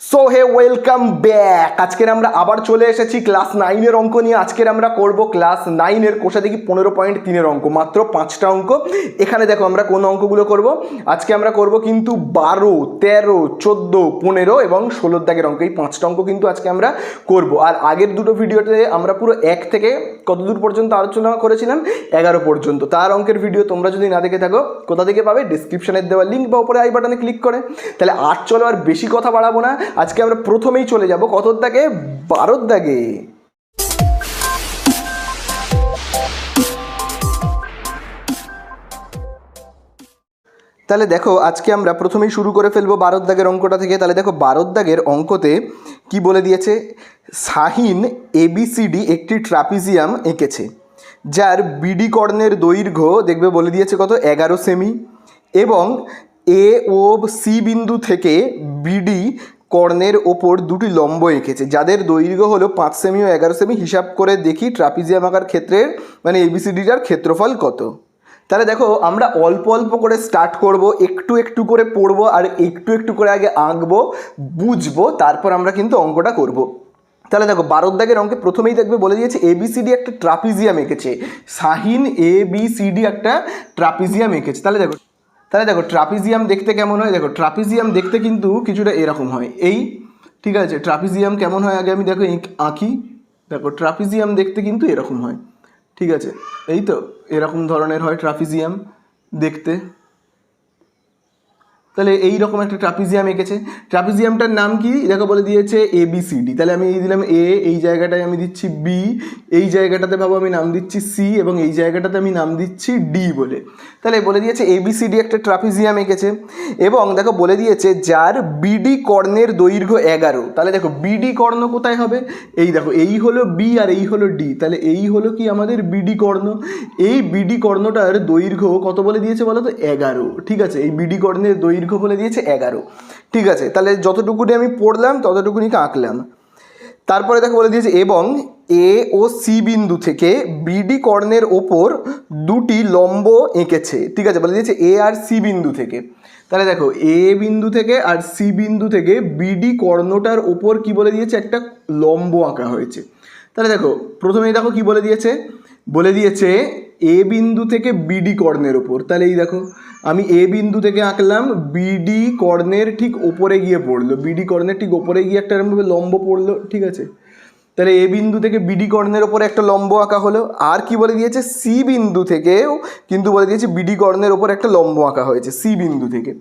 So hey welcome back. আজকের আমরা আবার চলে এসেছি ক্লাস 9-এর অঙ্ক নিয়ে। আজকের আমরা করব ক্লাস 9-এর কোষাদিকি 15.3-এর অঙ্ক, মাত্র 5টা অঙ্ক। এখানে দেখো আমরা কোন অঙ্কগুলো করব। আজকে আমরা করব কিন্তু 12, 13, 14, 15 এবং 16 দাগের অঙ্ক। এই 5টা অঙ্ক কিন্তু আজকে আমরা করব। আর আগের দুটো ভিডিওতে আমরা পুরো 1 থেকে কত দূর পর্যন্ত আলোচনা করেছিলাম, 11 পর্যন্ত। তার অঙ্কের ভিডিও তোমরা যদি না দেখে থাকো, কোথা থেকে পাবে? ডিসক্রিপশনের দেওয়া লিঙ্ক বা উপরে আই বাটনে ক্লিক করে। তাহলে চলো আর বেশি কথা বাড়াবো না, আজকে আমরা প্রথমেই চলে যাব কতর দাগে? 12 দাগে। তাহলে দেখো আজকে আমরা প্রথমেই শুরু করে ফেলবো 12 দাগের অঙ্কটা থেকে। তাহলে দেখো 12 দাগের অঙ্কতে কি বলে দিয়েছে? শাহিন এবিসিডি একটি ট্রাপিজিয়াম এঁকেছে, যার বিডি কর্ণের দৈর্ঘ্য দেখবে বলে দিয়েছে কত? 11 সেমি, এবং এ ও সি বিন্দু থেকে বিডি কর্ণের ওপর দুটি লম্ব এঁকেছে, যাদের দৈর্ঘ্য হলো 5 সেমি ও 11 সেমি। হিসাব করে দেখি ট্রাপিজিয়াম আঁকার ক্ষেত্রের মানে এবিসিডিটার ক্ষেত্রফল কত। তাহলে দেখো আমরা অল্প অল্প করে স্টার্ট করব, একটু একটু করে পড়বো আর একটু একটু করে আগে আঁকবো, বুঝবো, তারপর আমরা কিন্তু অঙ্কটা করব। তাহলে দেখো 12 দাগের অঙ্কে প্রথমেই দেখবে বলে দিয়েছে এবিসিডি একটা ট্রাপিজিয়াম এঁকেছে। শাহিন এবিসিডি একটা ট্রাপিজিয়াম এঁকেছে। তাহলে দেখো ট্রাপিজিয়াম দেখতে কেমন হয়? দেখো ট্রাপিজিয়াম দেখতে কিন্তু কিছুটা এরকম হয়, এই ঠিক আছে। ট্রাপিজিয়াম কেমন হয় আগে আমি দেখো আঁকি। দেখো ট্রাপিজিয়াম দেখতে কিন্তু এরকম হয়, ঠিক আছে। এই তো এরকম ধরনের হয় ট্রাপিজিয়াম দেখতে। তাহলে এইরকম একটা ট্রাপিজিয়াম এঁকেছে। ট্রাপিজিয়ামটার নাম কি? দেখো বলে দিয়েছে এবিসিডি। তাহলে আমি এই দিলাম এ, এই জায়গাটায় আমি দিচ্ছি বি, এই জায়গাটাতে ভাবো আমি নাম দিচ্ছি সি, এবং এই জায়গাটাতে আমি নাম দিচ্ছি ডি বলে। তাহলে বলে দিয়েছে এবিসিডি একটা ট্রাপিজিয়াম এঁকেছে, এবং দেখো বলে দিয়েছে যার বিডি কর্ণের দৈর্ঘ্য 11। তাহলে দেখো বিডি কর্ণ কোথায় হবে? এই দেখো এই হলো বি আর এই হলো ডি, তাহলে এই হলো কি আমাদের বিডি কর্ণ। এই বিডি কর্ণটার দৈর্ঘ্য কত বলে দিয়েছে বলো তো? 11, ঠিক আছে। এই বিডি কর্ণের দৈর্ঘ্য বলে দিয়েছে 11, ঠিক আছে। তাহলে যতটুকুনি আমি পড়লাম ততটুকুনি আঁকলাম। তারপরে দেখো বলে দিয়েছে এবং এ ও সি বিন্দু থেকে বিডি কর্ণের ওপর দুটি লম্ব এঁকেছে, ঠিক আছে। বলে দিয়েছে এ আর সি বিন্দু থেকে। তাহলে দেখো এ বিন্দু থেকে আর সি বিন্দু থেকে বিডি কর্ণটার ওপর কি বলে দিয়েছে? একটা লম্ব আঁকা হয়েছে। তাহলে দেখো প্রথমেই দেখো কি বলে দিয়েছে? বলে দিয়েছে এ বিন্দু থেকে বিডি কর্ণের ওপর। তাহলে এই দেখো আমি এ বিন্দু থেকে আঁকলাম, বিডি কর্ণের ঠিক ওপরে গিয়ে পড়লো, বিডি কর্ণের ঠিক ওপরে গিয়ে একটা এরকমভাবে লম্ব পড়লো, ঠিক আছে। তাহলে এ বিন্দু থেকে বিডি কর্ণের ওপরে একটা লম্ব আঁকা হলো। আর কি বলে দিয়েছে? সি বিন্দু থেকেও কিন্তু বলে দিয়েছে বিডি কর্ণের ওপর একটা লম্ব আঁকা হয়েছে, সি বিন্দু থেকে।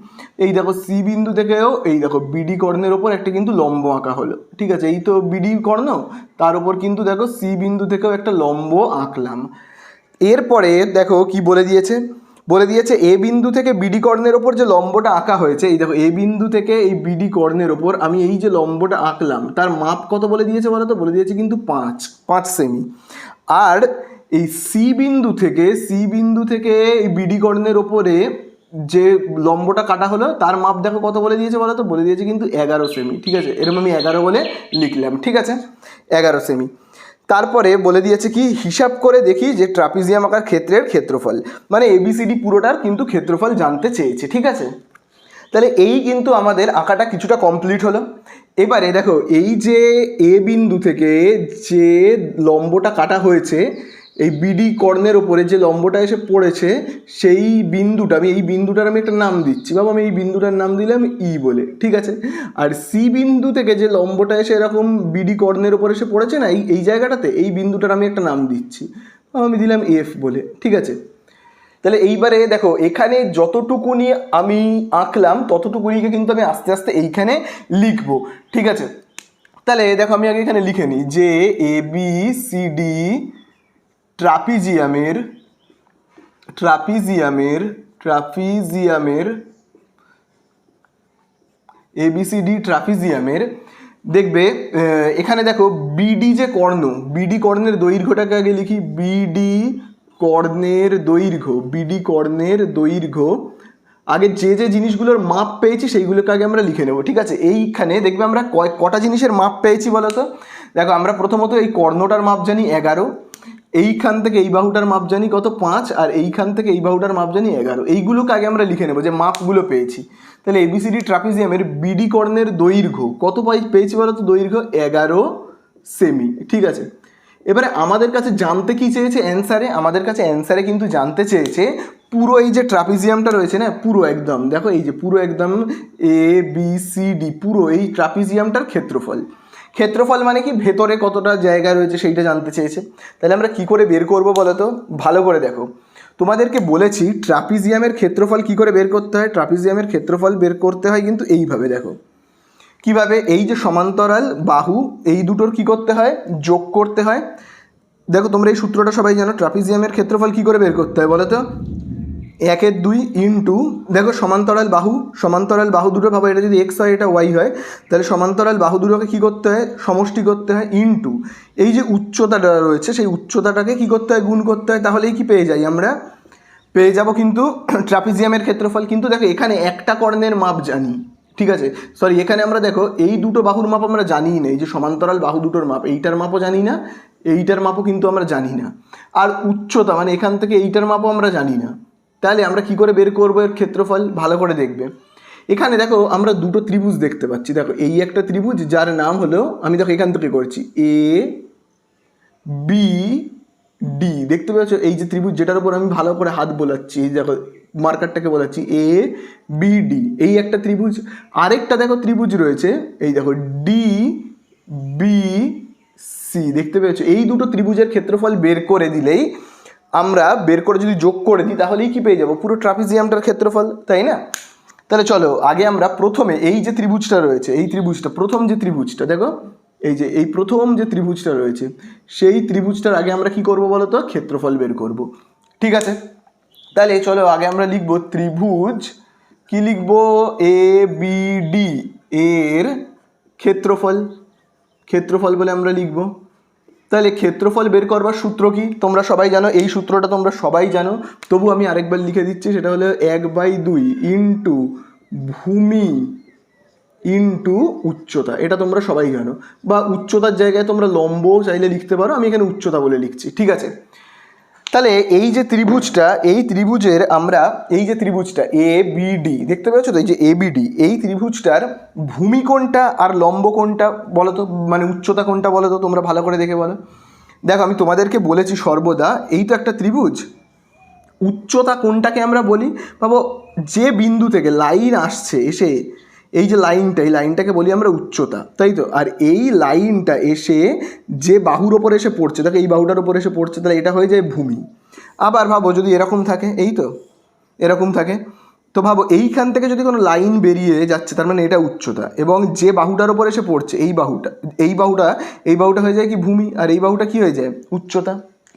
এই দেখো সি বিন্দু থেকেও এই দেখো বিডি কর্ণের ওপর একটা কিন্তু লম্ব আঁকা হলো, ঠিক আছে। এই তো বিডি কর্ণ, তার উপর কিন্তু দেখো সি বিন্দু থেকেও একটা লম্ব আঁকলাম। এরপরে দেখো কি বলে দিয়েছে? বলে দিয়েছে এ বিন্দু থেকে বিডি কর্ণের ওপর যে লম্বটা আঁকা হয়েছে, এই দেখো এ বিন্দু থেকে এই বিডি কর্ণের ওপর আমি এই যে লম্বটা আঁকলাম তার মাপ কত বলে দিয়েছে বলো তো? বলে দিয়েছে কিন্তু 5 সেমি। আর এই সি বিন্দু থেকে এই বিডি কর্ণের ওপরে যে লম্বটা কাটা হলো তার মাপ দেখো কত বলে দিয়েছে বলো তো? বলে দিয়েছে কিন্তু 11 সেমি, ঠিক আছে। এরকম আমি 11 বলে লিখলাম, ঠিক আছে, 11 সেমি। তারপরে বলে দিয়েছে কি? হিসাব করে দেখি যে ট্রাপিজিয়াম আঁকার ক্ষেত্রের ক্ষেত্রফল, মানে এবিসিডি পুরোটার কিন্তু ক্ষেত্রফল জানতে চেয়েছে, ঠিক আছে। তাহলে এই কিন্তু আমাদের আঁকাটা কিছুটা কমপ্লিট হলো। এবারে দেখো এই যে এ বিন্দু থেকে যে লম্বটা কাটা হয়েছে, এই বিডি কর্ণের ওপরে যে লম্বটা এসে পড়েছে, সেই বিন্দুটা আমি এই বিন্দুটার আমি একটা নাম দিচ্ছি, বাবা আমি এই বিন্দুটার নাম দিলাম ই বলে, ঠিক আছে। আর সি বিন্দু থেকে যে লম্বটা এসে এরকম বিডি কর্ণের ওপর এসে পড়েছে না এই জায়গাটাতে, এই বিন্দুটার আমি একটা নাম দিচ্ছি, আমি দিলাম এফ বলে, ঠিক আছে। তাহলে এইবারে দেখো এখানে যতটুকুনি আমি আঁকলাম ততটুকুনিকে কিন্তু আমি আস্তে আস্তে এইখানে লিখবো, ঠিক আছে। তাহলে দেখো আমি আগে এখানে লিখে নিই যে A B C D ABCD ট্রাপিজিয়ামের দেখবে এখানে দেখো বিডি যে কর্ণ, বিডি কর্ণের দৈর্ঘ্যটাকে আগে লিখি। বিডি কর্ণের দৈর্ঘ্য আগে যে যে জিনিসগুলোর মাপ পেয়েছি সেইগুলোকে আগে আমরা লিখে নেব, ঠিক আছে। এইখানে দেখবে আমরা কটা জিনিসের মাপ পেয়েছি বলো তো? দেখো আমরা প্রথমত এই কর্ণটার মাপ জানি 11, এইখান থেকে এই বাহুটার মাপ জানি কত 5, আর এইখান থেকে এই বাহুটার মাপ জানি 11। এইগুলোকে আগে আমরা লিখে নেবো যে মাপগুলো পেয়েছি। তাহলে এবিসিডি ট্রাপিজিয়ামের বিডি কর্ণের দৈর্ঘ্য কত পেয়েছি বলো তো? দৈর্ঘ্য 11 সেমি। ঠিক আছে, এবারে আমাদের কাছে জানতে কি চেয়েছে অ্যান্সারে? আমাদের কাছে অ্যান্সারে কিন্তু জানতে চেয়েছে পুরো এই যে ট্রাপিজিয়ামটা রয়েছে না, পুরো একদম দেখো এই যে পুরো একদম ABCD পুরো এই ট্রাপিজিয়ামটার ক্ষেত্রফল। ক্ষেত্রফল মানে কি? ভেতরে কতটা জায়গা রয়েছে সেইটা জানতে চেয়েছে। তাহলে আমরা কি করে বের করব বলো তো? ভালো করে দেখো, তোমাদেরকে বলেছি ট্রাপিজিয়ামের ক্ষেত্রফল কি করে বের করতে হয়। ট্রাপিজিয়ামের ক্ষেত্রফল বের করতে হয় কিন্তু এইভাবে, দেখো কিভাবে। এই যে সমান্তরাল বাহু এই দুটোর কি করতে হয়? যোগ করতে হয়। দেখো তোমরা এই সূত্রটা সবাই জানো। ট্রাপিজিয়ামের ক্ষেত্রফল কি করে বের করতে হয় বলো তো? 1/2 ইন্টু, দেখো সমান্তরাল বাহু দুটো ভাবো, এটা যদি এক্স হয় এটা ওয়াই হয়, তাহলে সমান্তরাল বাহু দুটোকে কী করতে হয়? সমষ্টি করতে হয়। ইন্টু এই যে উচ্চতাটা রয়েছে সেই উচ্চতাটাকে কী করতে হয়? গুণ করতে হয়। তাহলেই কি পেয়ে যাই আমরা? পেয়ে যাব কিন্তু ট্রাপিজিয়ামের ক্ষেত্রফল। কিন্তু দেখো এখানে একটা কর্ণের মাপ জানি, ঠিক আছে, সরি এখানে আমরা দেখো এই দুটো বাহুর মাপ আমরা জানিই না। এই যে সমান্তরাল বাহু দুটোর মাপ, এইটার মাপও জানি না, এইটার মাপও কিন্তু আমরা জানি না। আর উচ্চতা মানে এখান থেকে এইটার মাপও আমরা জানি না। তাহলে আমরা কি করে বের করবো এর ক্ষেত্রফল? ভালো করে দেখবে। এখানে দেখো আমরা দুটো ত্রিভুজ দেখতে পাচ্ছি। দেখো এই একটা ত্রিভুজ যার নাম হলো, আমি দেখো এখান থেকে করছি ABD, দেখতে পাচ্ছ এই যে ত্রিভুজ যেটার উপর আমি ভালো করে হাত বোলাচ্ছি, দেখো মার্কারটাকে বোলাচ্ছি ABD, এই একটা ত্রিভুজ। আরেকটা দেখো ত্রিভুজ রয়েছে, এই দেখো DBC, দেখতে পেয়েছো? এই দুটো ত্রিভুজের ক্ষেত্রফল বের করে দিলেই আমরা বের করে যদি যোগ করে দিই তাহলেই কি পেয়ে যাবো? পুরো ট্রাপিজিয়ামটার ক্ষেত্রফল, তাই না? তাহলে চলো আগে আমরা প্রথমে এই যে ত্রিভুজটা রয়েছে, এই ত্রিভুজটা প্রথম যে ত্রিভুজটা দেখো, এই যে এই প্রথম যে ত্রিভুজটা রয়েছে সেই ত্রিভুজটার আগে আমরা কি করব বলো তো? ক্ষেত্রফল বের করব। ঠিক আছে, তাহলে চলো আগে আমরা লিখব ত্রিভুজ, কি লিখবো? ABD এর ক্ষেত্রফল, ক্ষেত্রফল বলে আমরা লিখব। তাহলে ক্ষেত্রফল বের করবার সূত্র কি তোমরা সবাই জানো, এই সূত্রটা তোমরা সবাই জানো, তবু আমি আরেকবার লিখে দিচ্ছি। সেটা হলো 1/2 ইন্টু ভূমি ইন্টু উচ্চতা। এটা তোমরা সবাই জানো, বা উচ্চতার জায়গায় তোমরা লম্ব চাইলে লিখতে পারো, আমি এখানে উচ্চতা বলে লিখছি। ঠিক আছে, তাহলে এই যে ত্রিভুজটা, এই ত্রিভুজের আমরা এই যে ত্রিভুজটা ABD দেখতে পাচ্ছ তো, এই যে ABD এই ত্রিভুজটার ভূমি কোনটা আর লম্ব কোনটা বলো তো? মানে উচ্চতা কোনটা বলো তো? তোমরা ভালো করে দেখে বলো। দেখো আমি তোমাদেরকে বলেছি সর্বদা, এই তো একটা ত্রিভুজ, উচ্চতা কোনটাকে আমরা বলি ভাবো? যে বিন্দু থেকে লাইন আসছে এসে, এই যে লাইনটা, এই লাইনটাকে বলি আমরা উচ্চতা, তাই তো? আর এই লাইনটা এসে যে বাহুর ওপরে এসে পড়ছে, দেখো এই বাহুটার ওপরে এসে পড়ছে, তাহলে এটা হয়ে যায় ভূমি। আবার ভাবো যদি এরকম থাকে, এই তো এরকম থাকে, তো ভাবো এইখান থেকে যদি কোনো লাইন বেরিয়ে যাচ্ছে তার মানে এটা উচ্চতা, এবং যে বাহুটার ওপর এসে পড়ছে এই বাহুটা হয়ে যায় কি? ভূমি। আর এই বাহুটা কি হয়ে যায়? উচ্চতা।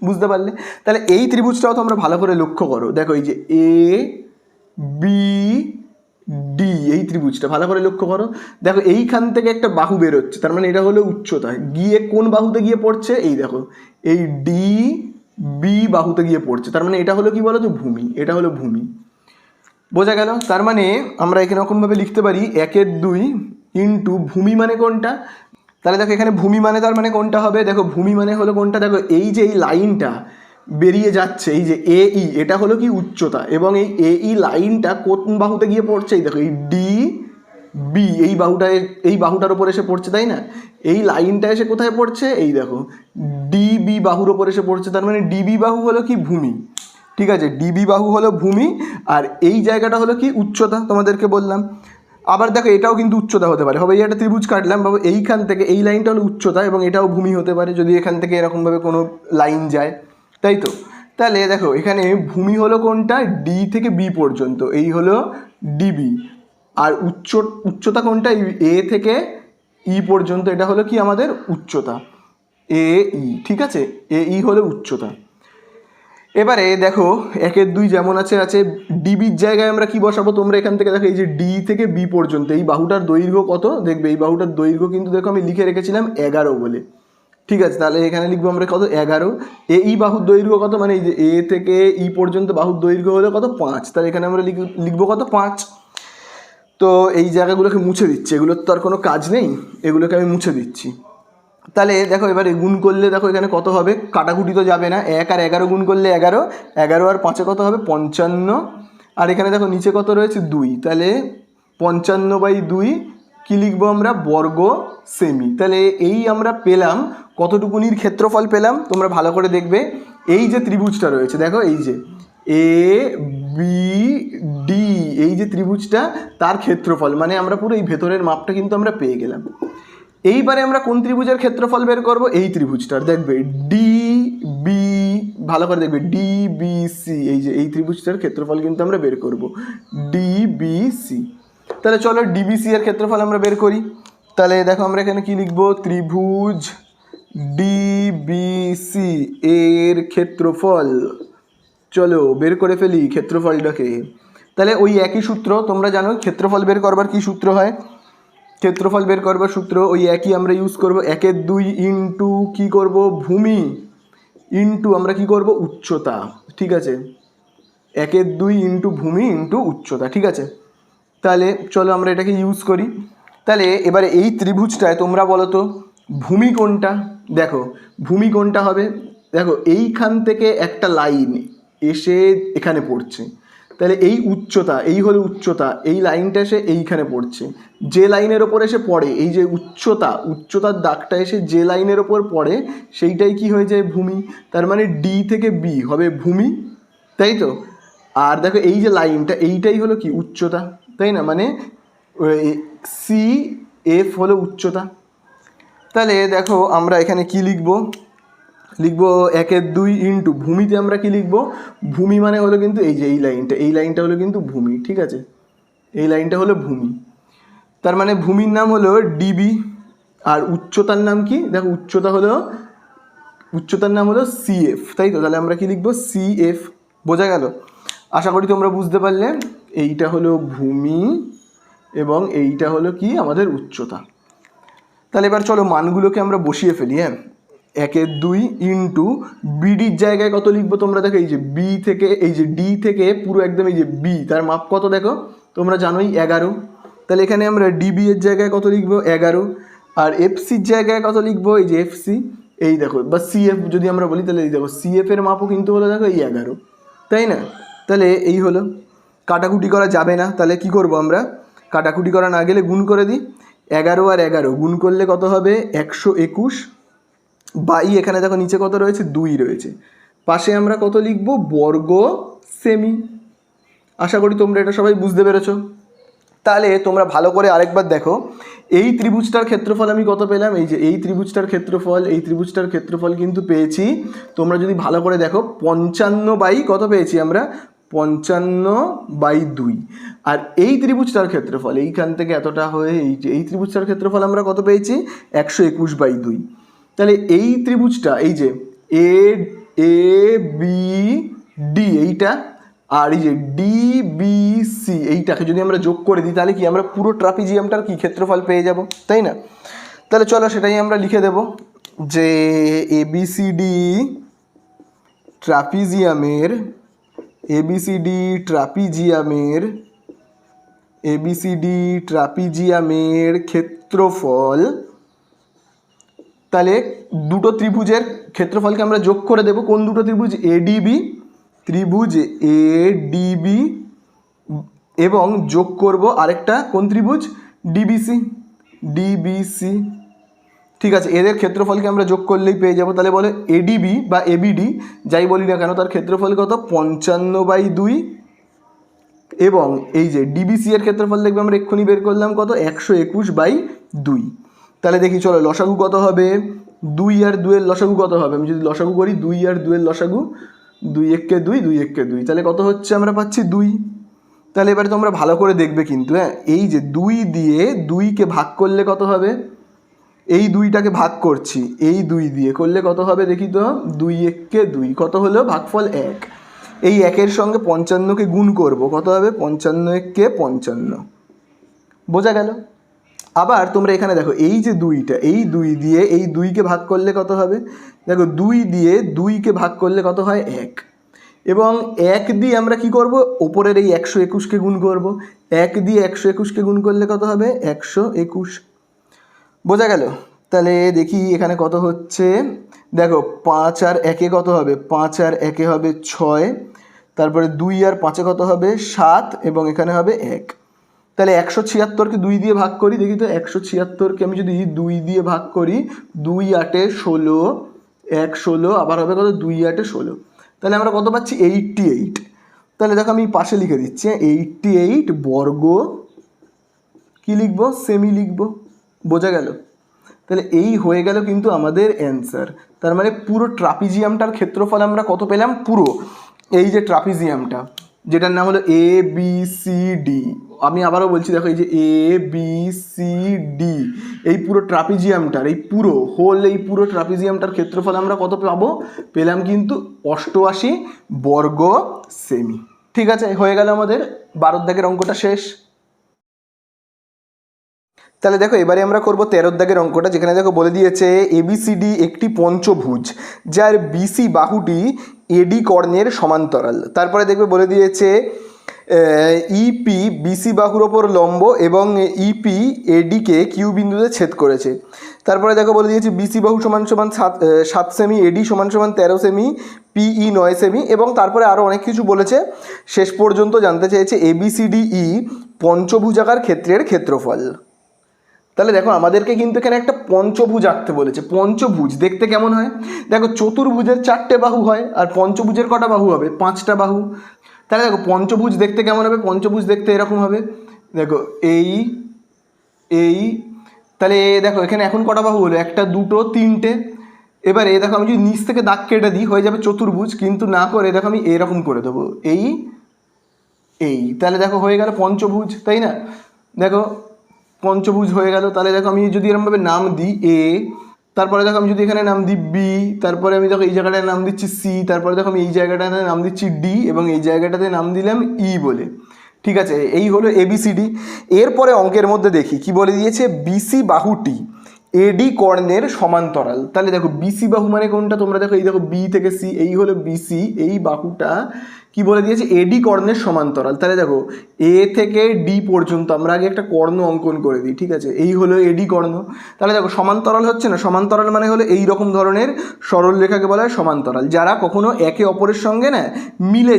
বুঝতে পারলে? তাহলে এই ত্রিভুজটাও তোমরা ভালো করে লক্ষ্য করো, দেখো এই যে ABD এই ত্রিভুজটা ভালো করে লক্ষ্য করো, দেখো এইখান থেকে একটা বাহু বেরোচ্ছে, তার মানে এটা হলো উচ্চতা। গিয়ে কোন বাহুতে গিয়ে পড়ছে? এই দেখো এই DB বাহুতে গিয়ে পড়ছে, তার মানে এটা হলো কি বলো তো? ভূমি। এটা হলো ভূমি। বোঝা গেল? তার মানে আমরা এখানে এরকমভাবে লিখতে পারি 1/2 ইন্টু ভূমি মানে কোনটা? তাহলে দেখো এখানে ভূমি মানে তার মানে কোনটা হবে? দেখো ভূমি মানে হলো কোনটা? দেখো এই যে এই লাইনটা বেরিয়ে যাচ্ছে, এই যে AE, এটা হলো কি? উচ্চতা। এবং এই AE লাইনটা কোন বাহুতে গিয়ে পড়ছে? এই দেখো এই DB এই বাহুটার উপর এসে পড়ছে, তাই না? এই লাইনটা এসে কোথায় পড়ছে? এই দেখো DB বাহুর ওপর এসে পড়ছে, তার মানে DB বাহু হলো কি? ভূমি। ঠিক আছে, DB বাহু হলো ভূমি, আর এই জায়গাটা হলো কি? উচ্চতা, তোমাদেরকে বললাম। আবার দেখো এটাও কিন্তু উচ্চতা হতে পারে। হবে এই একটা ত্রিভুজ কাটলাম, ভাবো এইখান থেকে এই লাইনটা হলো উচ্চতা এবং এটাও ভূমি হতে পারে যদি এখান থেকে এরকমভাবে কোনো লাইন যায়, তাই তো? তাহলে দেখো এখানে ভূমি হলো কোনটা? D থেকে B পর্যন্ত, এই হলো DB। আর উচ্চতা কোনটা? A থেকে E পর্যন্ত, এটা হলো কি আমাদের উচ্চতা, AE। ঠিক আছে, AE হলো উচ্চতা। এবারে দেখো 1/2 যেমন আছে ডিবির জায়গায় আমরা কি বসাবো? তোমরা এখান থেকে দেখো এই যে D থেকে B পর্যন্ত এই বাহুটার দৈর্ঘ্য কত? দেখবে এই বাহুটার দৈর্ঘ্য কিন্তু দেখো আমি লিখে রেখেছিলাম 11 বলে। ঠিক আছে, তাহলে এখানে লিখবো আমরা কত? 11। এই বাহুর দৈর্ঘ্য কত? মানে এই যে A থেকে E পর্যন্ত বাহুর দৈর্ঘ্য হলো কত? 5। তাহলে এখানে আমরা লিখবো কত? 5। তো এই জায়গাগুলোকে মুছে দিচ্ছি, এগুলোর তো আর কোনো কাজ নেই, এগুলোকে আমি মুছে দিচ্ছি। তাহলে দেখো এবারে গুণ করলে দেখো এখানে কত হবে, কাটাকুটি তো যাবে না, 1 আর 11 গুণ করলে 11, 11 আর 5 কত হবে 55, আর এখানে দেখো নিচে কত রয়েছে 2, তাহলে 55/2 কী লিখবো আমরা, বর্গ সেমি। তাহলে এই আমরা পেলাম কতটুকুনির ক্ষেত্রফল পেলাম, তোমরা ভালো করে দেখবে। এই যে ত্রিভুজটা রয়েছে দেখো, এই যে এ বি ডি, এই যে ত্রিভুজটা তার ক্ষেত্রফল, মানে আমরা পুরো এই ভেতরের মাপটা কিন্তু আমরা পেয়ে গেলাম। এইবারে আমরা কোন ত্রিভুজের ক্ষেত্রফল বের করব, এই ত্রিভুজটার, দেখবে ডি বি, ভালো করে দেখবে ডি বি সি, এই যে এই ত্রিভুজটার ক্ষেত্রফল কিন্তু আমরা বের করব ডি বি সি। তাহলে চলো ডিবিসি এর ক্ষেত্রফল আমরা বের করি। তাহলে দেখো আমরা এখানে কি লিখব, ত্রিভুজ ডিবিসি এর ক্ষেত্রফল, চলো বের করে ফেলি ক্ষেত্রফলটাকে। তাহলে ওই একই সূত্র, তোমরা জানো ক্ষেত্রফল বের করবার কি সূত্র হয়, ক্ষেত্রফল বের করবার সূত্র ওই একই আমরা ইউজ করব, 1/2 ইন্টু কী করব, ভূমি ইন্টু আমরা কি করব, উচ্চতা। ঠিক আছে, 1/2 ইন্টু ভূমি ইন্টু উচ্চতা। ঠিক আছে, তাহলে চলো আমরা এটাকে ইউজ করি। তাহলে এবারে এই ত্রিভুজটায় তোমরা বলো তো ভূমি কোনটা, দেখো ভূমি কোনটা হবে, দেখো এইখান থেকে একটা লাইন এসে এখানে পড়ছে, তাহলে এই উচ্চতা, এই হলো উচ্চতা, এই লাইনটা এসে এইখানে পড়ছে, যে লাইনের ওপর এসে পড়ে, এই যে উচ্চতার দাগটা এসে যে লাইনের ওপর পড়ে সেইটাই কি হয়ে যায়, ভূমি। তার মানে ডি থেকে বি হবে ভূমি, তাই তো। আর দেখো এই যে লাইনটা, এইটাই হলো কি উচ্চতা, তাই না, মানে সি এফ হলো উচ্চতা। তাহলে দেখো আমরা এখানে কি লিখবো, লিখবো 1/2 ইন্টু ভূমিতে আমরা কি লিখবো, ভূমি মানে হলো কিন্তু এই যে এই লাইনটা হলো কিন্তু ভূমি। ঠিক আছে, এই লাইনটা হলো ভূমি, তার মানে ভূমির নাম হলো ডিবি। আর উচ্চতার নাম কি, দেখো উচ্চতার নাম হলো সিএফ, তাই তো। তাহলে আমরা কি লিখবো, সিএফ। বোঝা গেল, আশা করি তোমরা বুঝতে পারলে। এইটা হলো ভূমি এবং এইটা হলো কি আমাদের উচ্চতা। তাহলে এবার চলো মানগুলোকে আমরা বসিয়ে ফেলি। হ্যাঁ, 1/2 ইন্টু বিডির জায়গায় কত লিখবো, তোমরা দেখো এই যে বি থেকে, এই যে ডি থেকে পুরো একদম এই যে বি, তার মাপ কত দেখো, তোমরা জানোই 11। তাহলে এখানে আমরা ডিবি এর জায়গায় কত লিখবো, 11। আর এফসির জায়গায় কত লিখবো, এই যে এফসি, এই দেখো, বা সিএফ যদি আমরা বলি, তাহলে এই দেখো সিএফ এর মাপও কিন্তু হলো দেখো এই 11, তাই না। তাহলে এই হলো, কাটাকুটি করা যাবে না, তাহলে কি করব আমরা, কাটাকুটি করা না গেলে গুণ করে দিই। 11 আর 11 গুণ করলে কত হবে, 121, বাই এখানে দেখো নিচে কত রয়েছে, 2 রয়েছে, পাশে আমরা কত লিখব, বর্গ সেমি। আশা করি তোমরা এটা সবাই বুঝতে পেরেছো। তাহলে তোমরা ভালো করে আরেকবার দেখো, এই ত্রিভুজটার ক্ষেত্রফল আমি কত পেলাম, এই যে এই ত্রিভুজটার ক্ষেত্রফল কিন্তু পেয়েছি, তোমরা যদি ভালো করে দেখো 55 কত পেয়েছি আমরা, 55/2। আর এই ত্রিভুজটার ক্ষেত্রফল এইখান থেকে এতটা হয়ে এই ত্রিভুজটার ক্ষেত্রফল আমরা কত পেয়েছি, 121/2। তাহলে এই ত্রিভুজটা, এই যে এ এ বি ডি এইটা, আর এই যে ডিবিসি এইটাকে যদি আমরা যোগ করে দিই, তাহলে কি আমরা পুরো ট্রাপিজিয়ামটার কি ক্ষেত্রফল পেয়ে যাব, তাই না। তাহলে চলো সেটাই আমরা লিখে দেব, যে এবিসিডি ট্রাপিজিয়ামের ক্ষেত্রফল, তাহলে দুটো ত্রিভুজের ক্ষেত্রফলকে আমরা যোগ করে দেব। কোন দুটো ত্রিভুজ, ত্রিভুজ এডিবি এবং যোগ করব আরেকটা কোন ত্রিভুজ, ডিবিসি। ঠিক আছে, এদের ক্ষেত্রফলকে আমরা যোগ করলেই পেয়ে যাব। তাহলে বলে এডিবি বা এবিডি যাই বলি না কেন, তার ক্ষেত্রফল কত, 55/2, এবং এই যে ডিবিসি এর ক্ষেত্রফল দেখবে আমরা এক্ষুনি বের করলাম কত, 121/2। তাহলে দেখি চলো লসাগু কত হবে, 2 আর 2 এর লসাগু কত হবে, আমি যদি লসাগু করি 2 আর 2 এর লসাগু, 2 একে 2, 2 একে 2, তাহলে কত হচ্ছে, আমরা পাচ্ছি 2। তাহলে এবারে তোমরা ভালো করে দেখবে কিন্তু, হ্যাঁ, এই যে 2 দিয়ে 2কে ভাগ করলে কত হবে, এই 2টাকে ভাগ করছি, এই 2 দিয়ে করলে কত হবে দেখি তো, 2 একে 2, কত হলো, ভাগফল 1। এই 1-এর সঙ্গে 55কে গুণ করব, কত হবে, 55 একে 55। বোঝা গেল। আবার তোমরা এখানে দেখো এই যে 2টা, এই 2 দিয়ে এই 2কে ভাগ করলে কত হবে, দেখো 2 দিয়ে 2কে ভাগ করলে কত হয়, 1। এবং 1 দিয়ে আমরা কি করব, ওপরের এই 121কে গুণ করব, 1 দিয়ে 121কে গুণ করলে কত হবে, 121। বোঝা গেল। তাহলে দেখি এখানে কত হচ্ছে, দেখো 5 আর 1-এ কত হবে, 5 আর 1-এ হবে 6, তারপরে 2 আর 5-এ কত হবে 7, এবং এখানে হবে 1। তাহলে 176কে 2 দিয়ে ভাগ করি, দেখি তো 176কে আমি যদি 2 দিয়ে ভাগ করি, 2 8-এ 16, 1 16, আবার হবে কত 2 8-এ 16, তাহলে আমরা কত পাচ্ছি 88। তাহলে দেখো আমি পাশে লিখে দিচ্ছি 88 বর্গ কি লিখবো, সেমি লিখবো, বোঝা গেল। তাহলে এই হয়ে গেল কিন্তু আমাদের অ্যান্সার। তার মানে পুরো ট্রাপিজিয়ামটার ক্ষেত্রফল আমরা কত পেলাম, পুরো এই যে ট্রাপিজিয়ামটা যেটার নাম হলো এ বি সি ডি, আমি আবারও বলছি দেখো এই যে এ বি সি ডি, এই পুরো ট্রাপিজিয়ামটার এই পুরো হোল এই পুরো ট্রাপিজিয়ামটার ক্ষেত্রফল আমরা কত পাবো, পেলাম কিন্তু 88 বর্গ সেমি। ঠিক আছে, হয়ে গেল আমাদের 12 দাগের অঙ্কটা শেষ। তাহলে দেখো এবারে আমরা করব 13 দাগের অঙ্কটা, যেখানে দেখো বলে দিয়েছে এবিসিডি একটি পঞ্চভুজ যার বিসি বাহুটি এডি কর্ণের সমান্তরাল। তারপরে দেখবে বলে দিয়েছে ইপি বিসি বাহুর ওপর লম্ব এবং ইপি এডিকে কিউ বিন্দুতে ছেদ করেছে। তারপরে দেখো বলে দিয়েছে বিসি বাহু সমান সমান 7 সেমি, এডি সমান সমান 13 সেমি, পিই 9 সেমি, এবং তারপরে আরও অনেক কিছু বলেছে। শেষ পর্যন্ত জানতে চেয়েছে এবিসিডিই পঞ্চভুজাকার ক্ষেত্রের ক্ষেত্রফল। তাহলে দেখো আমাদেরকে কিন্তু এখানে একটা পঞ্চভুজ আঁকতে বলেছে। পঞ্চভুজ দেখতে কেমন হয়, দেখো চতুর্ভুজের 4টে বাহু হয়, আর পঞ্চভুজের কটা বাহু হবে, 5টা বাহু। তাহলে দেখো পঞ্চভুজ দেখতে কেমন হবে, পঞ্চভুজ দেখতে এরকম হবে, দেখো এই এই তাহলে দেখো এখানে এখন কটা বাহু হলো, 1 2 3টে। এবারে দেখো আমি যদি নিচ থেকে দাগ কেটে দিই হয়ে যাবে চতুর্ভুজ, কিন্তু না করে দেখো আমি এরকম করে দেবো এই এই, তাহলে দেখো হয়ে গেল পঞ্চভুজ, তাই না। দেখো পঞ্চভুজ হয়ে গেল। তাহলে দেখো আমি যদি এরকমভাবে নাম দিই এ, তারপরে দেখো আমি যদি এখানে নাম দিই বি, তারপরে আমি দেখো এই জায়গাটায় নাম দিচ্ছি সি, তারপরে দেখো আমি এই জায়গাটাতে নাম দিচ্ছি ডি, এবং এই জায়গাটাতে নাম দিলাম ই বলে। ঠিক আছে, এই হলো এবিসিডি। এরপরে অঙ্কের মধ্যে দেখি কি বলে দিয়েছে, বিসি বাহুটি এডি কর্ণের সমান্তরাল। তাহলে দেখো বিসি বাহু মানে কোনটা, তোমরা দেখো এই দেখো বি থেকে সি, এই হলো বিসি, এই বাহুটা কি বলে দিয়েছে, এডি কর্ণের সমান্তরাল। তাহলে দেখো এ থেকে ডি পর্যন্ত আমরা আগে একটা কর্ণ অঙ্কন করে দিই। ঠিক আছে, এই হলো এডি কর্ণ। তাহলে দেখো সমান্তরাল হচ্ছে না, সমান্তরাল মানে হলো এই রকম ধরনের সরল রেখাকে বলা হয় সমান্তরাল, যারা কখনো একে অপরের সঙ্গে না মিলে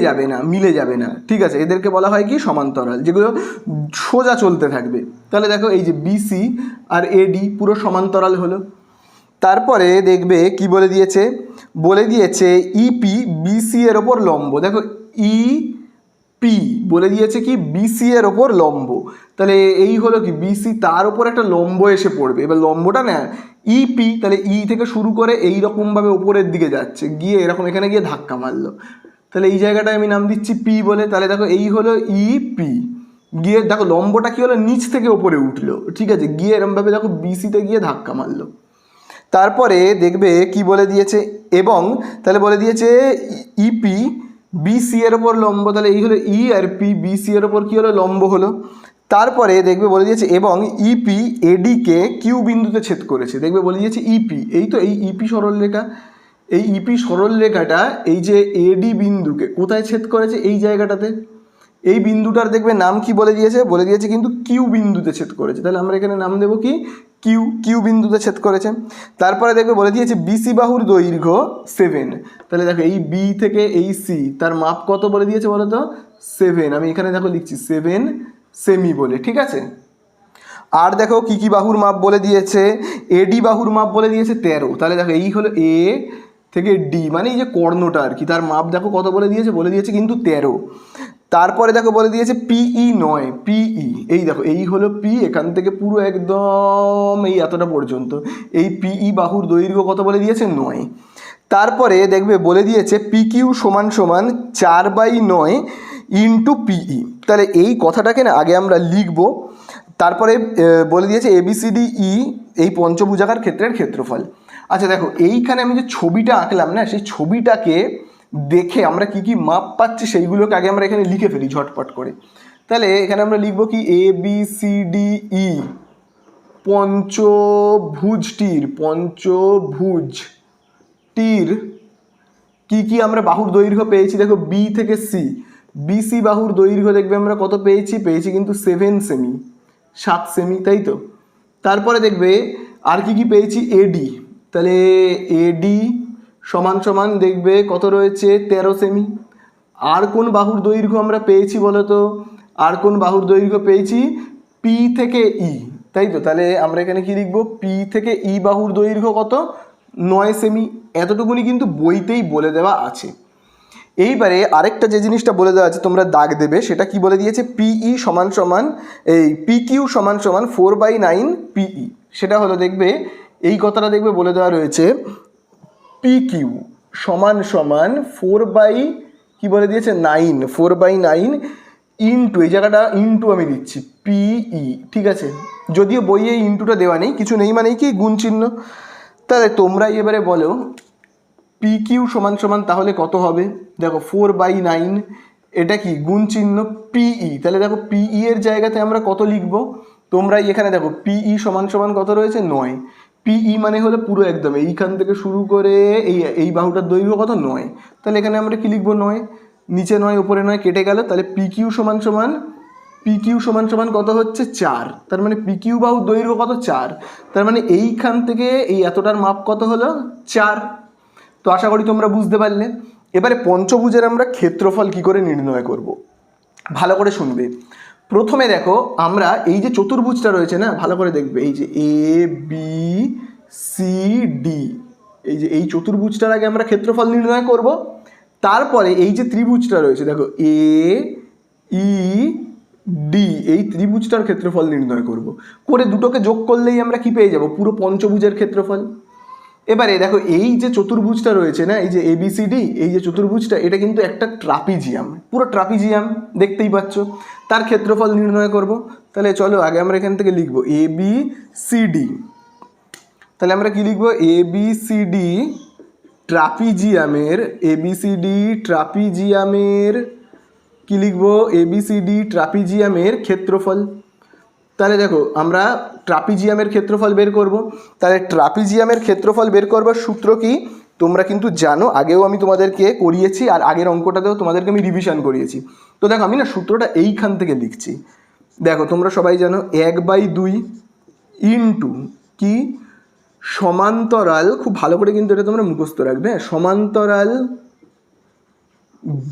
যাবে না। ঠিক আছে, এদেরকে বলা হয় কি সমান্তরাল, যেগুলো সোজা চলতে থাকবে। তাহলে দেখো এই যে বিসি আর এডি পুরো সমান্তরাল হলো। তারপরে দেখবে কি বলে দিয়েছে, বলে দিয়েছে ইপি বিসি এর ওপর লম্ব। দেখো ইপি বলে দিয়েছে কি বিসি এর ওপর লম্ব, তাহলে এই হলো কি বিসি, তার ওপর একটা লম্ব এসে পড়বে। এবার লম্বটা না ইপি, তাহলে ই থেকে শুরু করে এই রকমভাবে ওপরের দিকে যাচ্ছে, গিয়ে এরকম এখানে গিয়ে ধাক্কা মারলো, তাহলে এই জায়গাটায় আমি নাম দিচ্ছি পি বলে। তাহলে দেখো এই হলো ইপি, গিয়ে দেখো লম্বটা কি হলো নিচ থেকে ওপরে উঠলো। ঠিক আছে, গিয়ে এরকমভাবে দেখো বিসিতে গিয়ে ধাক্কা মারলো। তারপরে দেখবে কি বলে দিয়েছে, এবং তাহলে বলে দিয়েছে ইপি বিসি এর ওপর লম্ব, তাহলে এই হলো ই, আর পি বিসি এর ওপর কি হলো লম্ব হলো। তারপরে দেখবে বলে দিয়েছে এবং ইপি এডিকে কিউ বিন্দুতে ছেদ করেছে। দেখবে বলে দিয়েছে ইপি, এই তো এই ইপি সরলরেখা, এই ইপি সরলরেখাটা এই যে এডি বিন্দুকে কোথায় ছেদ করেছে, এই জায়গাটাতে। এই বিন্দুটার দেখবে নাম কি বলে দিয়েছে কিন্তু কিউ বিন্দুতে ছেদ করেছে। তাহলে আমরা এখানে নাম দেবো কি কিউ বিন্দুতে ছেদ করেছে। তারপরে দেখবে বলে দিয়েছে বিসি বাহুর দৈর্ঘ্য 7। তাহলে দেখো এই বি থেকে এই সি, তার মাপ কত বলে দিয়েছে বলো তো, 7। আমি এখানে দেখো লিখছি 7 সেমি বলে। ঠিক আছে, আর দেখো কি বাহুর মাপ বলে দিয়েছে, এডি বাহুর মাপ বলে দিয়েছে 13। তাহলে দেখো এই হলো এ থেকে ডি, মানে এই যে কর্ণটা আর কি, তার মাপ দেখো কত বলে দিয়েছে কিন্তু 13। তারপরে দেখো বলে দিয়েছে পিই 9, পিই এই দেখো এই হলো পি, এখান থেকে পুরো একদম এই এতটা পর্যন্ত, এই পিই বাহুর দৈর্ঘ্য কত বলে দিয়েছে 9। তারপরে দেখবে বলে দিয়েছে পিকিউ সমান সমান 4/9 ইন্টু পিই। তাহলে এই কথাটাকে না আগে আমরা লিখবো, তারপরে বলে দিয়েছে এবিসিডি ই এই পঞ্চভুজাকার ক্ষেত্রের ক্ষেত্রফল। আচ্ছা দেখো এইখানে আমি যে ছবিটা আঁকলাম না, সেই ছবিটাকে দেখে আমরা কি কি মাপ পাচ্ছি সেইগুলোকে আগে আমরা এখানে লিখে ফেলি ঝটপট করে। তাহলে এখানে আমরা লিখবো কি A B C D E পঞ্চভুজটির কি আমরা বাহুর দৈর্ঘ্য পেয়েছি। দেখো বি থেকে সি, বিসি বাহুর দৈর্ঘ্য দেখবে আমরা কত পেয়েছি কিন্তু 7 সেমি, 7 সেমি, তাই তো। তারপরে দেখবে আর কি পেয়েছি এডি, তাহলে এডি সমান সমান দেখবে কত রয়েছে 13 সেমি। আর কোন বাহুর দৈর্ঘ্য আমরা পেয়েছি বলো তো, আর কোন বাহুর দৈর্ঘ্য পেয়েছি পি থেকে ই, তাই তো। তাহলে আমরা এখানে কি লিখবো, পি থেকে ই বাহুর দৈর্ঘ্য কত 9 সেমি। এতটুকুনি কিন্তু বইতেই বলে দেওয়া আছে। এইবারে আরেকটা যে জিনিসটা বলে দেওয়া আছে তোমরা দাগ দেবে, সেটা কি বলে দিয়েছে, পিই সমান সমান এই পি কিউ সমান সমান 4/9 পিই। সেটা হলো দেখবে এই কথাটা দেখবে বলে দেওয়া রয়েছে পি কিউ সমান সমান 4 কি বলে দিয়েছে 9, 4/9 ইন্টু, এই জায়গাটা ইন্টু আমি দিচ্ছি পিই, ঠিক আছে। যদিও বইয়ে ইন্টুটা দেওয়া নেই, কিছু নেই মানে কি গুণ চিহ্ন। তাহলে তোমরাই এবারে বলো পি কিউ সমান সমান তাহলে কত হবে, দেখো 4/9, এটা কি গুণ চিহ্ন পিই, তাহলে দেখো পিই এর জায়গাতে আমরা কত লিখবো, তোমরাই এখানে দেখো পিই সমান সমান কত রয়েছে 9। পিই মানে হলো পুরো একদম এইখান থেকে শুরু করে এই বাহুটার দৈর্ঘ্য কত 9, তাহলে এখানে আমরা কি লিখবো 9, নিচে 9 উপরে 9 কেটে গেল, তাহলে পি কিউ সমান সমান কত হচ্ছে 4, তার মানে পি কিউ বাহুর দৈর্ঘ্য কত 4, তার মানে এইখান থেকে এই এতটার মাপ কত হলো 4। তো আশা করি তোমরা বুঝতে পারলে। এবারে পঞ্চভুজের আমরা ক্ষেত্রফল কি করে নির্ণয় করব, ভালো করে শুনবে। প্রথমে দেখো আমরা এই যে চতুর্ভুজটা রয়েছে না, ভালো করে দেখবে, এই যে এ বি সি ডি, এই যে এই চতুর্ভুজটার আগে আমরা ক্ষেত্রফল নির্ণয় করব। তারপরে এই যে ত্রিভুজটা রয়েছে দেখো এ ই ডি, এই ত্রিভুজটার ক্ষেত্রফল নির্ণয় করব। করে দুটোকে যোগ করলেই আমরা কি পেয়ে যাব, পুরো পঞ্চভুজের ক্ষেত্রফল। এবারে দেখো এই যে চতুর্ভুজটা রয়েছে না, এই যে এবিসিডি, এই যে চতুর্ভুজটা, এটা কিন্তু একটা ট্রাপিজিয়াম, পুরো ট্রাপিজিয়াম দেখতেই পাচ্ছ। তার ক্ষেত্রফল নির্ণয় করব। তাহলে চলো আগে আমরা এখান থেকে লিখবো এবিসিডি, তাহলে আমরা কি লিখবো এবিসিডি ট্রাপিজিয়ামের, এবিসিডি ট্রাপিজিয়ামের কি লিখবো, এবিসিডি ট্রাপিজিয়ামের ক্ষেত্রফল। তাহলে দেখো আমরা ট্রাপিজিয়ামের ক্ষেত্রফল বের করব। তাহলে ট্রাপিজিয়ামের ক্ষেত্রফল বের করবার সূত্র কি তোমরা কিন্তু জানো, আগেও আমি তোমাদেরকে করিয়েছি, আর আগের অঙ্কটাতেও তোমাদেরকে আমি রিভিশন করিয়েছি। তো দেখো আমি না সূত্রটা এইখান থেকে লিখছি, দেখো তোমরা সবাই জানো 1/2 ইন্টু কি সমান্তরাল, খুব ভালো করে কিন্তু এটা তোমরা মুখস্থ রাখবে, সমান্তরাল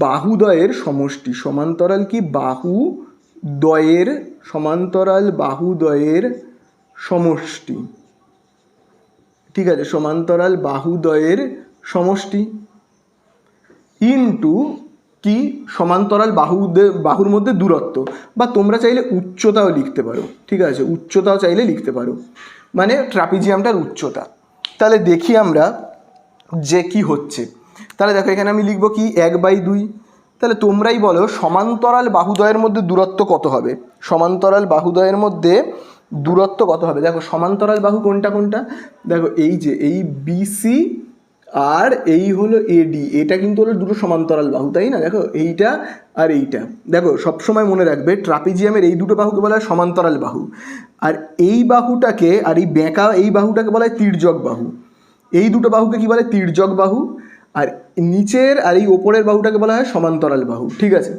বাহুদ্বয়ের সমষ্টি, সমান্তরাল কি বাহুদ্বয়ের, সমান্তরাল বাহুদ্বয়ের সমষ্টি, ঠিক আছে, সমান্তরাল বাহুদ্বয়ের সমষ্টি ইন্টু কি সমান্তরাল বাহুর মধ্যে দূরত্ব, বা তোমরা চাইলে উচ্চতাও লিখতে পারো, ঠিক আছে, উচ্চতাও চাইলে লিখতে পারো, মানে ট্রাপিজিয়ামটার উচ্চতা। তাহলে দেখি আমরা যে কি হচ্ছে। তাহলে দেখো এখানে আমি লিখবো কি 1/2, তাহলে তোমরাই বলো সমান্তরাল বাহুদ্বয়ের মধ্যে দূরত্ব কত হবে, সমান্তরাল বাহুদ্বয়ের মধ্যে দূরত্ব কত হবে। দেখো সমান্তরাল বাহু কোনটা কোনটা, দেখো এই যে এই বিসি আর এই হলো এডি, এটা কিন্তু হলো দুটো সমান্তরাল বাহু, তাই না। দেখো এইটা আর এইটা, দেখো সবসময় মনে রাখবে ট্রাপিজিয়ামের এই দুটো বাহুকে বলা হয় সমান্তরাল বাহু, আর এই বাহুটাকে আর এই বেঁকা এই বাহুটাকে বলা হয় তির্যক বাহু। এই দুটো বাহুকে কি বলে, তির্যক বাহু, আর নিচের আর এই ওপরের বাহুটাকে বলা হয় সমান্তরাল বাহু, ঠিক আছে।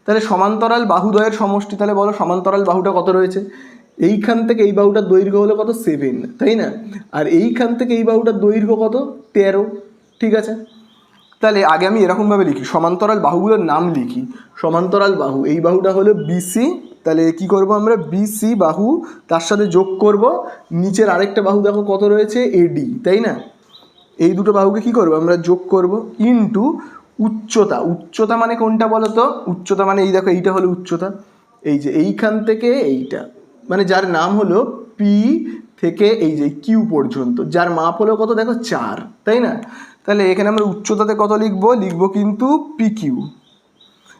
তাহলে সমান্তরাল বাহুদ্বয়ের সমষ্টি, তাহলে বলো সমান্তরাল বাহুটা কত রয়েছে, এইখান থেকে এই বাহুটার দৈর্ঘ্য হলো কত 7, তাই না, আর এইখান থেকে এই বাহুটার দৈর্ঘ্য কত 13, ঠিক আছে। তাহলে আগে আমি এরকমভাবে লিখি, সমান্তরাল বাহুগুলোর নাম লিখি, সমান্তরাল বাহু এই বাহুটা হলো বিসি, তাহলে কি করব আমরা বিসি বাহু, তার সাথে যোগ করব নিচের আরেকটা বাহু, দেখো কত রয়েছে এডি, তাই না। এই দুটো বাহুকে কি করব আমরা যোগ করব ইন্টু উচ্চতা, উচ্চতা মানে কোনটা বলো তো, উচ্চতা মানে এই দেখো এইটা হলো উচ্চতা, এই যে এইখান থেকে এইটা, মানে যার নাম হলো পি থেকে এই যে কিউ পর্যন্ত, যার মাপ হলো কত দেখো 4, তাই না। তাহলে এখানে আমরা উচ্চতাতে কত লিখবো কিন্তু পি কিউ।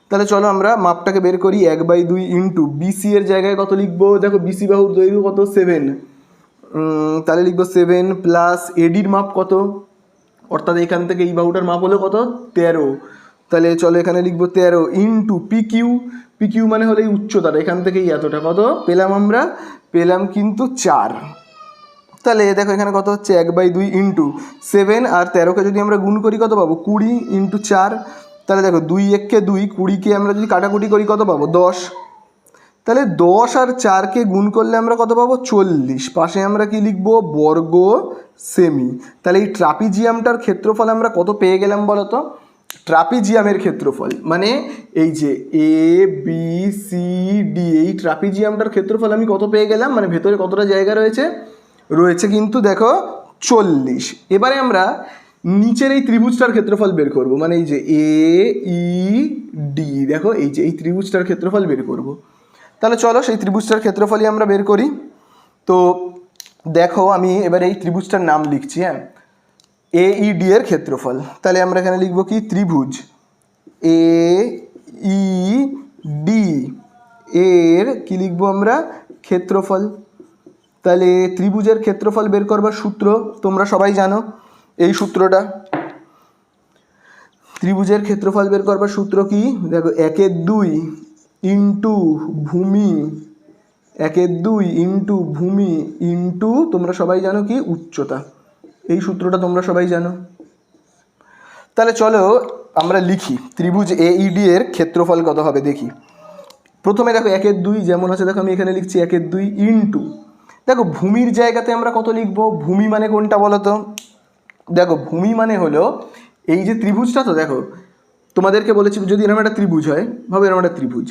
তাহলে চলো আমরা মাপটাকে বের করি, 1/2 ইন্টু বিসি এর জায়গায় কত লিখবো, দেখো বিসি বাহুর দৈর্ঘ্য কত 7, তাহলে লিখবো 7 প্লাস এডির মাপ কত, অর্থাৎ এখান থেকে এই বাহুটার মাপ হলো কত 13, তাহলে চলো এখানে লিখবো 13 ইন্টু পি কিউ মানে হলো এই উচ্চতাটা, এখান থেকে এতটা কত পেলাম আমরা, পেলাম কিন্তু 4। তাহলে দেখো এখানে কত হচ্ছে 1/2 ইন্টু 7 আর 13কে যদি আমরা গুণ করি কত পাবো 20 ইন্টু 4, তাহলে দেখো 2 1 কে 2, 20কে আমরা যদি কাটাকুটি করি কত পাবো 10, তাহলে 10 আর 4কে গুণ করলে আমরা কত পাবো? 40। পাশে আমরা কি লিখবো? বর্গ সেমি। তাহলে এই ট্রাপিজিয়ামটার ক্ষেত্রফল আমরা কত পেয়ে গেলাম বলো তো? ট্রাপিজিয়ামের ক্ষেত্রফল মানে এই যে এ বি সি ডি, এই ট্রাপিজিয়ামটার ক্ষেত্রফল আমি কত পেয়ে গেলাম, মানে ভেতরে কতটা জায়গা রয়েছে কিন্তু দেখো 40। এবারে আমরা নিচের এই ত্রিভুজটার ক্ষেত্রফল বের করব, মানে এই যে এ ই ডি, দেখো এই যে এই ত্রিভুজটার ক্ষেত্রফল বের করব। তাহলে চলো সেই ত্রিভুজটার ক্ষেত্রফলই আমরা বের করি। তো দেখো আমি এবার এই ত্রিভুজটার নাম লিখছি, হ্যাঁ, এ ই ডি এর ক্ষেত্রফল। তাহলে আমরা এখানে লিখব কি? ত্রিভুজ এ ই ডি এর কি লিখবো আমরা? ক্ষেত্রফল। তাহলে ত্রিভুজের ক্ষেত্রফল বের করবার সূত্র তোমরা সবাই জানো, এই সূত্রটা। ত্রিভুজের ক্ষেত্রফল বের করবার সূত্র কি? দেখো 1/2 ইন্টু ভূমি, 1/2 ইন্টু ভূমি ইন্টু তোমরা সবাই জানো কি? উচ্চতা। এই সূত্রটা তোমরা সবাই জানো। তাহলে চলো আমরা লিখি ত্রিভুজ এ ই ডি এর ক্ষেত্রফল কত হবে দেখি। প্রথমে দেখো 1/2 যেমন আছে, দেখো আমি এখানে লিখছি 1/2 ইন্টু, দেখো ভূমির জায়গাতে আমরা কত লিখবো? ভূমি মানে কোনটা বলো তো? দেখো ভূমি মানে হলো এই যে ত্রিভুজটা, তো দেখো তোমাদেরকে বলেছি যদি এরকম একটা ত্রিভুজ হয়, ভাবে এরকম একটা ত্রিভুজ,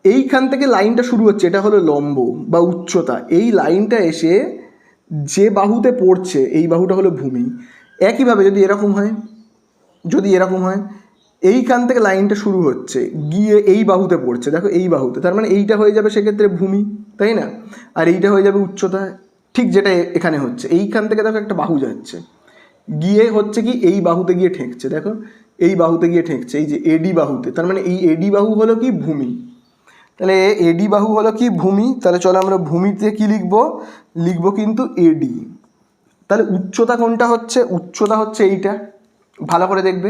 এইখান থেকে লাইনটা শুরু হচ্ছে, এটা হলো লম্ব বা উচ্চতা। এই লাইনটা এসে যে বাহুতে পড়ছে এই বাহুটা হলো ভূমি। একইভাবে যদি এরকম হয়, এইখান থেকে লাইনটা শুরু হচ্ছে গিয়ে এই বাহুতে পড়ছে, দেখো এই বাহুতে, তার মানে এইটা হয়ে যাবে সেক্ষেত্রে ভূমি, তাই না? আর এইটা হয়ে যাবে উচ্চতা। ঠিক যেটা এখানে হচ্ছে, এইখান থেকে দেখো একটা বাহু যাচ্ছে, গিয়ে হচ্ছে কি এই বাহুতে গিয়ে ঠেকছে, দেখো এই বাহুতে গিয়ে ঠেকছে, এই যে এডি বাহুতে, তার মানে এই এডি বাহু হলো কি? ভূমি। তাহলে এডি বাহু হলো কি? ভূমি। তাহলে চলো আমরা ভূমিতে কি লিখবো কিন্তু এডি। তাহলে উচ্চতা কোনটা হচ্ছে? উচ্চতা হচ্ছে এইটা, ভালো করে দেখবে,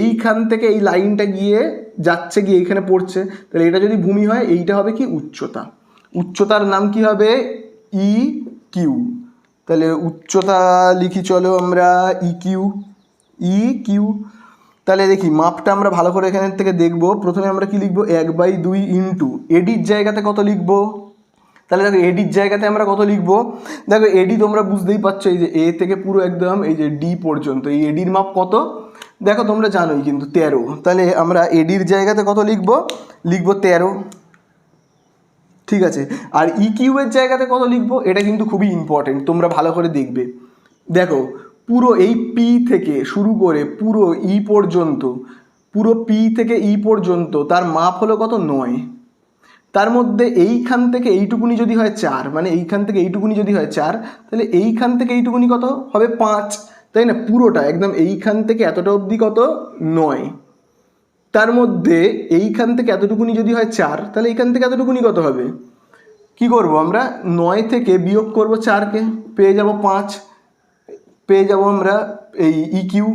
এইখান থেকে এই লাইনটা গিয়ে যাচ্ছে, গিয়ে এইখানে পড়ছে, তাহলে এটা যদি ভূমি হয় এইটা হবে কি? উচ্চতা। উচ্চতার নাম কি হবে? E Q. তাহলে উচ্চতা লিখি চলো আমরা ই কিউ। তাহলে দেখি মাপটা আমরা ভালো করে এখান থেকে দেখব। প্রথমে আমরা কি লিখবো? 1/2 ইন্টু এডির জায়গাতে কত লিখবো? তাহলে দেখো এডির জায়গাতে আমরা কত লিখবো? দেখো এডি তোমরা বুঝতেই পারছো, এই যে এ থেকে পুরো একদম এই যে ডি পর্যন্ত, এই এডির মাপ কত? দেখো তোমরা জানোই কিন্তু 13। তাহলে আমরা এডির জায়গাতে কত লিখবো? 13। ঠিক আছে। আর ই কিউ এর জায়গাতে কত লিখবো? এটা কিন্তু খুবই ইম্পর্টেন্ট, তোমরা ভালো করে দেখবে। দেখো পুরো এই পি থেকে শুরু করে পুরো ই পর্যন্ত, পুরো পি থেকে ই পর্যন্ত তার মাপ হলো কত? 9। তার মধ্যে এইখান থেকে এইটুকুনি যদি হয় 4, মানে এইখান থেকে এইটুকুনি যদি হয় 4, তাহলে এইখান থেকে এইটুকুনি কত হবে? 5, তাই না? পুরোটা একদম এইখান থেকে এতটা অবধি কত? 9। তার মধ্যে এইখান থেকে এতটুকুনি যদি হয় 4, তাহলে এইখান থেকে এতটুকুনি কত হবে? কি করব আমরা? 9 থেকে বিয়োগ করব 4কে, পেয়ে যাব 5, পেয়ে যাব আমরা এই ইকিউ,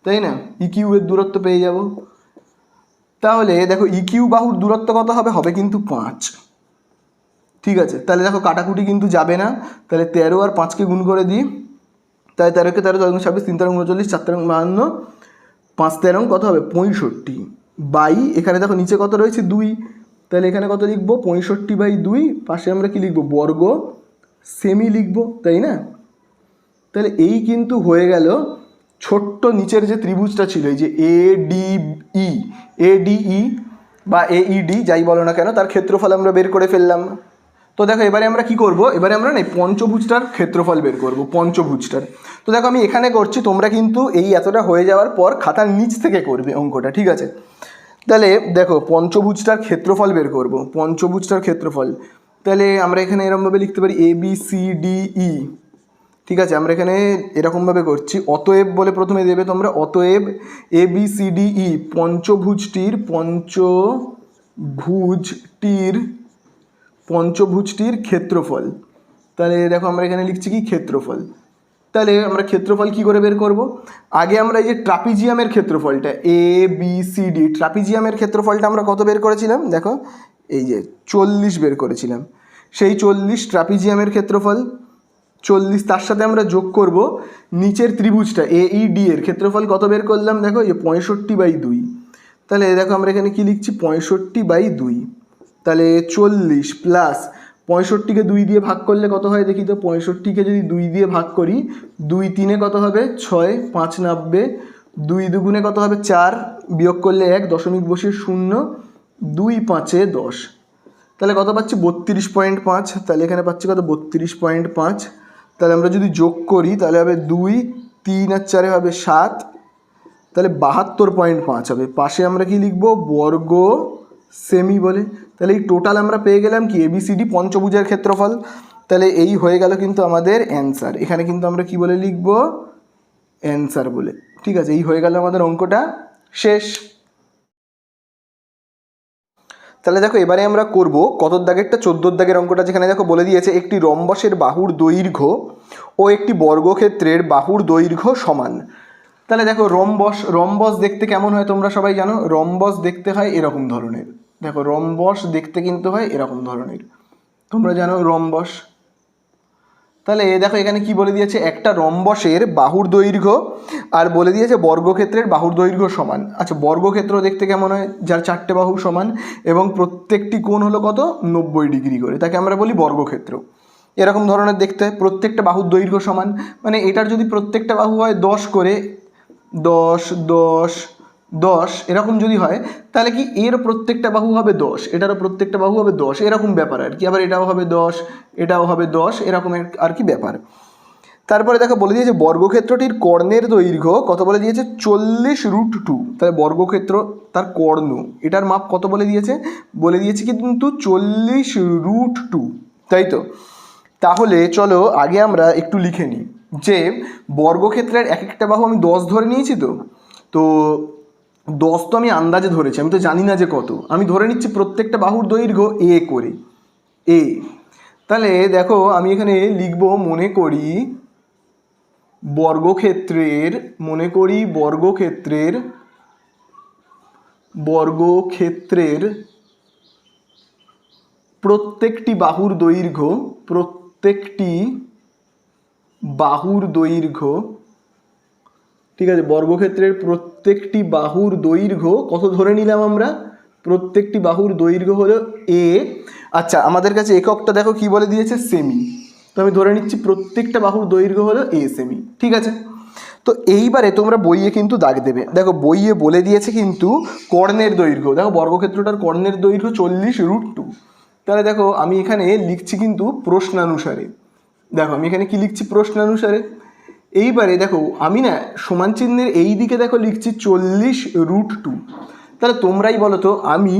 তাই না? ইকিউ এর দূরত্ব পেয়ে যাব। তাহলে দেখো ইকিউ বাহুর দূরত্ব কত হবে? হবে কিন্তু 5। ঠিক আছে, তাহলে দেখো কাটাকুটি কিন্তু যাবে না। তাহলে 13 আর 5কে গুণ করে দিই, তাহলে 13কে 13, 26, 3 13 39, 4 13 52, 5 13 কত হবে? 65 বাই, এখানে দেখো নিচে কত রয়েছে? 2। তাহলে এখানে কত লিখবো? 65/2। পাশে আমরা কি লিখবো? বর্গ সেমি লিখবো, তাই না? তাহলে এই কিন্তু হয়ে গেল ছোট্ট নিচের যে ত্রিভুজটা ছিল, এই যে এডিই বা এইডি যাই বলো না কেন, তার ক্ষেত্রফল আমরা বের করে ফেললাম। তো দেখো এবারে আমরা কি করব? এবারে আমরা না পঞ্চভুজটার ক্ষেত্রফল বের করব, পঞ্চভুজটার। তো দেখো আমি এখানে করছি, তোমরা কিন্তু এই এতটা হয়ে যাওয়ার পর খাতার নিচ থেকে করবে অঙ্কটা, ঠিক আছে? তাহলে দেখো পঞ্চভুজটার ক্ষেত্রফল বের করব, পঞ্চভুজটার ক্ষেত্রফল। তাহলে আমরা এখানে এরকমভাবে লিখতে পারি ABCDE, ঠিক আছে? আমরা এখানে এরকমভাবে করছি, অতএব বলে প্রথমে দেবে তোমরা, অতএব ABCDE পঞ্চভুজটির ক্ষেত্রফল। তাহলে দেখো আমরা এখানে লিখছি কি? ক্ষেত্রফল। তাহলে আমরা ক্ষেত্রফল কি করে বের করব? আগে আমরা এই যে ট্রাপিজিয়ামের ক্ষেত্রফলটা ABCD, ট্রাপিজিয়ামের ক্ষেত্রফলটা আমরা কত বের করেছিলাম? দেখো এই যে 40 বের করেছিলাম। সেই 40 ট্রাপিজিয়ামের ক্ষেত্রফল 40, তার সাথে আমরা যোগ করব নিচের ত্রিভুজটা AED এর ক্ষেত্রফল কত বের করলাম? দেখো এই 65/2। তাহলে দেখো আমরা এখানে কি লিখছি? 65/2। তাহলে 40 প্লাস 65কে 2 দিয়ে ভাগ করলে কত হয় দেখি তো। 65কে যদি 2 দিয়ে ভাগ করি, 2 3-এ কত হবে 6, 5 90, 2 2-গুণে কত হবে 4, বিয়োগ করলে 1, দশমিক বসিয়ে 0, 2 5-এ 10, তাহলে কত পাচ্ছি 32.5। তাহলে এখানে পাচ্ছি কত 32.5। তাহলে আমরা যদি যোগ করি তাহলে হবে 2, 3 আর 4-এ হবে 7, তাহলে 72.5 হবে। পাশে আমরা কি লিখবো, বর্গ সেমি বলে। তাহলে এই টোটাল আমরা পেয়ে গেলাম কি এবিসিডি পঞ্চভুজের ক্ষেত্রফল। তাহলে এই হয়ে গেল কিন্তু আমাদের অ্যান্সার। এখানে কিন্তু আমরা কি বলে লিখবো, অ্যান্সার বলে। ঠিক আছে, এই হয়ে গেল আমাদের অঙ্কটা শেষ। তাহলে দেখো এবারে আমরা করব কত দাগেরটা, 14 দাগের অঙ্কটা, যেখানে দেখো বলে দিয়েছে একটি রম্বসের বাহুর দৈর্ঘ্য ও একটি বর্গক্ষেত্রের বাহুর দৈর্ঘ্য সমান। তাহলে দেখো রম্বস দেখতে কেমন হয় তোমরা সবাই জানো। রম্বস দেখতে হয় এরকম ধরনের। দেখো রম্বস দেখতে কিন্তু হয় এরকম ধরনের, তোমরা জানো রম্বস। তাহলে দেখো এখানে কি বলে দিয়েছে, একটা রম্বসের বাহুর দৈর্ঘ্য আর বলে দিয়েছে বর্গক্ষেত্রের বাহুর দৈর্ঘ্য সমান। আচ্ছা, বর্গক্ষেত্র দেখতে কেমন হয়, যার 4টে বাহু সমান এবং প্রত্যেকটি কোণ হলো কত 90 ডিগ্রি করে, তাকে আমরা বলি বর্গক্ষেত্র। এরকম ধরনের দেখতে হয়, প্রত্যেকটা বাহুর দৈর্ঘ্য সমান, মানে এটার যদি প্রত্যেকটা বাহু হয় 10 করে, 10 10 10 এরকম যদি হয়, তাহলে কি এর প্রত্যেকটা বাহু হবে 10, এটারও প্রত্যেকটা বাহু হবে 10, এরকম ব্যাপার আর কি। আবার এটাও হবে 10, এটাও হবে 10, এরকম আর কি ব্যাপার। তারপরে দেখো বলে দিয়েছে বর্গক্ষেত্রটির কর্ণের দৈর্ঘ্য কত বলে দিয়েছে 40√2। তাহলে বর্গক্ষেত্র তার কর্ণ, এটার মাপ কত বলে দিয়েছে, বলে দিয়েছে কিন্তু 40√2, তাই তো। তাহলে চলো আগে আমরা একটু লিখে নিই যে বর্গক্ষেত্রের এক একটা বাহু আমি 10 ধরে নিয়েছি। তো 10 তো আমি আন্দাজে ধরেছি, আমি তো জানি না যে কত, আমি ধরে নিচ্ছি প্রত্যেকটা বাহুর দৈর্ঘ্য এ করে, এ। তাহলে দেখো আমি এখানে লিখবো বর্গক্ষেত্রের প্রত্যেকটি বাহুর দৈর্ঘ্য, ঠিক আছে, বর্গক্ষেত্রের প্রত্যেকটি বাহুর দৈর্ঘ্য কত ধরে নিলাম আমরা, প্রত্যেকটি বাহুর দৈর্ঘ্য হলো এ। আচ্ছা, আমাদের কাছে এককটা দেখো কি বলে দিয়েছে, সেমি। তো আমি ধরে নিচ্ছি প্রত্যেকটা বাহুর দৈর্ঘ্য হলো এ সেমি, ঠিক আছে। তো এইবারে তোমরা বইয়ে কিন্তু দাগ দেবে। দেখো বইয়ে বলে দিয়েছে কিন্তু কর্ণের দৈর্ঘ্য, দেখো বর্গক্ষেত্রটার কর্ণের দৈর্ঘ্য 40√2। তাহলে দেখো আমি এখানে লিখছি কিন্তু প্রশ্নানুসারে। দেখো আমি এখানে কি লিখছি, প্রশ্নানুসারে। এইবারে দেখো আমি না সমান চিহ্নের এই দিকে দেখো লিখছি 40√2। তাহলে তোমরাই বলো তো, আমি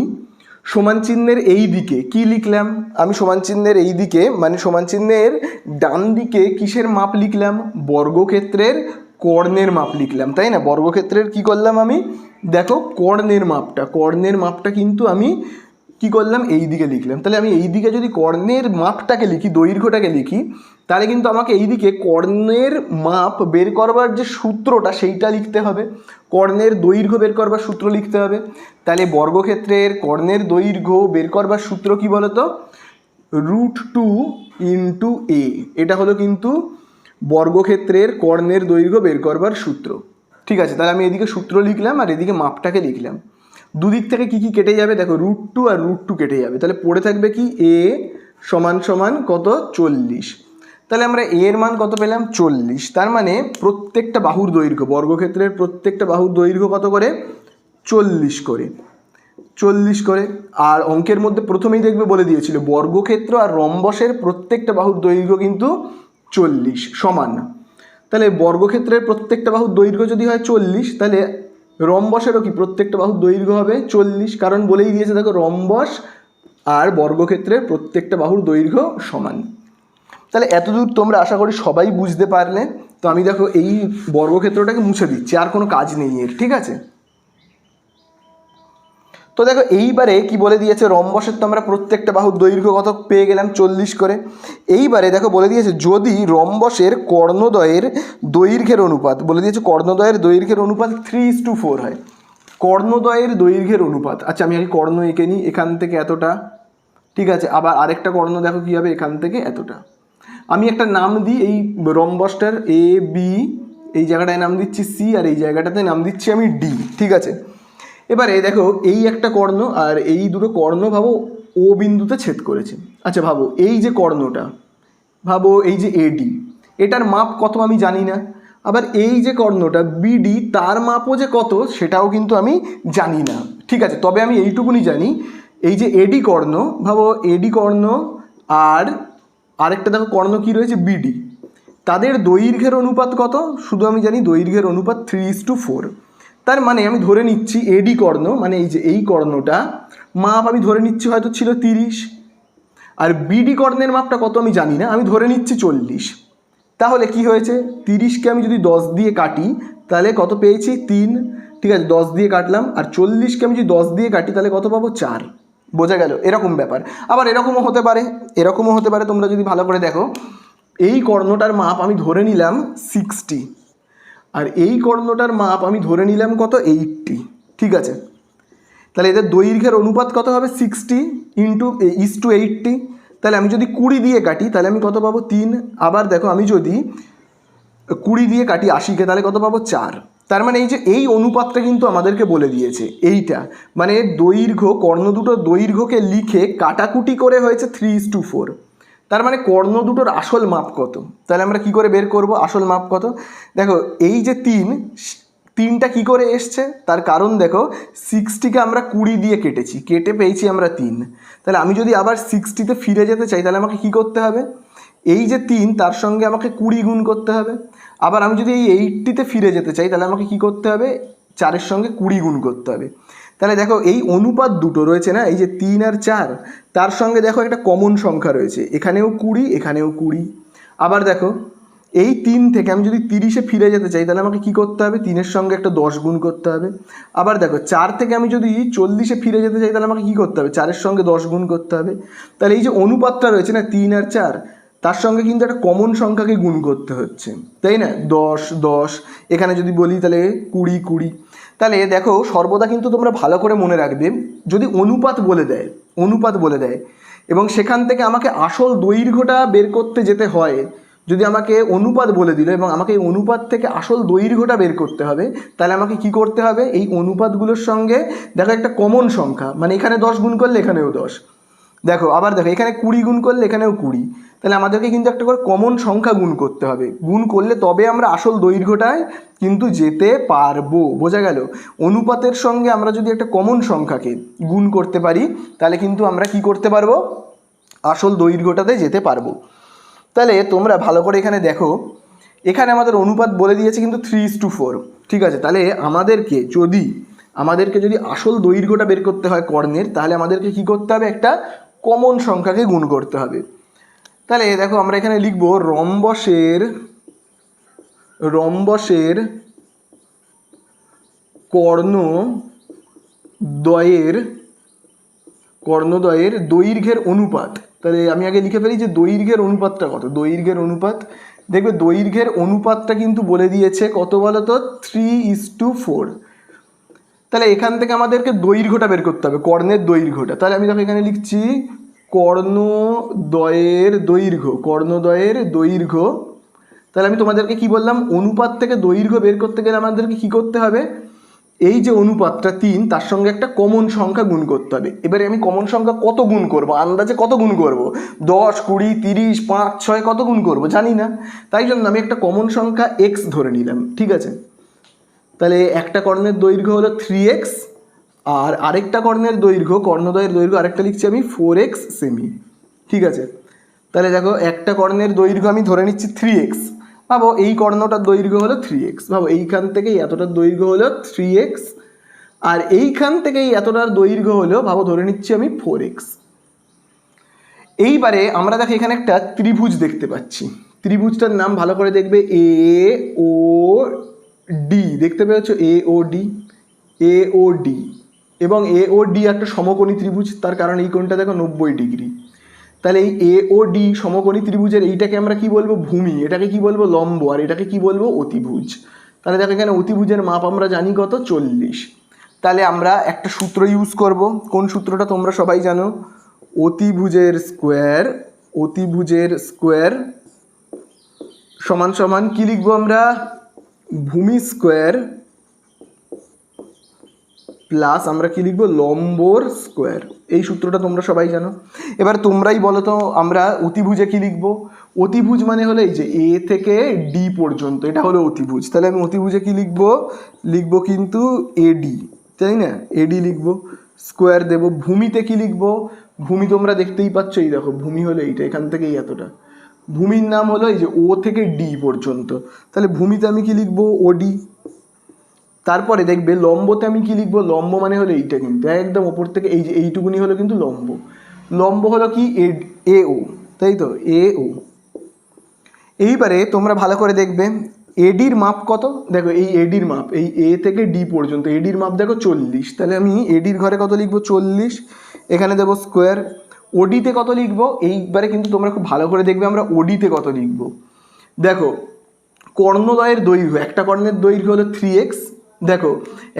সমান চিহ্নের এই দিকে কি লিখলাম, আমি সমান চিহ্নের এই দিকে মানে সমান চিহ্নের ডান দিকে কিসের মাপ লিখলাম, বর্গক্ষেত্রের কর্ণের মাপ লিখলাম, তাই না। বর্গক্ষেত্রের কি করলাম আমি, দেখো কর্ণের মাপটা কিন্তু আমি কি করলাম, এই দিকে লিখলাম। তাহলে আমি এই দিকে যদি কর্ণের মাপটাকে লিখি, দৈর্ঘ্যটাকে লিখি, তাহলে কিন্তু আমাকে এই দিকে কর্ণের মাপ বের করবার যে সূত্রটা সেইটা লিখতে হবে, কর্ণের দৈর্ঘ্য বের করবার সূত্র লিখতে হবে। তাহলে বর্গক্ষেত্রের কর্ণের দৈর্ঘ্য বের করবার সূত্র কি বলতো, √2 × a। এটা হলো কিন্তু বর্গক্ষেত্রের কর্ণের দৈর্ঘ্য বের করবার সূত্র, ঠিক আছে। তাহলে আমি এদিকে সূত্র লিখলাম আর এদিকে মাপটাকে লিখলাম। দুদিক থেকে কি কি কেটে যাবে, দেখো √2 আর √2 কেটে যাবে, তাহলে পড়ে থাকবে কি a সমান কত 40। তাহলে আমরা a এর মান কত পেলাম 40। তার মানে প্রত্যেকটা বাহুর দৈর্ঘ্য, বর্গক্ষেত্রের প্রত্যেকটা বাহুর দৈর্ঘ্য কত করে 40 করে। আর অঙ্কের মধ্যে প্রথমেই দেখবে বলে দিয়েছিল বর্গক্ষেত্র আর রম্বসের প্রত্যেকটা বাহুর দৈর্ঘ্য কিন্তু 40 সমান। তাহলে বর্গক্ষেত্রের প্রত্যেকটা বাহুর দৈর্ঘ্য যদি হয় 40, তাহলে রম্বসেরও কি প্রত্যেকটা বাহুর দৈর্ঘ্য হবে 40, কারণ বলেই দিয়েছে দেখো রম্বস আর বর্গক্ষেত্রের প্রত্যেকটা বাহুর দৈর্ঘ্য সমান। তাহলে এতদূর তোমরা আশা করি সবাই বুঝতে পারলে। তো আমি দেখো এই বর্গক্ষেত্রটাকে মুছে দিচ্ছি, আর কোনো কাজ নেই এর, ঠিক আছে। তো দেখো এইবারে কি বলে দিয়েছে, রম্বসের তো আমরা প্রত্যেকটা বাহুর দৈর্ঘ্য কত পেয়ে গেলাম 40 করে। এইবারে দেখো বলে দিয়েছে যদি রম্বসের কর্ণদ্বয়ের দৈর্ঘ্যের অনুপাত, বলে দিয়েছে কর্ণদ্বয়ের দৈর্ঘ্যের অনুপাত 3:4 হয়। কর্ণদ্বয়ের দৈর্ঘ্যের অনুপাত, আচ্ছা আমি আগে কর্ণ এঁকে নিই, এখান থেকে এতটা, ঠিক আছে। আবার আরেকটা কর্ণ দেখো কী হবে, এখান থেকে এতটা। আমি একটা নাম দিই এই রম্বসটার, এ বি, এই জায়গাটায় নাম দিচ্ছি সি, আর এই জায়গাটাতে নাম দিচ্ছি আমি ডি, ঠিক আছে। এবারে দেখো এই একটা কর্ণ আর এই দুটো কর্ণ ভাবো ও বিন্দুতে ছেদ করেছে। আচ্ছা ভাবো এই যে কর্ণটা, ভাবো এই যে এডি, এটার মাপ কত আমি জানি না। আবার এই যে কর্ণটা বিডি, তার মাপও যে কত সেটাও কিন্তু আমি জানি না। ঠিক আছে, তবে আমি এইটুকুনি জানি, এই যে এডি কর্ণ, ভাবো এডি কর্ণ আর আরেকটা দেখো কর্ণ কি রয়েছে বিডি, তাদের দৈর্ঘ্যের অনুপাত কত, শুধু আমি জানি দৈর্ঘ্যের অনুপাত 3:4। তার মানে আমি ধরে নিচ্ছি এডি কর্ণ মানে এই যে এই কর্ণটা মাপ আমি ধরে নিচ্ছি হয়তো ছিল 30, আর বিডি কর্ণের মাপটা কত আমি জানি না, আমি ধরে নিচ্ছি 40। তাহলে কি হয়েছে, 30কে আমি যদি 10 দিয়ে কাটি তাহলে কত পেয়েছি 3, ঠিক আছে 10 দিয়ে কাটলাম, আর 40কে আমি যদি 10 দিয়ে কাটি তাহলে কত পাবো 4। বোঝা গেল, এরকম ব্যাপার। আবার এরকমও হতে পারে, এরকমও হতে পারে, তোমরা যদি ভালো করে দেখো, এই কর্ণটার মাপ আমি ধরে নিলাম 60, আর এই কর্ণটার মাপ আমি ধরে নিলাম কত 80। ঠিক আছে, তাহলে এদের দৈর্ঘ্যের অনুপাত কত হবে 60 × 80। তাহলে আমি যদি 20 দিয়ে কাটি তাহলে আমি কত পাবো 3। আবার দেখো আমি যদি 20 দিয়ে কাটি 80কে তাহলে কত পাবো 4। তার মানে এই যে এই অনুপাতটা কিন্তু আমাদেরকে বলে দিয়েছে এইটা, মানে দৈর্ঘ্য কর্ণ দুটোর দৈর্ঘ্যকে লিখে কাটাকুটি করে হয়েছে 3:4। তার মানে কর্ণ দুটোর আসল মাপ কত, তাহলে আমরা কি করে বের করব আসল মাপ কত। দেখো এই যে 3টা কি করে এসছে, তার কারণ দেখো 60কে আমরা 20 দিয়ে কেটেছি, কেটে পেয়েছি আমরা 3। তাহলে আমি যদি আবার 60তে ফিরে যেতে চাই তাহলে আমাকে কি করতে হবে, এই যে 3 তার সঙ্গে আমাকে 20 গুণ করতে হবে। আবার আমি যদি এই 80তে ফিরে যেতে চাই তাহলে আমাকে কি করতে হবে, 4-এর সঙ্গে 20 গুণ করতে হবে। তাহলে দেখো এই অনুপাত দুটো রয়েছে না, এই যে 3 আর 4, তার সঙ্গে দেখো একটা কমন সংখ্যা রয়েছে, এখানেও 20 এখানেও 20। আবার দেখো এই 3 থেকে আমি যদি 30-এ ফিরে যেতে চাই তাহলে আমাকে কি করতে হবে, 3-এর সঙ্গে একটা 10 গুণ করতে হবে। আবার দেখো 4 থেকে আমি যদি 40-এ ফিরে যেতে চাই তাহলে আমাকে কি করতে হবে, 4-এর সঙ্গে 10 গুণ করতে হবে। তাহলে এই যে অনুপাতটা রয়েছে না 3 আর 4, তার সঙ্গে কিন্তু একটা কমন সংখ্যাকে গুণ করতে হচ্ছে, তাই না, 10 10, এখানে যদি বলি তাহলে 20 20। তাহলে দেখো সর্বদা কিন্তু তোমরা ভালো করে মনে রাখবে, যদি অনুপাত বলে দেয় এবং সেখান থেকে আমাকে আসল দৈর্ঘ্যটা বের করতে যেতে হয়, যদি আমাকে অনুপাত বলে দিল এবং আমাকে এই অনুপাত থেকে আসল দৈর্ঘ্যটা বের করতে হবে, তাহলে আমাকে কি করতে হবে, এই অনুপাতগুলোর সঙ্গে দেখো একটা কমন সংখ্যা, মানে এখানে 10 গুণ করলে এখানেও 10, দেখো আবার দেখো এখানে 20 গুণ করলে এখানেও 20, তাহলে আমাদেরকে কিন্তু একটা করে কমন সংখ্যা গুণ করতে হবে, গুণ করলে তবে আমরা আসল দৈর্ঘ্যটায় কিন্তু যেতে পারবো। বোঝা গেল, অনুপাতের সঙ্গে আমরা যদি একটা কমন সংখ্যাকে গুণ করতে পারি তাহলে কিন্তু আমরা কি করতে পারবো, আসল দৈর্ঘ্যটাতে যেতে পারবো। তাহলে তোমরা ভালো করে এখানে দেখো, এখানে আমাদের অনুপাত বলে দিয়েছে কিন্তু 3:4। ঠিক আছে, তাহলে আমাদেরকে যদি আসল দৈর্ঘ্যটা বের করতে হয় কর্ণের, তাহলে আমাদেরকে কি করতে হবে, একটা কমন সংখ্যাকে গুণ করতে হবে। তাহলে দেখো আমরা এখানে লিখব রম্বসের কর্ণদ্বয়ের দৈর্ঘ্যের অনুপাত। তাহলে আমি আগে লিখে ফেলি যে দৈর্ঘ্যের অনুপাতটা কত, দৈর্ঘ্যের অনুপাত, দেখবে দৈর্ঘ্যের অনুপাতটা কিন্তু বলে দিয়েছে কত বলো তো 3:4। তাহলে এখান থেকে আমাদেরকে দৈর্ঘ্যটা বের করতে হবে, কর্ণের দৈর্ঘ্যটা। তাহলে আমি দেখো এখানে লিখছি কর্ণদ্বয়ের দৈর্ঘ্য। তাহলে আমি তোমাদেরকে কি বললাম, অনুপাত থেকে দৈর্ঘ্য বের করতে গেলে আমাদেরকে কি করতে হবে, এই যে অনুপাতটা 3 তার সঙ্গে একটা কমন সংখ্যা গুণ করতে হবে। এবারে আমি কমন সংখ্যা কত গুণ করব, আন্দাজে কত গুণ করব, 10 20 30 5 6 কত গুণ করব জানি না, তাই জন্য আমি একটা কমন সংখ্যা x ধরে নিলাম। ঠিক আছে, তাহলে একটা কর্ণের দৈর্ঘ্য হলো 3x, আর আরেকটা কর্ণদ্বয়ের দৈর্ঘ্য আরেকটা লিখছি আমি 4x সেমি। ঠিক আছে, তাহলে দেখো একটা কর্ণের দৈর্ঘ্য আমি ধরে নিচ্ছি 3x, ভাবো এই কর্ণটার দৈর্ঘ্য হলো 3x, ভাবো এইখান থেকে এতটার দৈর্ঘ্য হলো 3x, আর এইখান থেকে এতটার দৈর্ঘ্য হলো ভাবো ধরে নিচ্ছি আমি 4x। এইবারে আমরা দেখো এখানে একটা ত্রিভুজ দেখতে পাচ্ছি, ত্রিভুজটার নাম ভালো করে দেখবে AOD, দেখতে পেয়েছ AOD, এবং AOD একটা সমকোণী ত্রিভুজ, তার কারণ এই কোণটা দেখো 90 ডিগ্রি। তাহলে এই AOD সমকোণী ত্রিভুজের এইটাকে আমরা কি বলবো, ভূমি, এটাকে কি বলবো, লম্ব, আর এটাকে কি বলবো, অতিভুজ। তাহলে দেখো এখানে অতিভুজের মাপ আমরা জানি কত, 40। তাহলে আমরা একটা সূত্র ইউজ করব, কোন সূত্রটা তোমরা সবাই জানো, অতিভুজের স্কোয়ার সমান সমান কি লিখবো আমরা, ভূমি স্কোয়ার প্লাস আমরা কি লিখবো, লম্বর স্কোয়ার। এই সূত্রটা তোমরা সবাই জানো। এবার তোমরাই বলো তো আমরা অতিভুজে কি লিখবো? অতিভুজ মানে হলো এই যে এ থেকে ডি পর্যন্ত, এটা হলো অতিভুজ। তাহলে আমি অতিভুজে কি লিখবো? লিখবো কিন্তু এডি, তাই না? এডি লিখবো, স্কোয়ার দেবো। ভূমিতে কি লিখবো? ভূমি তোমরা দেখতেই পাচ্ছ, এই দেখো ভূমি হলো এইটা, এখান থেকে এই এতটা। ভূমির নাম হলো এই যে ও থেকে ডি পর্যন্ত, তাহলে ভূমিতে আমি কি লিখবো? ওডি। তারপরে দেখবে লম্বতে আমি কি লিখবো? লম্ব মানে হলো এইটা, কিন্তু একদম ওপর থেকে এই যে এইটুকুনি হলো কিন্তু লম্ব। লম্ব হলো কি? এ ও, তাই তো, এ ও। এইবারে তোমরা ভালো করে দেখবে এডির মাপ কত। দেখো এই এডির মাপ এই এ থেকে ডি পর্যন্ত, এডির মাপ দেখো 40। তাহলে আমি এডির ঘরে কত লিখবো? 40। এখানে দেবো স্কোয়ার। ওডিতে কত লিখবো? এইবারে কিন্তু তোমরা খুব ভালো করে দেখবে আমরা ওডিতে কত লিখবো। দেখো কর্ণদ্বয়ের দৈর্ঘ্য, একটা কর্ণের দৈর্ঘ্য হলো 3x। দেখো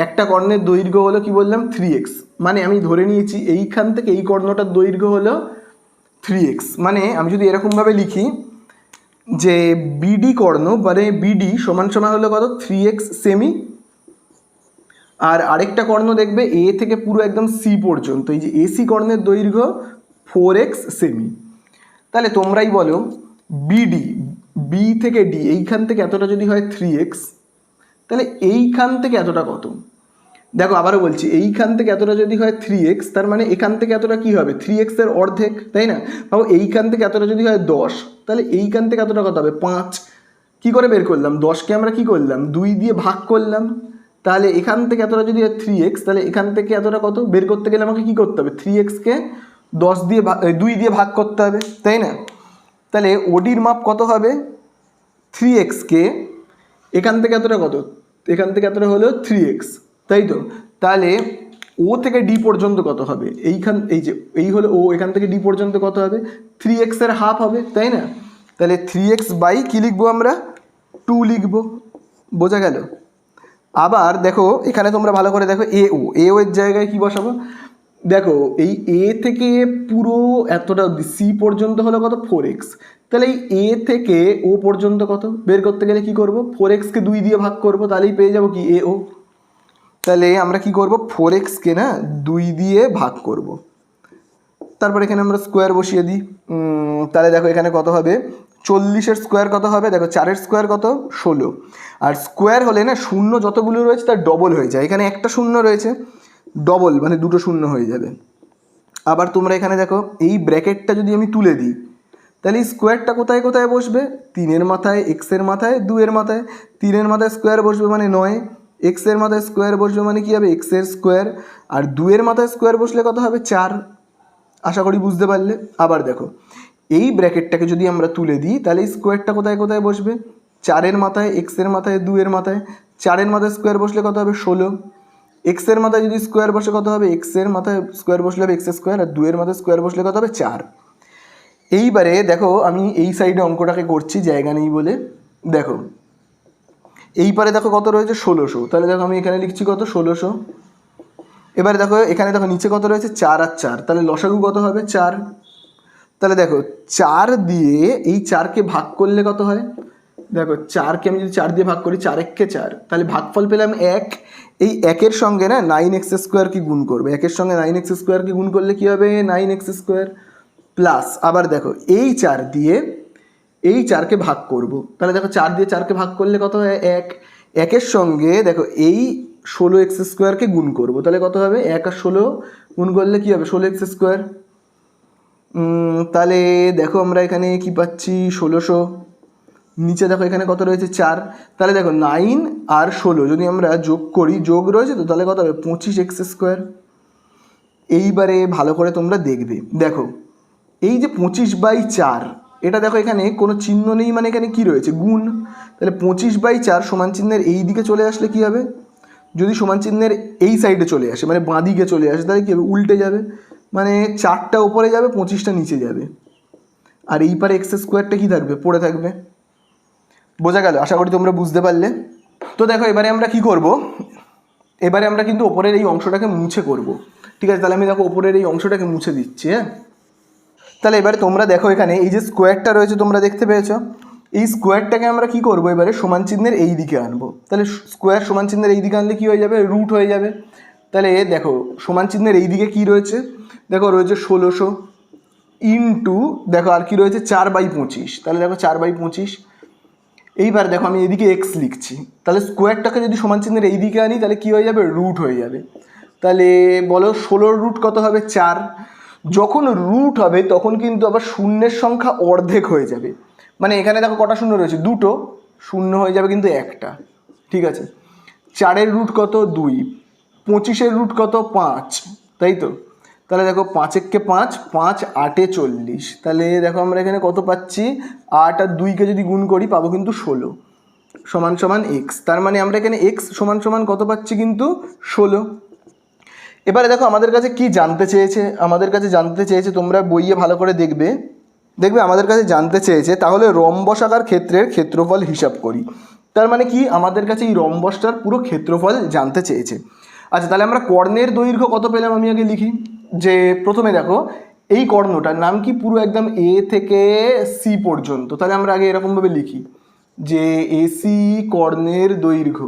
একটা কর্ণের দৈর্ঘ্য হলো কি বললাম? 3x। মানে আমি ধরে নিয়েছি এইখান থেকে এই কর্ণটার দৈর্ঘ্য হলো 3x। মানে আমি যদি এরকমভাবে লিখি যে বিডি কর্ণ, মানে বিডি সমান সমান হলো কত? 3x semi. আর আরেকটা কর্ণ দেখবে এ থেকে পুরো একদম সি পর্যন্ত, এই যে এসি কর্ণের দৈর্ঘ্য 4x সেমি। তাহলে তোমরাই বলো বিডি, বি থেকে ডি এইখান থেকে এতটা যদি হয় 3x, তাহলে এইখান থেকে এতটা কত? দেখো আবারও বলছি, এইখান থেকে এতটা যদি হয় 3x, তার মানে এখান থেকে এতটা কি হবে? 3x এর অর্ধেক, তাই না? ভাবো এইখান থেকে এতটা যদি হয় 10, তাহলে এইখান থেকে এতটা কত হবে? 5। কি করে বের করলাম? 10কে আমরা কি করলাম? 2 দিয়ে ভাগ করলাম। তাহলে এখান থেকে এতটা যদি হয় 3x, তাহলে এখান থেকে এতটা কত? বের করতে গেলে আমাকে কি করতে হবে? 3xকে 2 দিয়ে ভাগ করতে হবে, তাই না? তাহলে ওডির মাপ কত হবে? 3xকে এখান থেকে এতটা কত? এখান থেকে এতটা হলো 3x, তাই তো? তাহলে ও থেকে ডি পর্যন্ত কত হবে? এই যে এই হলো ও, এখান থেকে ডি পর্যন্ত কত হবে? 3x এর হাফ হবে, তাই না? তাহলে 3x বাই কি লিখবো আমরা? 2 লিখবো। বোঝা গেল? আবার দেখো এখানে তোমরা ভালো করে দেখো এ ও এর জায়গায় কি বসাবো? দেখো এই এ থেকে পুরো এতটা সি পর্যন্ত হলো কত? 4x। তাহলে এই এ থেকে ও পর্যন্ত কত বের করতে গেলে কি করব? 4xকে 2 দিয়ে ভাগ করব, তাহলেই পেয়ে যাব কি? এ ও। তাহলে আমরা কি করব? 4xকে না 2 দিয়ে ভাগ করব, তারপর এখানে আমরা স্কোয়ার বসিয়ে দিই। তাহলে দেখো এখানে কত হবে? 40-এর স্কোয়ার কত হবে? দেখো 4-এর স্কোয়ার কত? 16। আর স্কোয়ার হলে না শূন্য যতগুলো রয়েছে তার ডবল হয়ে যায়। এখানে একটা শূন্য রয়েছে, ডবল মানে দুটো শূন্য হয়ে যাবে। আবার তোমরা এখানে দেখো এই ব্র্যাকেটটা যদি আমি তুলে দিই, তাহলে এই স্কোয়ারটা কোথায় কোথায় বসবে? 3-এর মাথায়, এক্সের মাথায়, 2-এর মাথায়। 3-এর মাথায় স্কোয়ার বসবে মানে 9, এক্সের মাথায় স্কোয়ার বসবে মানে কি হবে? এক্সের স্কোয়ার। আর 2-এর মাথায় স্কোয়ার বসলে কত হবে? 4। আশা করি বুঝতে পারলে। আবার দেখো এই ব্র্যাকেটটাকে যদি আমরা তুলে দিই, তাহলে এই স্কোয়ারটা কোথায় কোথায় বসবে? 4-এর মাথায়, এক্সের মাথায়, 2-এর মাথায়। 4-এর মাথায় স্কোয়ার বসলে কত হবে? 16। এক্সের মাথায় যদি স্কোয়ার বসে কত হবে? এক্সের মাথায় স্কোয়ার বসলে হবে এক্স স্কোয়ার। আর 2-এর মাথায় স্কোয়ার বসলে কত হবে? 4। এইবারে দেখো আমি এই সাইডে অঙ্কটাকে করছি, জায়গা নেই বলে। দেখো এইবারে দেখো কত রয়েছে? 1600। তাহলে দেখো আমি এখানে লিখছি কত? 1600। এবারে দেখো এখানে দেখো নিচে কত রয়েছে? 4 আর 4, তাহলে লসাগু কত হবে? 4। তাহলে দেখো 4 দিয়ে এই 4কে ভাগ করলে কত হয়? দেখো 4কে আমি যদি 4 দিয়ে ভাগ করি, 4-একে 4, তাহলে ভাগফল পেলাম 1। এই 1-এর সঙ্গে না 9x স্কোয়ারকে গুণ করবে। 1-এর সঙ্গে 9x স্কোয়ারকে গুণ করলে কী হবে? 9x square plus. আবার দেখো এই 4 দিয়ে এই 4কে ভাগ করব, তাহলে দেখো 4 দিয়ে 4কে ভাগ করলে কত হয়? 1। 1-এর সঙ্গে দেখো এই 16x স্কোয়ারকে গুণ করব, তাহলে কত হবে? 1 আর 16 গুণ করলে কী হবে? 16x square. তাহলে দেখো আমরা এখানে কি পাচ্ছি? 1600। নিচে দেখো এখানে কত রয়েছে? 4। তাহলে দেখো 9 আর 16 যদি আমরা যোগ করি, যোগ রয়েছে তো, তাহলে কত হবে? 25x square. এইবারে ভালো করে তোমরা দেখবে, দেখো এই যে 25/4, এটা দেখো এখানে কোনো চিহ্ন নেই, মানে এখানে কি রয়েছে? গুণ। তাহলে 25/4 সমান চিহ্নের এই দিকে চলে আসলে কি হবে? যদি সমান চিহ্নের এই সাইডে চলে আসে, মানে বাঁ দিকে চলে আসে, তাহলে কী হবে? উল্টে যাবে, মানে 4টা উপরে যাবে, 25টা নিচে যাবে। আর এই পারে এক্স স্কোয়ারটা কী থাকবে? পড়ে থাকবে। বোঝা গেল? আশা করি তোমরা বুঝতে পারলে। তো দেখো এবারে আমরা কি করব? এবারে আমরা কিন্তু ওপরের এই অংশটাকে মুছে করব, ঠিক আছে? তাহলে আমি দেখো ওপরের এই অংশটাকে মুছে দিচ্ছি। হ্যাঁ, তাহলে এবারে তোমরা দেখো এখানে এই যে স্কোয়ারটা রয়েছে তোমরা দেখতে পেয়েছো, এই স্কোয়ারটাকে আমরা কি করব? এবারে সমান চিহ্নের এই দিকে আনবো। তাহলে স্কোয়ার সমান চিহ্নের এই দিকে আনলে কি হয়ে যাবে? রুট হয়ে যাবে। তাহলে দেখো সমান চিহ্নের এই দিকে কি রয়েছে? দেখো রয়েছে 1600 ইন্টু দেখো আর কি রয়েছে 4/25, তাহলে দেখো 4/25। এইবার দেখো আমি এদিকে এক্স লিখছি, তাহলে স্কোয়ারটাকে যদি সমান চিহ্নের এই দিকে আনি তাহলে কি হয়ে যাবে, রুট হয়ে যাবে। তাহলে বলো 16 রুট কত হবে, 4। যখন রুট হবে তখন কিন্তু আবার শূন্যের সংখ্যা অর্ধেক হয়ে যাবে, মানে এখানে দেখো কটা শূন্য রয়েছে, দুটো, শূন্য হয়ে যাবে কিন্তু একটা। ঠিক আছে, 4-এর রুট কত, 2, 25-এর রুট কত, 5, তাই তো। তাহলে দেখো 5-একে 5, 5 8-এ 40, তাহলে দেখো আমরা এখানে কত পাচ্ছি, 8 আর 2কে যদি গুণ করি পাবো কিন্তু 16 সমান সমান এক্স। তার মানে আমরা এখানে এক্স সমান সমান কত পাচ্ছি কিন্তু 16। এবারে দেখো আমাদের কাছে কি জানতে চেয়েছে, আমাদের কাছে জানতে চেয়েছে, তোমরা বইয়ে ভালো করে দেখবে, আমাদের কাছে জানতে চেয়েছে তাহলে রম্বসাকার ক্ষেত্রের ক্ষেত্রফল হিসাব করি। তার মানে কি, আমাদের কাছে এই রম্বসটার পুরো ক্ষেত্রফল জানতে চেয়েছে। আচ্ছা, তাহলে আমরা কর্ণের দৈর্ঘ্য কত পেলাম, আমি আগে লিখি। যে প্রথমে দেখো এই কর্ণটার নাম কি, পুরো একদম এ থেকে সি পর্যন্ত, তাহলে আমরা আগে এরকমভাবে লিখি যে এসি কর্ণের দৈর্ঘ্য,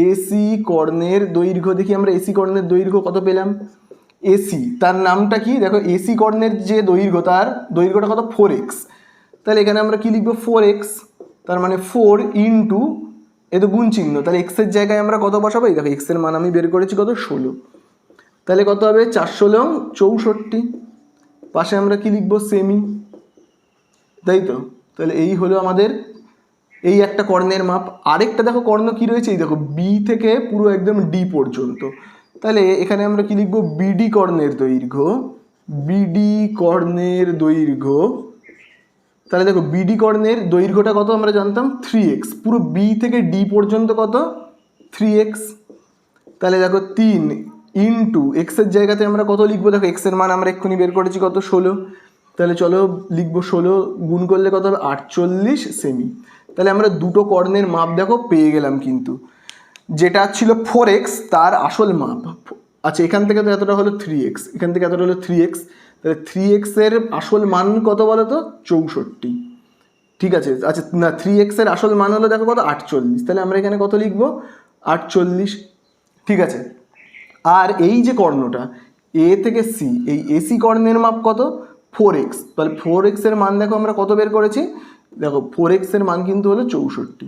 এসি কর্ণের দৈর্ঘ্য, দেখি আমরা এসি কর্ণের দৈর্ঘ্য কত পেলাম। এসি তার নামটা কি, দেখো এসি কর্ণের যে দৈর্ঘ্য তার দৈর্ঘ্যটা কত, 4x। তাহলে এখানে আমরা কি লিখবো, 4x, তার মানে 4 ইন্টু এ তো গুণ চিহ্ন, তাহলে এক্সের জায়গায় আমরা কত বসাবো, এই দেখো এক্সের মান আমি বের করেছি কত, 16। তাহলে কত হবে, 4 64, পাশে আমরা কি লিখবো, সেমি, তাই তো। তাহলে এই হলো আমাদের এই একটা কর্ণের মাপ। আরেকটা দেখো কর্ণ কি রয়েছে, এই দেখো বি থেকে পুরো একদম ডি পর্যন্ত, তাহলে এখানে আমরা কি লিখবো, বিডি কর্ণের দৈর্ঘ্য, বিডি কর্ণের দৈর্ঘ্য। তাহলে দেখো বিডি কর্ণের দৈর্ঘ্যটা কত আমরা জানতাম, 3x, পুরো বি থেকে ডি পর্যন্ত কত, 3x। তাহলে দেখো 3 ইন্টু এক্সের জায়গাতে আমরা কত লিখবো, দেখো এক্সের মান আমরা এক্ষুনি বের করেছি কত, 16। তাহলে চলো লিখবো 16 গুণ করলে কত হবে, 48 সেমি। তাহলে আমরা দুটো কর্ণের মাপ দেখো পেয়ে গেলাম কিন্তু, যেটা ছিল 4x তার আসল মাপ। আচ্ছা, এখান থেকে তো এতটা হলো 3x, এখান থেকে এতটা হলো 3x, তাহলে 3x এর আসল মান কত বলো তো, 64। ঠিক আছে, আচ্ছা না, 3x এর আসল মান হলো দেখো কত, 48, তাহলে আমরা এখানে কত লিখবো, 48। ঠিক আছে, আর এই যে কর্ণটা এ থেকে সি, এই এসি কর্ণের মাপ কত, 4x, তাহলে 4x এর মান দেখো আমরা কত বের করেছি, দেখো 4x এর মান কিন্তু হলো 64।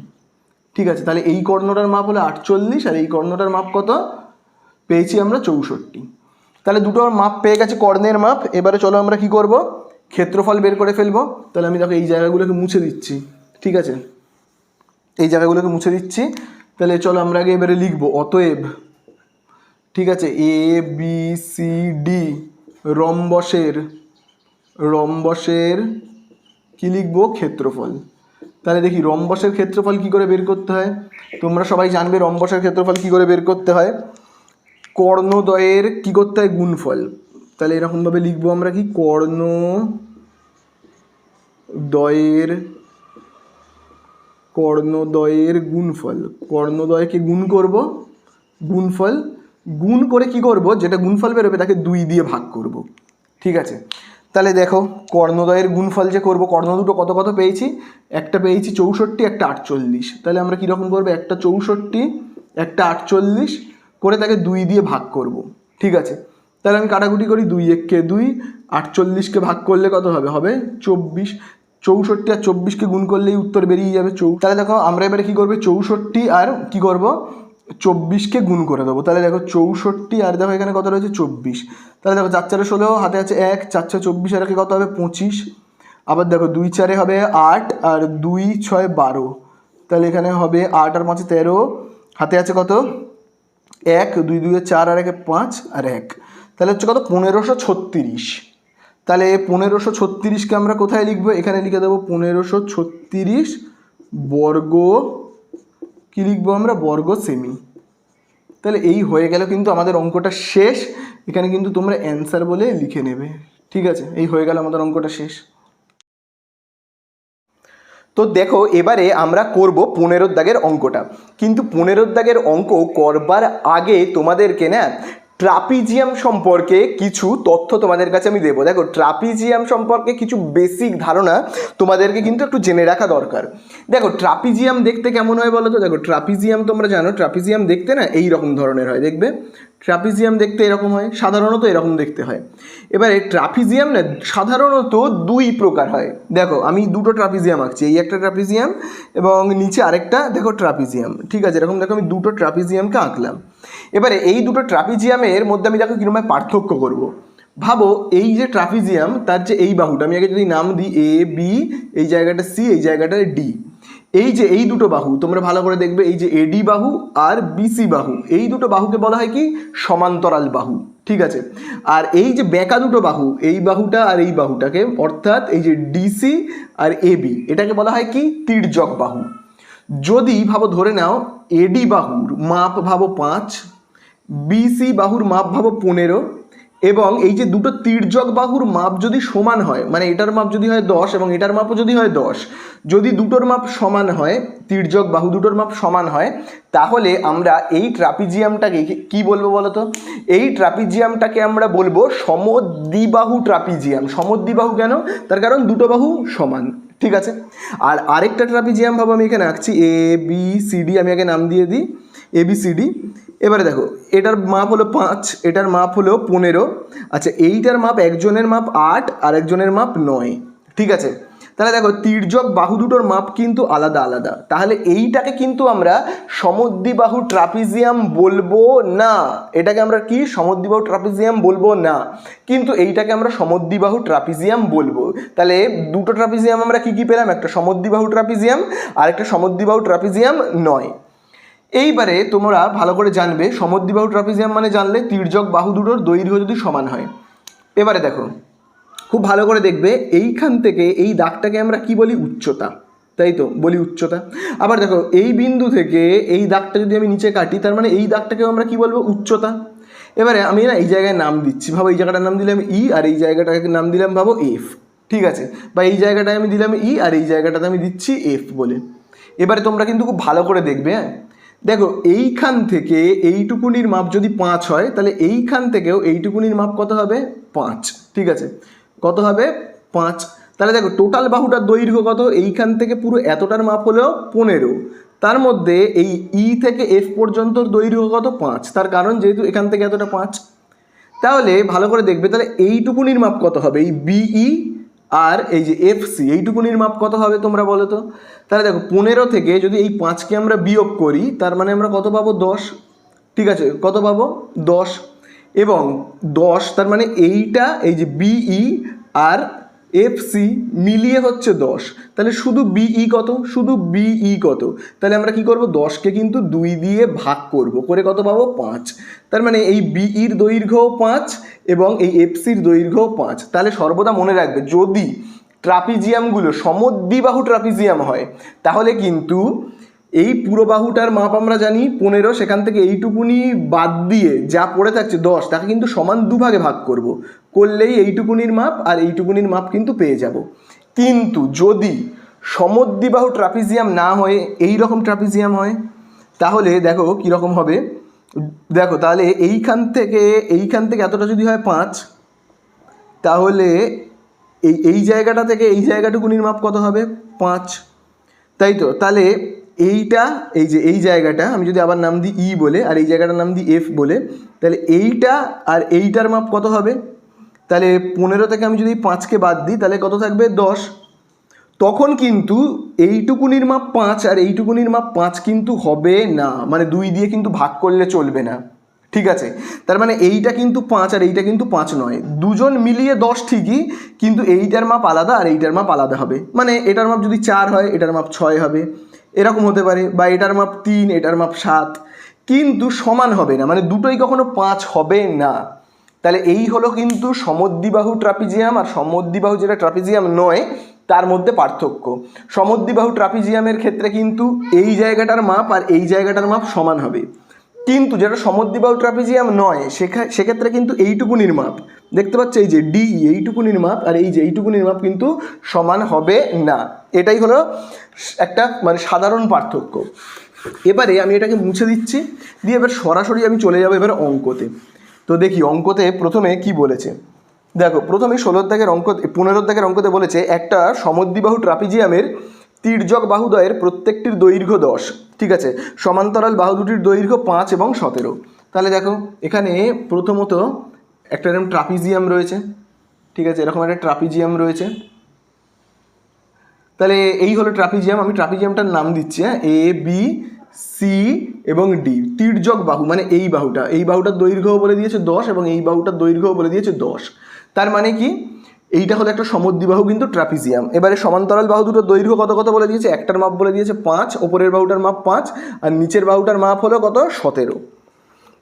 ঠিক আছে, তাহলে এই কর্ণটার মাপ হলো 48 আর এই কর্ণটার মাপ কত পেয়েছি আমরা, 64। তাহলে দুটোর মাপ পেয়ে গেছে, কর্ণের মাপ। এবারে চলো আমরা কি করব, ক্ষেত্রফল বের করে ফেলবো। তাহলে আমি দেখো এই জায়গাগুলোকে মুছে দিচ্ছি, ঠিক আছে, এই জায়গাগুলোকে মুছে দিচ্ছি। তাহলে চলো আমরা আগে এবারে লিখবো, অতএব, ঠিক আছে, এ বি সি ডি রম্বসের কি লিখবো, ক্ষেত্রফল। তাহলে দেখি রম্বসের ক্ষেত্রফল কি করে বের করতে হয়, তোমরা সবাই জানবে রম্বসের ক্ষেত্রফল কি করে বের করতে হয়, কর্ণদ্বয়ের কি করতে হয়, গুণফল। তাহলে এরকমভাবে লিখবো আমরা কি, কর্ণদ্বয়ের গুণফল, কর্ণদ্বয়কে গুণ করব, গুণফল গুণ করে কি করব, যেটা গুণফল বেরোবে তাকে 2 দিয়ে ভাগ করব। ঠিক আছে, তাহলে দেখো কর্ণদ্বয়ের গুণফল যে করব, কর্ণ দুটো কত কত পেয়েছি, একটা পেয়েছি 64, একটা 48। তাহলে আমরা কীরকম করবো, একটা 64 একটা 48 করে তাকে 2 দিয়ে ভাগ করব। ঠিক আছে, তাহলে আমি কাটাকুটি করি, 2 1 2, 48কে ভাগ করলে কত হবে, হবে 24। 64 আর 24কে গুণ করলেই উত্তর বেরিয়ে যাবে 24। তাহলে দেখো আমরা এবারে কী করবো, 64 আর কি করব, 24কে গুণ করে দেবো। তাহলে দেখো 64 আর দেখো এখানে কত রয়েছে, 24। তাহলে দেখো 4 4 16, হাতে আছে 1, 4 6 24, আর কত হবে 25। আবার দেখো 2 4 হবে 8 আর 2 6 12, তাহলে এখানে হবে 8 আর 5 13, হাতে আছে কত 1, 2 2 4 আর 1 5 আর 1, তাহলে হচ্ছে কত 1536। তাহলে 1536কে আমরা কোথায় লিখবো, এখানে লিখে দেবো 1536 বর্গ, কি লিখবো আমরা, বর্গ সেমি। তাহলে এই হয়ে গেল কিন্তু আমাদের অঙ্কটা শেষ, এখানে কিন্তু তোমরা অ্যান্সার বলে লিখে নেবে। ঠিক আছে, এই হয়ে গেল আমাদের অঙ্কটা শেষ। তো দেখো এবারে আমরা করব 15 দাগের অঙ্কটা, কিন্তু 15 দাগের অঙ্ক করবার আগে তোমাদেরকে না ট্রাপিজিয়াম সম্পর্কে কিছু তথ্য তোমাদের কাছে আমি দেবো। দেখো, ট্রাপিজিয়াম সম্পর্কে কিছু বেসিক ধারণা তোমাদেরকে কিন্তু একটু জেনে রাখা দরকার। দেখো, ট্রাপিজিয়াম দেখতে কেমন হয় বলো তো? দেখো, ট্রাপিজিয়াম তোমরা জানো, ট্রাপিজিয়াম দেখতে না এই রকম ধরনের হয়, দেখবে ট্রাপিজিয়াম দেখতে এরকম হয়, সাধারণত এরকম দেখতে হয়। এবারে ট্রাপিজিয়াম না সাধারণত দুই প্রকার হয়। দেখো, আমি দুটো ট্রাপিজিয়াম আঁকছি, এই একটা ট্রাপিজিয়াম এবং নিচে আরেকটা দেখো ট্রাপিজিয়াম, ঠিক আছে? এরকম দেখো আমি দুটো ট্রাপিজিয়ামকে আঁকলাম। এবারে এই দুটো ট্রাপিজিয়ামের মধ্যে আমি দেখো কীরকম পার্থক্য করব। ভাবো, এই যে ট্রাপিজিয়াম তার যে এই বাহুটা আমি আগে যদি নাম দিই এ বি, এই জায়গাটা সি, এই জায়গাটা ডি, এই যে এই দুটো বাহু তোমরা ভালো করে দেখবে, এই যে এডি বাহু আর বিসি বাহু, এই দুটো বাহুকে বলা হয় কি সমান্তরাল বাহু, ঠিক আছে? আর এই যে বেঁকা দুটো বাহু, এই বাহুটা আর এই বাহুটাকে, অর্থাৎ এই যে ডিসি আর এবি, এটাকে বলা হয় কি তির্যক বাহু। যদি ভাবো ধরে নাও এডি বাহুর মাপ ভাবো 5, বিসি বাহুর মাপ ভাবো 15, এবং এই যে দুটো তির্যক বাহুর মাপ যদি সমান হয়, মানে এটার মাপ যদি হয় 10 এবং এটার মাপও যদি হয় 10, যদি দুটোর মাপ সমান হয়, তির্যক বাহু দুটোর মাপ সমান হয়, তাহলে আমরা এই ট্রাপিজিয়ামটাকে কি বলবো বলো তো? এই ট্রাপিজিয়ামটাকে আমরা বলবো সমদ্বিবাহু ট্রাপিজিয়াম। সমদ্বিবাহু কেন? তার কারণ দুটো বাহু সমান, ঠিক আছে? আর আরেকটা ট্রাপিজিয়াম ভাবো আমি এখানে আঁকছি এ বি সি ডি, আমি আগে নাম দিয়ে দিই ABCD। এবারে দেখো, এটার মাপ হলো 5, এটার মাপ হলো 15, আচ্ছা এইটার মাপ একজনের মাপ 8 আর একজনের মাপ 9, ঠিক আছে? তাহলে দেখো তির্যক বাহু দুটোর মাপ কিন্তু আলাদা আলাদা, তাহলে এইটাকে কিন্তু আমরা সমদ্বিবাহু ট্রাপিজিয়াম বলবো না। এটাকে আমরা কি সমদ্বিবাহু ট্রাপিজিয়াম বলবো না, কিন্তু এইটাকে আমরা সমদ্বিবাহু ট্রাপিজিয়াম বলবো। তাহলে দুটো ট্রাপিজিয়াম আমরা কি কি পেলাম? একটা সমদ্বিবাহু ট্রাপিজিয়াম আর একটা সমদ্বিবাহু ট্রাপিজিয়াম নয়। এইবারে তোমরা ভালো করে জানবে সমদ্বিবাহু ট্রাপিজিয়াম মানে জানলে তির্যক বাহু দুটোর দৈর্ঘ্য যদি সমান হয়। এবারে দেখো, খুব ভালো করে দেখবে, এইখান থেকে এই দাগটাকে আমরা কি বলি? উচ্চতা, তাই তো বলি উচ্চতা। আবার দেখো, এই বিন্দু থেকে এই দাগটা যদি আমি নিচে কাটি, তার মানে এই দাগটাকেও আমরা কি বলবো? উচ্চতা। এবারে আমি না এই জায়গায় নাম দিচ্ছি, ভাবো এই জায়গাটার নাম দিলাম ই আর এই জায়গাটাকে নাম দিলাম ভাবো এফ, ঠিক আছে? বা এই জায়গাটায় আমি দিলাম ই আর এই জায়গাটাতে আমি দিচ্ছি এফ বলে। এবারে তোমরা কিন্তু খুব ভালো করে দেখবে, হ্যাঁ দেখো, এইখান থেকে এইটুকুনির মাপ যদি 5 হয়, তাহলে এইখান থেকেও এইটুকুনির মাপ কত হবে? 5, ঠিক আছে? কত হবে? 5। তাহলে দেখো টোটাল বাহুটার দৈর্ঘ্য কত? এইখান থেকে পুরো এতটার মাপ হলো 15, তার মধ্যে এই ই থেকে এফ পর্যন্ত দৈর্ঘ্য কত? 5, তার কারণ যেহেতু এখান থেকে এতটা 5। তাহলে ভালো করে দেখবে, তাহলে এইটুকুনির মাপ কত হবে? এই বিই আর এই যে এফসি, এইটুকুনির মাপ কত হবে তোমরা বলো তো? তাহলে দেখো 15 থেকে যদি এই 5কে আমরা বিয়োগ করি, তার মানে আমরা কত পাবো? 10, ঠিক আছে? কত পাবো? 10। এবং 10 তার মানে এইটা এই যে বিই আর এফসি মিলিয়ে হচ্ছে 10, তাহলে শুধু বিই কত? শুধু বিই কত? তাহলে আমরা কি করব? 10কে কিন্তু 2 দিয়ে ভাগ করব, করে কত পাবো? 5। তার মানে এই বিইর দৈর্ঘ্যও 5 এবং এই এফসির দৈর্ঘ্যও 5। তাহলে সর্বদা মনে রাখবে, যদি ট্রাপিজিয়ামগুলো সমদ্বিবাহু ট্রাপিজিয়াম হয়, তাহলে কিন্তু এই পুরো বাহুটার মাপ আমরা জানি 15, সেখান থেকে এইটুকুনি বাদ দিয়ে যা পড়ে থাকছে 10, তাকে কিন্তু সমান দুভাগে ভাগ করব, করলেই এইটুকুনির মাপ আর এইটুকুনির মাপ কিন্তু পেয়ে যাব। কিন্তু যদি সমদ্বিবাহু ট্রাপিজিয়াম না হয়ে এই রকম ট্রাপিজিয়াম হয়, তাহলে দেখো কীরকম হবে। দেখো, তাহলে এইখান থেকে এতটা যদি হয় 5, তাহলে এই জায়গাটা থেকে এই জায়গাটুকুনির মাপ কত হবে? 5, তাই তো? তাহলে এইটা এই যে এই জায়গাটা আমি যদি আবার নাম দিই ই বলে আর এই জায়গাটার নাম দিই এফ বলে, তাহলে এইটা আর এইটার মাপ কত হবে? তাহলে 15 থেকে আমি যদি 5কে বাদ দিই, তাহলে কত থাকবে? 10। তখন কিন্তু এইটুকুনির মাপ 5 আর এইটুকুনির মাপ 5 কিন্তু হবে না, মানে 2 দিয়ে কিন্তু ভাগ করলে চলবে না, ঠিক আছে? তার মানে এইটা কিন্তু 5 আর এইটা কিন্তু 5 নয়, দুজন মিলিয়ে 10 ঠিকই, কিন্তু এইটার মাপ আলাদা আর এইটার মাপ আলাদা হবে। মানে এটার মাপ যদি 4 হয়, এটার মাপ 6 হবে, এরকম হতে পারে, বা এটার মাপ 3, এটার মাপ 7, কিন্তু সমান হবে না, মানে দুটোই কখনো 5 হবে না। তাহলে এই হলো কিন্তু সমদ্বিবাহু ট্রাপিজিয়াম আর সমদ্বিবাহু যেটা ট্রাপিজিয়াম নয় তার মধ্যে পার্থক্য। সমদ্বিবাহু ট্রাপিজিয়ামের ক্ষেত্রে কিন্তু এই জায়গাটার মাপ আর এই জায়গাটার মাপ সমান হবে, কিন্তু যেটা সমদ্বিবাহু ট্রাপিজিয়াম নয় সেক্ষেত্রে কিন্তু এইটুকুনির মাপ, দেখতে পাচ্ছ এই যে ডি, এইটুকুনির মাপ আর এই যে এইটুকুনির মাপ কিন্তু সমান হবে না। এটাই হলো একটা মানে সাধারণ পার্থক্য। এবারে আমি এটাকে মুছে দিচ্ছি, দিয়ে এবার সরাসরি আমি চলে যাবো এবার অঙ্কতে। তো দেখি অঙ্কতে প্রথমে কি বলেছে। দেখো প্রথমে 16 দাগের অঙ্ক, 15 দাগের অঙ্কতে বলেছে একটা সমদ্বিবাহু ট্রাপিজিয়ামের তির্যক বাহুদ্বয়ের প্রত্যেকটির দৈর্ঘ্য 10, ঠিক আছে, সমান্তরাল বাহু দুটির দৈর্ঘ্য 5 এবং 17। তাহলে দেখো এখানে প্রথমত একটা এরকম ট্রাপিজিয়াম রয়েছে, ঠিক আছে, এরকম একটা ট্রাপিজিয়াম রয়েছে। তাহলে এই হলো ট্রাপিজিয়াম, আমি ট্রাপিজিয়ামটার নাম দিচ্ছি, হ্যাঁ, এ বি সি এবং ডি। তির্যক বাহু মানে এই বাহুটার দৈর্ঘ্য বলে দিয়েছে 10 এবং এই বাহুটার দৈর্ঘ্য বলে দিয়েছে 10। তার মানে কি এইটা হলো একটা সমদ্বিবাহু কিন্তু ট্রাপিজিয়াম। এবারে সমান্তরাল বাহু দুটোর দৈর্ঘ্য কত কত বলে দিয়েছে, একটার মাপ বলে দিয়েছে 5, ওপরের বাহুটার মাপ 5 আর নিচের বাহুটার মাপ হলো কত 17।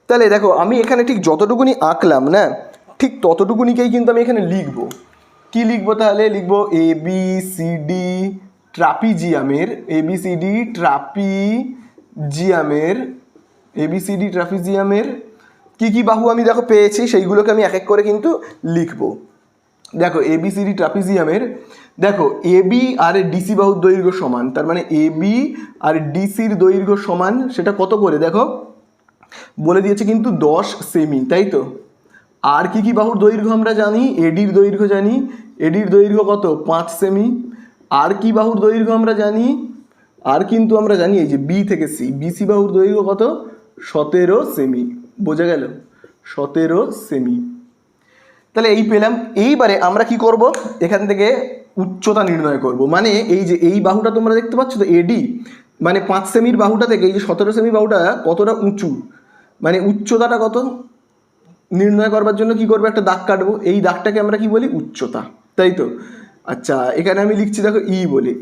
তাহলে দেখো আমি এখানে ঠিক যতটুকুনি আঁকলাম না, ঠিক ততটুকুনিকেই কিন্তু আমি এখানে লিখবো। কি লিখবো তাহলে, লিখবো A B C D ট্রাপিজিয়ামের, ABCD ট্রাপিজিয়ামের কি কি বাহু আমি দেখো পেয়েছি সেইগুলোকে আমি এক এক করে কিন্তু লিখবো। দেখো এবিসিডি ট্রাপিজিয়ামের, দেখো এবি আর ডিসি বাহুর দৈর্ঘ্য সমান, তার মানে এবি আর ডিসির দৈর্ঘ্য সমান, সেটা কত করে দেখো বলে দিয়েছে কিন্তু 10 সেমি, তাই তো। আর কি কি বাহুর দৈর্ঘ্য আমরা জানি, এডির দৈর্ঘ্য জানি, এডির দৈর্ঘ্য কত 5 সেমি। আর কি বাহুর দৈর্ঘ্য আমরা জানি, আর কিন্তু আমরা জানি এই যে বি থেকে সি, বিসি বাহুর দৈর্ঘ্য কত 17 সেমি, বোঝা গেল 17 সেমি। তাহলে এই পেলাম। এইবারে আমরা কি করব, এখান থেকে উচ্চতা নির্ণয় করব। মানে এই যে এই বাহুটা তোমরা দেখতে পাচ্ছ তো এডি, মানে 5 সেমির বাহুটা থেকে এই যে 17 সেমি বাহুটা কতটা উঁচু, মানে উচ্চতাটা কত নির্ণয় করবার জন্য কি করবো, একটা দাগ কাটবো, এই দাগটাকে আমরা কি বলি উচ্চতা, তাই তো। আচ্ছা এখানে আমি লিখছি দেখো ই বলি,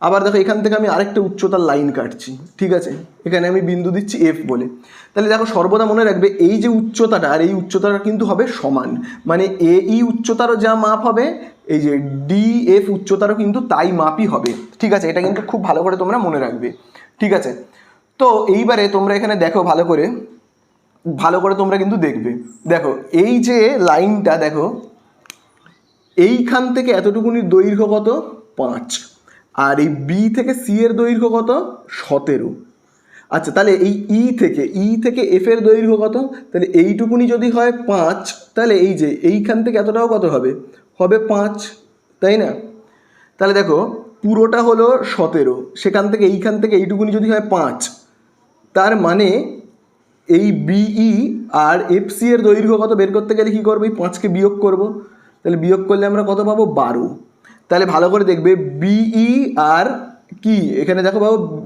আবার দেখো এখান থেকে আমি আরেকটা উচ্চতার লাইন কাটছি, ঠিক আছে, এখানে আমি বিন্দু দিচ্ছি এফ বলে। তাহলে দেখো সর্বদা মনে রাখবে এই যে উচ্চতাটা আর এই উচ্চতাটা কিন্তু হবে সমান, মানে এ ই উচ্চতারও যা মাপ হবে এই যে ডি এফ উচ্চতারও কিন্তু তাই মাপই হবে, ঠিক আছে, এটা কিন্তু খুব ভালো করে তোমরা মনে রাখবে, ঠিক আছে। তো এইবারে তোমরা এখানে দেখো ভালো করে তোমরা কিন্তু দেখবে, দেখো এই যে লাইনটা দেখো এইখান থেকে এতটুকুনির দৈর্ঘ্য কত 5, আর এই বি থেকে সি এর দৈর্ঘ্য কত 17। আচ্ছা তাহলে এই ই থেকে এফ এর দৈর্ঘ্য কত, তাহলে এইটুকুনি যদি হয় 5, তাহলে এই যে এইখান থেকে এতটাও কত হবে 5, তাই না। তাহলে দেখো পুরোটা হলো 17, সেখান থেকে এইখান থেকে এইটুকুনি যদি হয় 5, তার মানে এই বিই আর এফসি এর দৈর্ঘ্য কত বের করতে গেলে কী করবো, এই 5কে বিয়োগ করব, তাহলে বিয়োগ করলে আমরা কত পাবো 12। তাহলে ভালো করে দেখবে বিই আর কি এখানে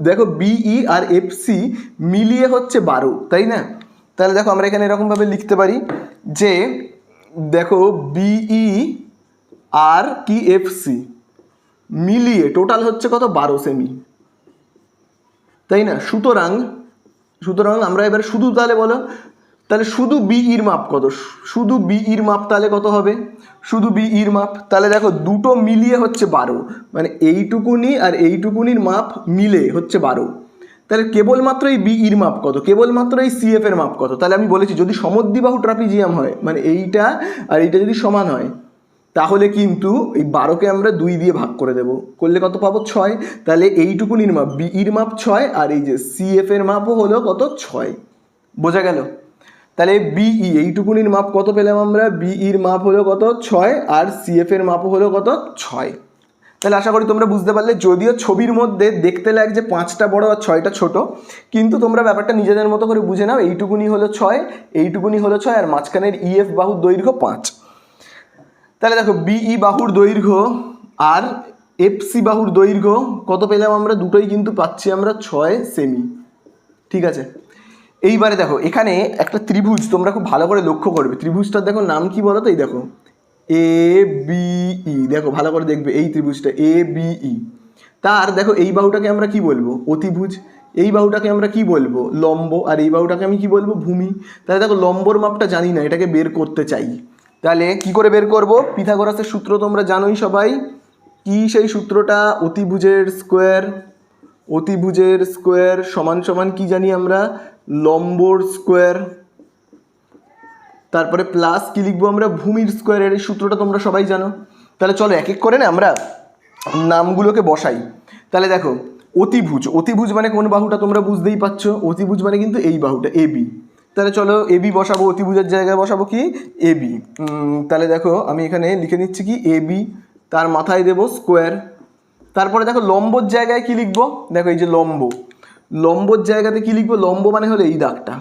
দেখো বিই আর এফসি মিলিয়ে হচ্ছে 12, তাই না। তাহলে দেখো আমরা এখানে এরকমভাবে লিখতে পারি যে দেখো বিই আর কি এফসি মিলিয়ে টোটাল হচ্ছে কত 12 সেমি, তাই না। সুতরাং আমরা এবারে শুধু তাহলে বলো, তাহলে শুধু বিইর মাপ কত, শুধু বিইর মাপ তাহলে কত হবে, শুধু বিইর মাপ তাহলে দেখো দুটো মিলিয়ে হচ্ছে 12, মানে এইটুকুনি আর এইটুকুনির মাপ মিলে হচ্ছে 12। তাহলে কেবলমাত্র এই বিইর মাপ কত, কেবলমাত্র এই সিএফ এর মাপ কত, তাহলে আমি বলেছি যদি সমদ্বিবাহু ট্রাপিজিয়াম হয় মানে এইটা আর এইটা যদি সমান হয় তাহলে কিন্তু এই 12কে আমরা 2 দিয়ে ভাগ করে দেব, করলে কত পাবো 6। তাহলে এইটুকুনির মাপ বিইর মাপ 6 আর এই যে সিএফ এর মাপও হলো কত 6, বোঝা গেল। তাহলে বিই এইটুকুনির মাপ কত পেলাম আমরা, বিইর মাপ হলো কত 6 আর সিএফ এর মাপও হলো কত 6। তাহলে আশা করি তোমরা বুঝতে পারলে, যদিও ছবির মধ্যে দেখতে লাগছে 5টা বড় আর 6টা ছোট, কিন্তু তোমরা ব্যাপারটা নিজেদের মতো করে বুঝে নাও, এইটুকুনি হলো 6, এইটুকুনি হলো 6 আর মাঝখানের ইএফ বাহুর দৈর্ঘ্য 5। তাহলে দেখো বিই বাহুর দৈর্ঘ্য আর এফসি বাহুর দৈর্ঘ্য কত পেলাম আমরা, দুটোই কিন্তু পাচ্ছি আমরা 6 সেমি, ঠিক আছে। এইবারে দেখো এখানে একটা ত্রিভুজ তোমরা খুব ভালো করে লক্ষ্য করবে, ত্রিভুজটার দেখো নাম কি বলো তো, এই দেখো এ বিই, দেখো ভালো করে দেখবে এই ত্রিভুজটা এ বিই, তার দেখো এই বাহুটাকে আমরা কি বলবো অতিভুজ, এই বাহুটাকে আমরা কি বলবো লম্ব, আর এই বাহুটাকে আমি কি বলবো ভূমি। তাহলে দেখো লম্বর মাপটা জানি না, এটাকে বের করতে চাই, তাহলে কি করে বের করব, পিথাগোরাসের সূত্র তোমরা জানোই সবাই, কি সেই সূত্রটা, অতিভুজের স্কোয়ার সমান সমান কি জানি আমরা লম্বর স্কোয়ার, তারপরে প্লাস কি লিখবো আমরা ভূমির স্কোয়ারের, এই সূত্রটা তোমরা সবাই জানো। তাহলে চলো এক এক করে না আমরা নামগুলোকে বসাই। তাহলে দেখো অতিভুজ মানে কোন বাহুটা তোমরা বুঝতেই পারছো, অতিভুজ মানে কিন্তু এই বাহুটা এবি, তাহলে চলো এবি বসাবো, অতিভুজের জায়গায় বসাবো কি এবি। তাহলে দেখো আমি এখানে লিখে নিচ্ছি কি এবি, তার মাথায় দেবো স্কোয়ার। তারপরে দেখো লম্বর জায়গায় কি লিখবো, দেখো এই যে লম্ব, লম্বর জায়গাতে কি লিখবো, লম্ব মানে হলো এই দাগটা,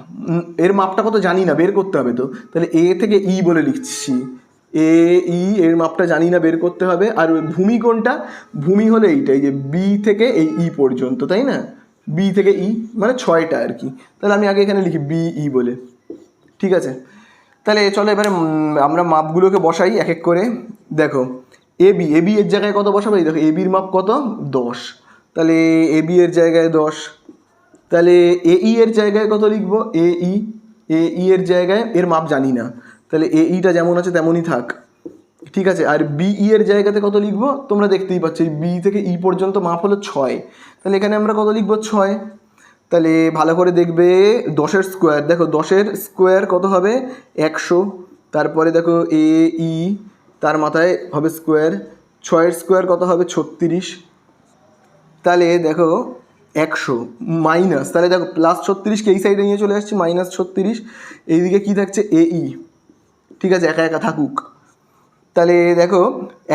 এর মাপটা কত জানি না, বের করতে হবে তো, তাহলে এ থেকে ই বলে লিখছি, এ ই এর মাপটা জানি না, বের করতে হবে। আর ভূমি কোনটা, ভূমি হলো এইটা, এই যে বি থেকে এই ই পর্যন্ত, তাই না, বি থেকে ই মানে 6টা আর কি। তাহলে আমি আগে এখানে লিখি বি ই বলে, ঠিক আছে। তাহলে চলো এবারে আমরা মাপগুলোকে বসাই এক এক করে। দেখো এবি, এবি এর জায়গায় কত বসাবো, এই দেখো এবির মাপ কত 10, তাহলে এবি এর জায়গায় 10। তাহলে এই এর জায়গায় কত লিখবো, এই এর জায়গায়, এর মাপ জানি না, তাহলে এইটা যেমন আছে তেমনই থাক, ঠিক আছে। আর বিই এর জায়গাতে কত লিখবো, তোমরা দেখতেই পাচ্ছ এই বি থেকে ই পর্যন্ত মাপ হলো 6, তাহলে এখানে আমরা কত লিখবো 6। তাহলে ভালো করে দেখবে 10-এর স্কোয়ার, দেখো 10-এর স্কোয়ার কত হবে 100, তারপরে দেখো এ ই তার মাথায় হবে স্কোয়ার, 6-এর স্কোয়ার কত হবে 36, তাহলে দেখো 100 মাইনাস, তাহলে দেখো প্লাস 36কে এই সাইডে নিয়ে চলে আসছি, -36, এইদিকে কী থাকছে এই, ঠিক আছে, একা একা থাকুক। তাহলে দেখো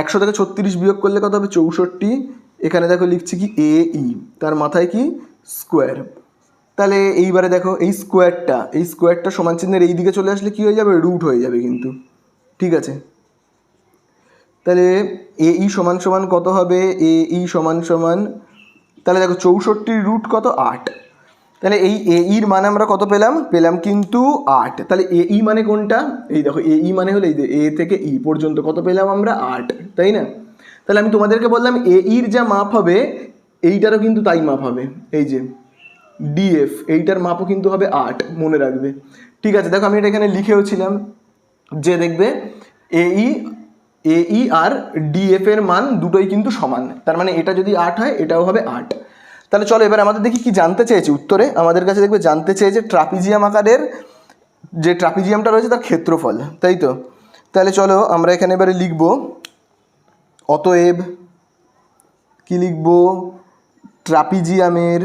100 থেকে 36 বিয়োগ করলে কত হবে 64, এখানে দেখো লিখছি কি এই, তার মাথায় কি স্কোয়ার। তাহলে এইবারে দেখো এই স্কোয়ারটা সমান চিহ্নের এই দিকে চলে আসলে কি হয়ে যাবে, রুট হয়ে যাবে কিন্তু, ঠিক আছে। তাহলে এই সমান সমান কত হবে, এই সমান সমান, তাহলে দেখো 64-র রুট কত 8, তাহলে এই এইর মানে আমরা কত পেলাম কিন্তু 8। তাহলে এই মানে কোনটা, এই দেখো এই মানে হলো এই যে এ থেকে ই পর্যন্ত কত পেলাম আমরা 8, তাই না। তাহলে আমি তোমাদেরকে বললাম এইর যা মাপ হবে এইটারও কিন্তু তাই মাপ হবে, এই যে ডিএফ এইটার মাপও কিন্তু হবে 8, মনে রাখবে, ঠিক আছে। দেখো আমি এটা এখানে লিখেও ছিলাম যে দেখবে এই আর ডিএফ এর মান দুটোই কিন্তু সমান, তার মানে এটা যদি 8 হয় এটাও হবে 8। তাহলে চলো এবার আমাদের দেখি কি জানতে চেয়েছে উত্তরে, আমাদের কাছে দেখবে জানতে চেয়েছে ট্রাপিজিয়াম আকারের যে ট্রাপিজিয়ামটা রয়েছে তার ক্ষেত্রফল, তাই তো। তাহলে চলো আমরা এখানে এবারে লিখব, অতএব কি লিখব, ট্রাপিজিয়ামের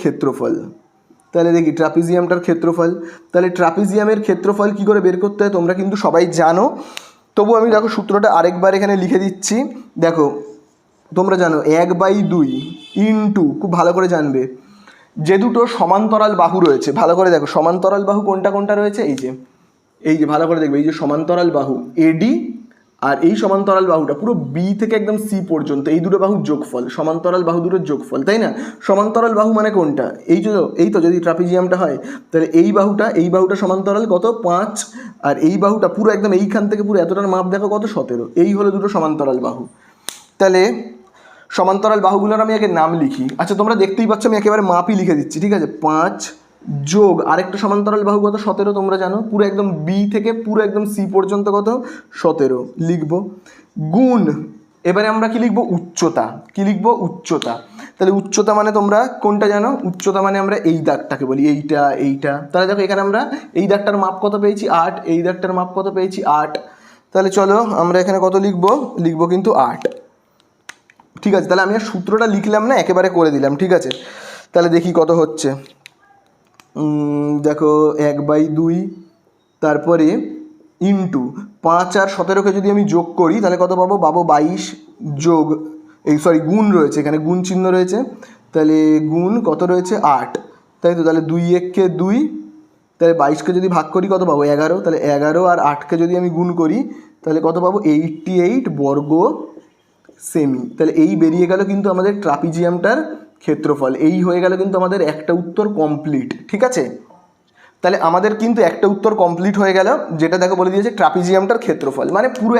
ক্ষেত্রফল। তাহলে দেখি ট্রাপিজিয়ামটার ক্ষেত্রফল, তাহলে ট্রাপিজিয়ামের ক্ষেত্রফল কি করে বের করতে হয় তোমরা কিন্তু সবাই জানো, তবু আমি দেখো সূত্রটা আরেকবার এখানে লিখে দিচ্ছি। দেখো তোমরা জানো 1/2 ইন্টু, খুব ভালো করে জানবে, যে দুটো সমান্তরাল বাহু রয়েছে, ভালো করে দেখো সমান্তরাল বাহু কোনটা কোনটা রয়েছে, এই যে ভালো করে দেখবে, এই যে সমান্তরাল বাহু এডি আর এই সমান্তরাল বাহুটা পুরো বি থেকে একদম সি পর্যন্ত, এই দুটো বাহুর যোগফল, সমান্তরাল বাহু দুটোর যোগফল, তাই না। সমান্তরাল বাহু মানে কোনটা, এই তো যদি ট্রাপিজিয়ামটা হয় তাহলে এই বাহুটা সমান্তরাল কত 5, আর এই বাহুটা পুরো একদম এইখান থেকে পুরো এতটার মাপ দেখো কত 17, এই হলো দুটো সমান্তরাল বাহু। তাহলে সমান্তরাল বাহুগুলোর আমি আগে নাম লিখি, আচ্ছা তোমরা দেখতেই পাচ্ছ আমি একেবারে মাপই লিখে দিচ্ছি, ঠিক আছে। 5 যোগ আরেকটা সমান্তরাল বাহু কত 17, তোমরা জানো পুরো একদম বি থেকে পুরো একদম সি পর্যন্ত কত 17 লিখব, গুণ এবারে আমরা কি লিখব উচ্চতা, তাহলে উচ্চতা মানে তোমরা কোনটা জানো, উচ্চতা মানে আমরা এই দাগটাকে বলি, এইটা। তাহলে দেখো এখানে আমরা এই দাগটার মাপ কত পেয়েছি 8, এই দাগটার মাপ কত পেয়েছি 8, তাহলে চলো আমরা এখানে কত লিখব কিন্তু 8, ঠিক আছে। তাহলে আমি আর সূত্রটা লিখলাম না, একেবারে করে দিলাম, ঠিক আছে। তাহলে দেখি কত হচ্ছে, দেখো 1/2, তারপরে ইন্টু 5 আর 17কে যদি আমি যোগ করি তাহলে কত পাবো 22, যোগ গুণ রয়েছে এখানে, গুণ চিহ্ন রয়েছে, তাহলে গুণ কত রয়েছে 8, তাই তো। তাহলে 2 1-কে 2, তাহলে 22কে যদি ভাগ করি কত পাবো 11, তাহলে 11 আর 8কে যদি আমি গুণ করি তাহলে কত পাবো 88 বর্গ সেমি। তাহলে এই বেরিয়ে গেল কিন্তু আমাদের ট্রাপিজিয়ামটার ক্ষেত্রফল, এই হয়ে গেল কিন্তু আমাদের একটা উত্তর কমপ্লিট, ঠিক আছে। তাহলে আমাদের কিন্তু একটা উত্তর কমপ্লিট হয়ে গেল, যেটা দেখো বলে দিয়েছে ট্রাপিজিয়ামটার ক্ষেত্রফল, মানে পুরো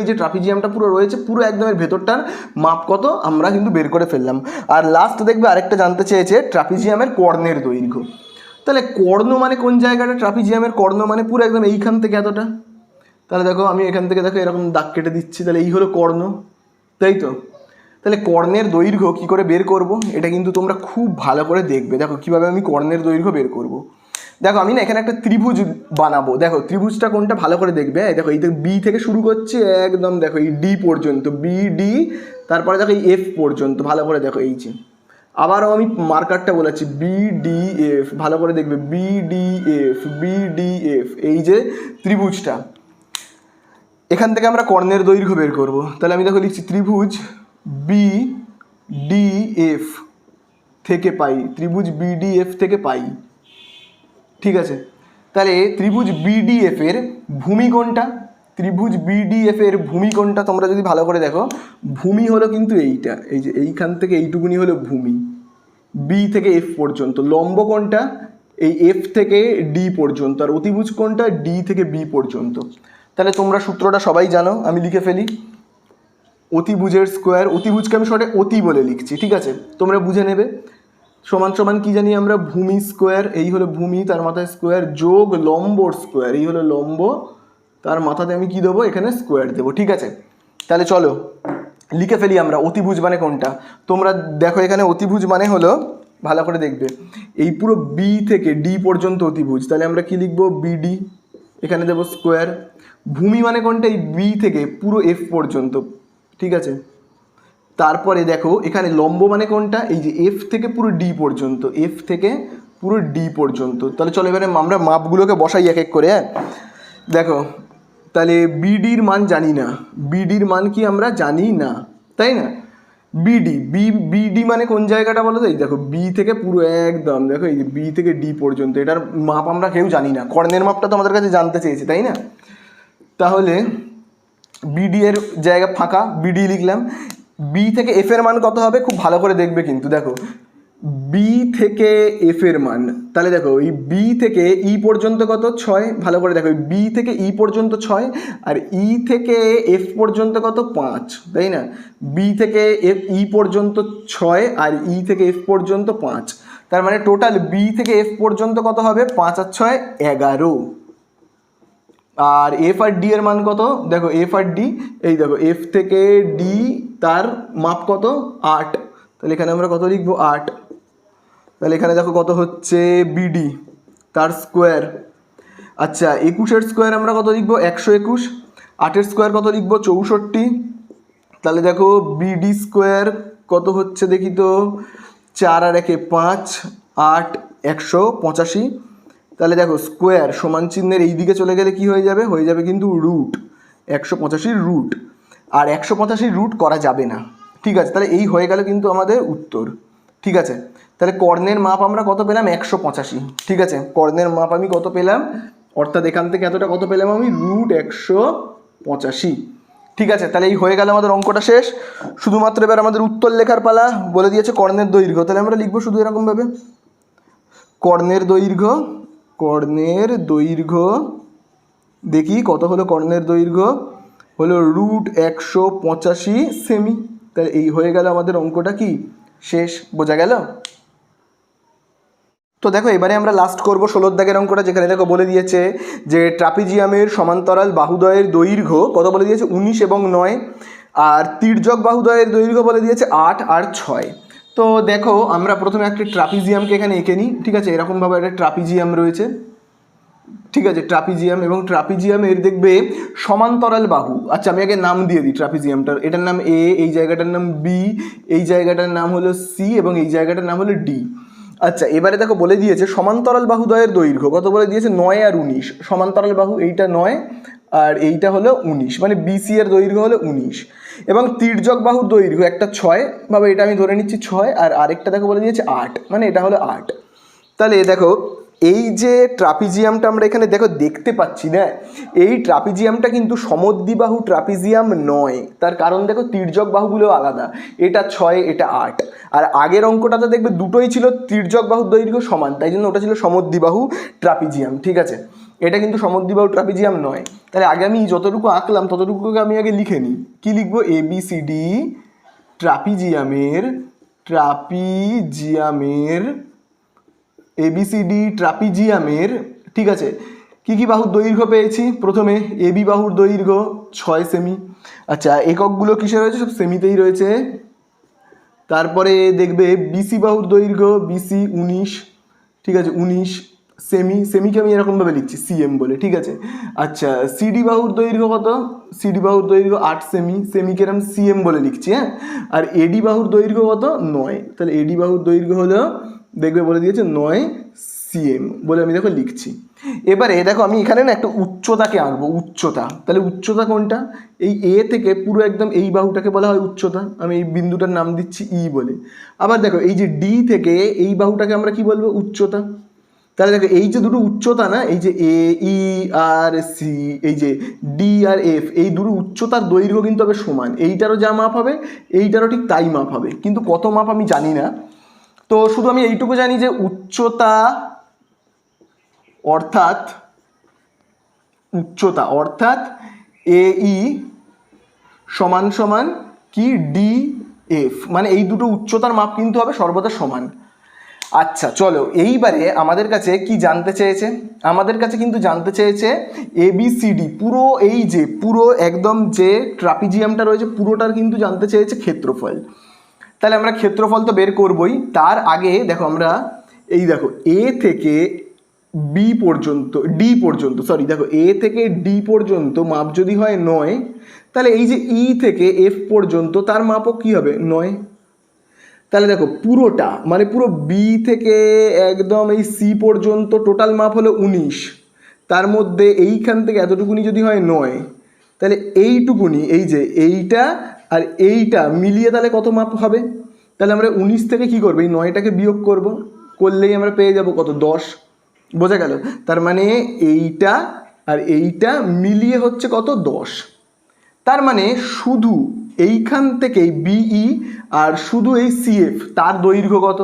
এই যে ট্রাপিজিয়ামটা পুরো রয়েছে পুরো একদম এর ভেতরটার মাপ কত আমরা কিন্তু বের করে ফেললাম। আর লাস্ট দেখবে আরেকটা জানতে চেয়েছে ট্রাপিজিয়ামের কর্ণের দৈর্ঘ্য। তাহলে কর্ণ মানে কোন জায়গাটা, ট্রাপিজিয়ামের কর্ণ মানে পুরো একদম এইখান থেকে এতটা। তাহলে দেখো আমি এখান থেকে দেখো এরকম দাগ কেটে দিচ্ছি, তাহলে এই হলো কর্ণ, তাই তো। তাহলে কর্ণের দৈর্ঘ্য কী করে বের করব, এটা কিন্তু তোমরা খুব ভালো করে দেখবে। দেখো কীভাবে আমি কর্ণের দৈর্ঘ্য বের করব। দেখো আমি না এখানে একটা ত্রিভুজ বানাবো, দেখো ত্রিভুজটা কোনটা ভালো করে দেখবে, দেখো এই বি থেকে শুরু করছে একদম দেখো এই ডি পর্যন্ত, বি ডি, তারপরে দেখো এই এফ পর্যন্ত, ভালো করে দেখো এই যে, আবারও আমি মার্কারটা বলেছি BDF, ভালো করে দেখবে BDF, এই যে ত্রিভুজটা, এখান থেকে আমরা কর্ণের দৈর্ঘ্য বের করব। তাহলে আমি দেখো লিখছি ত্রিভুজ BDF থেকে পাই, ত্রিভুজ BDF থেকে পাই, ঠিক আছে। তাহলে ত্রিভুজ BDF এর ভূমি কোনটা, ত্রিভুজ BDF এর ভূমি কোনটা তোমরা যদি ভালো করে দেখো, ভূমি হলো কিন্তু এইটা, এই যে এইখান থেকে এইটুকুনি হলো ভূমি, B থেকে F পর্যন্ত। লম্ব কোনটা, এই F থেকে D পর্যন্ত। আর অতিভুজ কোনটা, D থেকে B পর্যন্ত। তাহলে তোমরা সূত্রটা সবাই জানো, আমি লিখে ফেলি। অতিভুজের স্কোয়ার, অতিভুজকে আমি শর্টে অতি বলে লিখছি, ঠিক আছে, তোমরা বুঝে নেবে। সমান সমান কি জানি আমরা, ভূমি স্কোয়ার, এই হলো ভূমি তার মাথায় স্কোয়ার, যোগ লম্বর স্কোয়ার, এই হলো লম্ব তার মাথাতে আমি কি দেবো, এখানে স্কোয়ার দেবো, ঠিক আছে। তাহলে চলো লিখে ফেলি আমরা অতিভুজ মানে কোনটা। তোমরা দেখো এখানে অতিভুজ মানে হলো, ভালো করে দেখবে, এই পুরো B থেকে D পর্যন্ত অতিভুজ, তাহলে আমরা কি লিখবো, BD, এখানে দেবো স্কোয়ার। ভূমি মানে কোনটা, এই B থেকে পুরো F পর্যন্ত, ঠিক আছে। তারপরে দেখো এখানে লম্ব মানে কোনটা, এই যে F থেকে পুরো D পর্যন্ত, F থেকে পুরো D পর্যন্ত। তাহলে চলো এবারে আমরা মাপগুলোকে বসাই এক এক করে, হ্যাঁ। দেখো তাহলে BDর মান জানি না, BDর মান কি আমরা জানি না, তাই না। BD মানে কোন জায়গাটা বলো তো, এই দেখো B থেকে পুরো একদম দেখো, এই যে B থেকে D পর্যন্ত, এটার মাপ আমরা কেউ জানি না। কর্ণের মাপটা তো আমাদের কাছে জানতে চেয়েছে, তাই না। তাহলে BD এর জায়গা ফাঁকা, BD লিখলাম। B থেকে F এর মান কত হবে, খুব ভালো করে দেখবে কিন্তু, দেখো B থেকে F এর মান, তাহলে দেখো এই B থেকে E পর্যন্ত কত, 6, ভালো করে দেখো B থেকে E পর্যন্ত 6, আর E থেকে F পর্যন্ত কত, 5, তাই না। B থেকে E পর্যন্ত 6 আর E থেকে F পর্যন্ত 5, তার মানে টোটাল B থেকে F পর্যন্ত কত হবে, 5 আর 6 11। আর F আর D এর মান কত, দেখো F আর D, এই দেখো F থেকে D তার মাপ কত, 8, তাহলে এখানে আমরা কত লিখবো, 8। তাহলে এখানে দেখো কত হচ্ছে, BD তার স্কোয়ার। আচ্ছা 21-এর স্কোয়ার আমরা কত লিখবো, 121। 8-এর স্কোয়ার কত লিখবো, 64। তাহলে দেখো BD স্কোয়ার কত হচ্ছে দেখি তো, 4 আর 1 5, 8, 185। তাহলে দেখো স্কোয়ার সমান চিহ্নের এই দিকে চলে গেলে কি হয়ে যাবে কিন্তু রুট, 185 রুট, আর 185 রুট করা যাবে না, ঠিক আছে। তাহলে এই হয়ে গেল কিন্তু আমাদের উত্তর, ঠিক আছে। তাহলে কর্ণের মাপ আমরা কত পেলাম, 185, ঠিক আছে। কর্ণের মাপ আমি কত পেলাম, অর্থাৎ এখান থেকে এতটা কত পেলাম আমি, রুট 185, ঠিক আছে। তাহলে এই হয়ে গেল আমাদের অঙ্কটা শেষ। শুধুমাত্র এবার আমাদের উত্তর লেখার পালা। বলে দিয়েছে কর্ণের দৈর্ঘ্য, তাহলে আমরা লিখবো শুধু এরকমভাবে, কর্ণের দৈর্ঘ্য দেখি কত হলো, কর্ণের দৈর্ঘ্য হলো রুট 185 সেমি। তাহলে এই হয়ে গেল আমাদের অঙ্কটা কি শেষ, বোঝা গেল। তো দেখো এবারে আমরা লাস্ট করব 16 দাগের অঙ্কটা, যেখানে দেখো বলে দিয়েছে যে ট্রাপিজিয়ামের সমান্তরাল বাহুদ্বয়ের দৈর্ঘ্য কত বলে দিয়েছে, 19 এবং 9, আর তির্যক বাহুদ্বয়ের দৈর্ঘ্য বলে দিয়েছে 8 আর 6। তো দেখো আমরা প্রথমে একটা ট্রাপিজিয়ামকে এখানে এঁকে নিই, ঠিক আছে। এরকমভাবে একটা ট্রাপিজিয়াম রয়েছে, ঠিক আছে, ট্রাপিজিয়াম, এবং ট্রাপিজিয়ামের দেখবে সমান্তরাল বাহু। আচ্ছা আমি আগে নাম দিয়ে দিই ট্রাপিজিয়ামটার, এটার নাম A, এই জায়গাটার নাম B, এই জায়গাটার নাম হলো C, এবং এই জায়গাটার নাম হলো D। আচ্ছা এবারে দেখো বলে দিয়েছে সমান্তরাল বাহুদ্বয়ের দৈর্ঘ্য কত বলে দিয়েছে, 9 আর 19। সমান্তরাল বাহু এইটা 9 আর এইটা হলো 19, মানে BC এর দৈর্ঘ্য হলো 19, এবং তির্যক বাহুর দৈর্ঘ্য একটা 6, ভাবে এটা আমি ধরে নিচ্ছি 6, আর আরেকটা দেখো বলে দিয়েছে 8, মানে এটা হলো 8। তাহলে দেখো এই যে ট্রাপিজিয়ামটা আমরা এখানে দেখো দেখতে পাচ্ছি না, এই ট্রাপিজিয়ামটা কিন্তু সমদ্বিবাহু ট্রাপিজিয়াম নয়। তার কারণ দেখো তির্যক বাহুগুলো আলাদা, এটা 6 এটা 8, আর আগের অঙ্কটাতে দেখবে দুটোই ছিল তির্যক বাহুর দৈর্ঘ্য সমান, তাই জন্য ওটা ছিল সমদ্বিবাহু ট্রাপিজিয়াম, ঠিক আছে। এটা কিন্তু সমদ্বিবাহু ট্রাপিজিয়াম নয়। তাহলে আগে আমি যতটুকু আঁকলাম ততটুকুকে আমি আগে লিখে নিই। কী লিখবো, ABCD ট্রাপিজিয়ামের, ঠিক আছে, কি কি বাহুর দৈর্ঘ্য পেয়েছি। প্রথমে AB বাহুর দৈর্ঘ্য 6 সেমি। আচ্ছা এককগুলো কিসে রয়েছে, সব সেমিতেই রয়েছে। তারপরে দেখবে BC বাহুর দৈর্ঘ্য, BC 19, ঠিক আছে 19। সেমিকে আমি এরকমভাবে লিখছি সিএম বলে, ঠিক আছে। আচ্ছা, সিডি বাহুর দৈর্ঘ্য কত? সিডি বাহুর দৈর্ঘ্য 8 সেমি, সেমিকে আমি সিএম বলে লিখছি, হ্যাঁ। আর এডি বাহুর দৈর্ঘ্য কত? 9, তাহলে এডি বাহুর দৈর্ঘ্য হলো, দেখবে বলে দিয়েছে 9 সিএম বলে আমি দেখো লিখছি। এবারে দেখো আমি এখানে না একটা উচ্চতাকে আঁকবো, উচ্চতা। তাহলে উচ্চতা কোনটা? এই এ থেকে পুরো একদম এই বাহুটাকে বলা হয় উচ্চতা, আমি এই বিন্দুটার নাম দিচ্ছি ই বলে। আবার দেখো এই যে ডি থেকে এই বাহুটাকে আমরা কি বলবো? উচ্চতা। তাহলে দেখো এই যে দুটো উচ্চতা না, এই যে এ ই আর সি, এই যে ডি আর এফ, এই দুটো উচ্চতার দৈর্ঘ্য কিন্তু হবে সমান। এইটারও যা মাপ হবে এইটারও ঠিক তাই মাপ হবে, কিন্তু কত মাপ আমি জানি না। তো শুধু আমি এইটুকু জানি যে উচ্চতা অর্থাৎ এ ই সমান সমান কি ডি এফ, মানে এই দুটো উচ্চতার মাপ কিন্তু হবে সর্বদা সমান। আচ্ছা চলো, এইবারে আমাদের কাছে কি জানতে চেয়েছে? আমাদের কাছে কিন্তু জানতে চেয়েছে এবিসিডি, পুরো এই যে পুরো একদম যে ট্রাপিজিয়ামটা রয়েছে পুরোটার কিন্তু জানতে চেয়েছে ক্ষেত্রফল। তাহলে আমরা ক্ষেত্রফল তো বের করবই, তার আগে দেখো আমরা এই দেখো এ থেকে বি পর্যন্ত, ডি পর্যন্ত, সরি দেখো এ থেকে ডি পর্যন্ত মাপ যদি হয় 9, তাহলে এই যে ই থেকে এফ পর্যন্ত তার মাপও কি হবে? 9। তাহলে দেখো পুরোটা মানে পুরো বি থেকে একদম এই সি পর্যন্ত টোটাল মাপ হলো 19, তার মধ্যে এইখান থেকে এতটুকুনি যদি হয় 9, তাহলে এইটুকুনি, এই যে এইটা আর এইটা মিলিয়ে তাহলে কত মাপ হবে? তাহলে আমরা 19 থেকে কি করবো? এই 9টাকে বিয়োগ করব, করলেই আমরা পেয়ে যাব কত? 10। বোঝা গেল? তার মানে এইটা আর এইটা মিলিয়ে হচ্ছে কত? 10। তার মানে শুধু এইখান থেকেই বিই আর শুধু এই সিএফ তার দৈর্ঘ্য কত?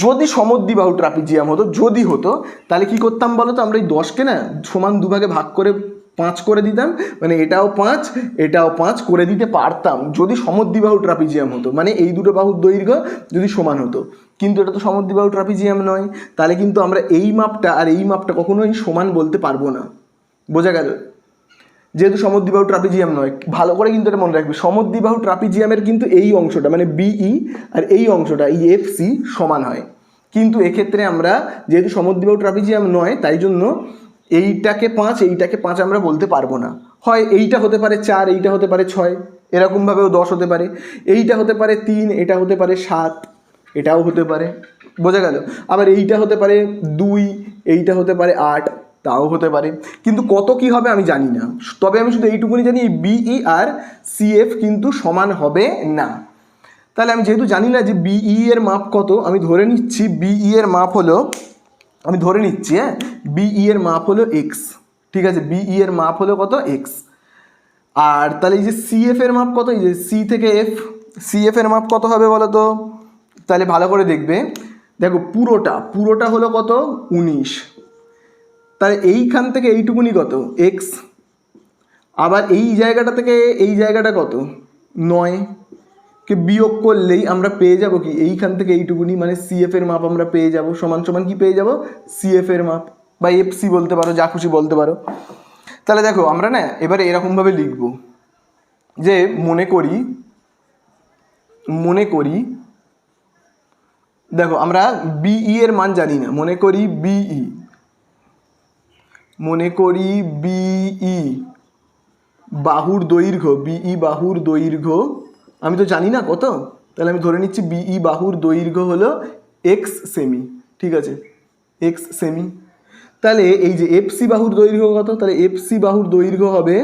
যদি সমদ্বিবাহু ট্রাপিজিয়াম হতো, যদি হতো, তাহলে কি করতাম বলো তো? আমরা এই 10কে না সমান দুভাগে ভাগ করে 5 করে দিতাম, মানে এটাও 5 এটাও 5 করে দিতে পারতাম যদি সমদ্বিবাহু ট্রাপিজিয়াম হতো, মানে এই দুটো বাহুর দৈর্ঘ্য যদি সমান হতো। কিন্তু এটা তো সমদ্বিবাহু ট্রাপিজিয়াম নয়, তাহলে কিন্তু আমরা এই মাপটা আর এই মাপটা কখনোই সমান বলতে পারবো না। বোঝা গেল? যেহেতু সমদ্বিবাহু ট্রাপিজিয়াম নয়, ভালো করে কিন্তু এটা মনে রাখবে, সমদ্বিবাহু ট্রাপিজিয়ামের কিন্তু এই অংশটা মানে বিই আর এই অংশটা এই এফ সি সমান হয়। কিন্তু এক্ষেত্রে আমরা যেহেতু সমদ্বিবাহু ট্রাপিজিয়াম নয়, তাই জন্য এইটাকে 5 এইটাকে 5 আমরা বলতে পারবো না। হয় এইটা হতে পারে 4, এইটা হতে পারে 6, এরকমভাবেও 10 হতে পারে। এইটা হতে পারে 3, এটা হতে পারে 7, এটাও হতে পারে। বোঝা গেল? আবার এইটা হতে পারে 2, এইটা হতে পারে 8, তাও হতে পারে। কিন্তু কত কি হবে আমি জানি না, তবে আমি শুধু এইটুকুনি জানি এই বিই আর সিএফ কিন্তু সমান হবে না। তাহলে আমি যেহেতু জানি না যে বিই এর মাপ কত, আমি ধরে নিচ্ছি বিই এর মাপ হলো, আমি ধরে নিচ্ছি হ্যাঁ, বিই এর মাপ হলো এক্স। ঠিক আছে, বিই এর মাপ হলো কত? এক্স। আর তাহলে এই যে সিএফ এর মাপ কত? এই যে সি থেকে এফ, সিএফ এর মাপ কত হবে বলো তো? তাহলে ভালো করে দেখবে, দেখো পুরোটা হলো কত? 19। তাহলে এইখান থেকে এইটুকুনি কত? এক্স। আবার এই জায়গাটা থেকে এই জায়গাটা কত? 9 কে বিয়োগ করলেই আমরা পেয়ে যাব কি? এইখান থেকে এইটুকুনি, মানে সিএফ এর মাপ আমরা পেয়ে যাব, সমান সমান কি পেয়ে যাব? সিএফ এর মাপ, বা এফসি বলতে পারো, যা খুশি বলতে পারো। তাহলে দেখো আমরা না এবারে এরকমভাবে লিখব যে মনে করি দেখো আমরা বিই এর মান জানি না, মনে করি বিই বাহুর দৈর্ঘ্য, বিই বাহুর দৈর্ঘ্য আমি তো জানি না কত, তাহলে আমি ধরে নিচ্ছি বিই বাহুর দৈর্ঘ্য হলো এক্স সেমি। ঠিক আছে, এক্স সেমি। তাহলে এই যে এফসি বাহুর দৈর্ঘ্য কত? তাহলে এফসি বাহুর দৈর্ঘ্য হবে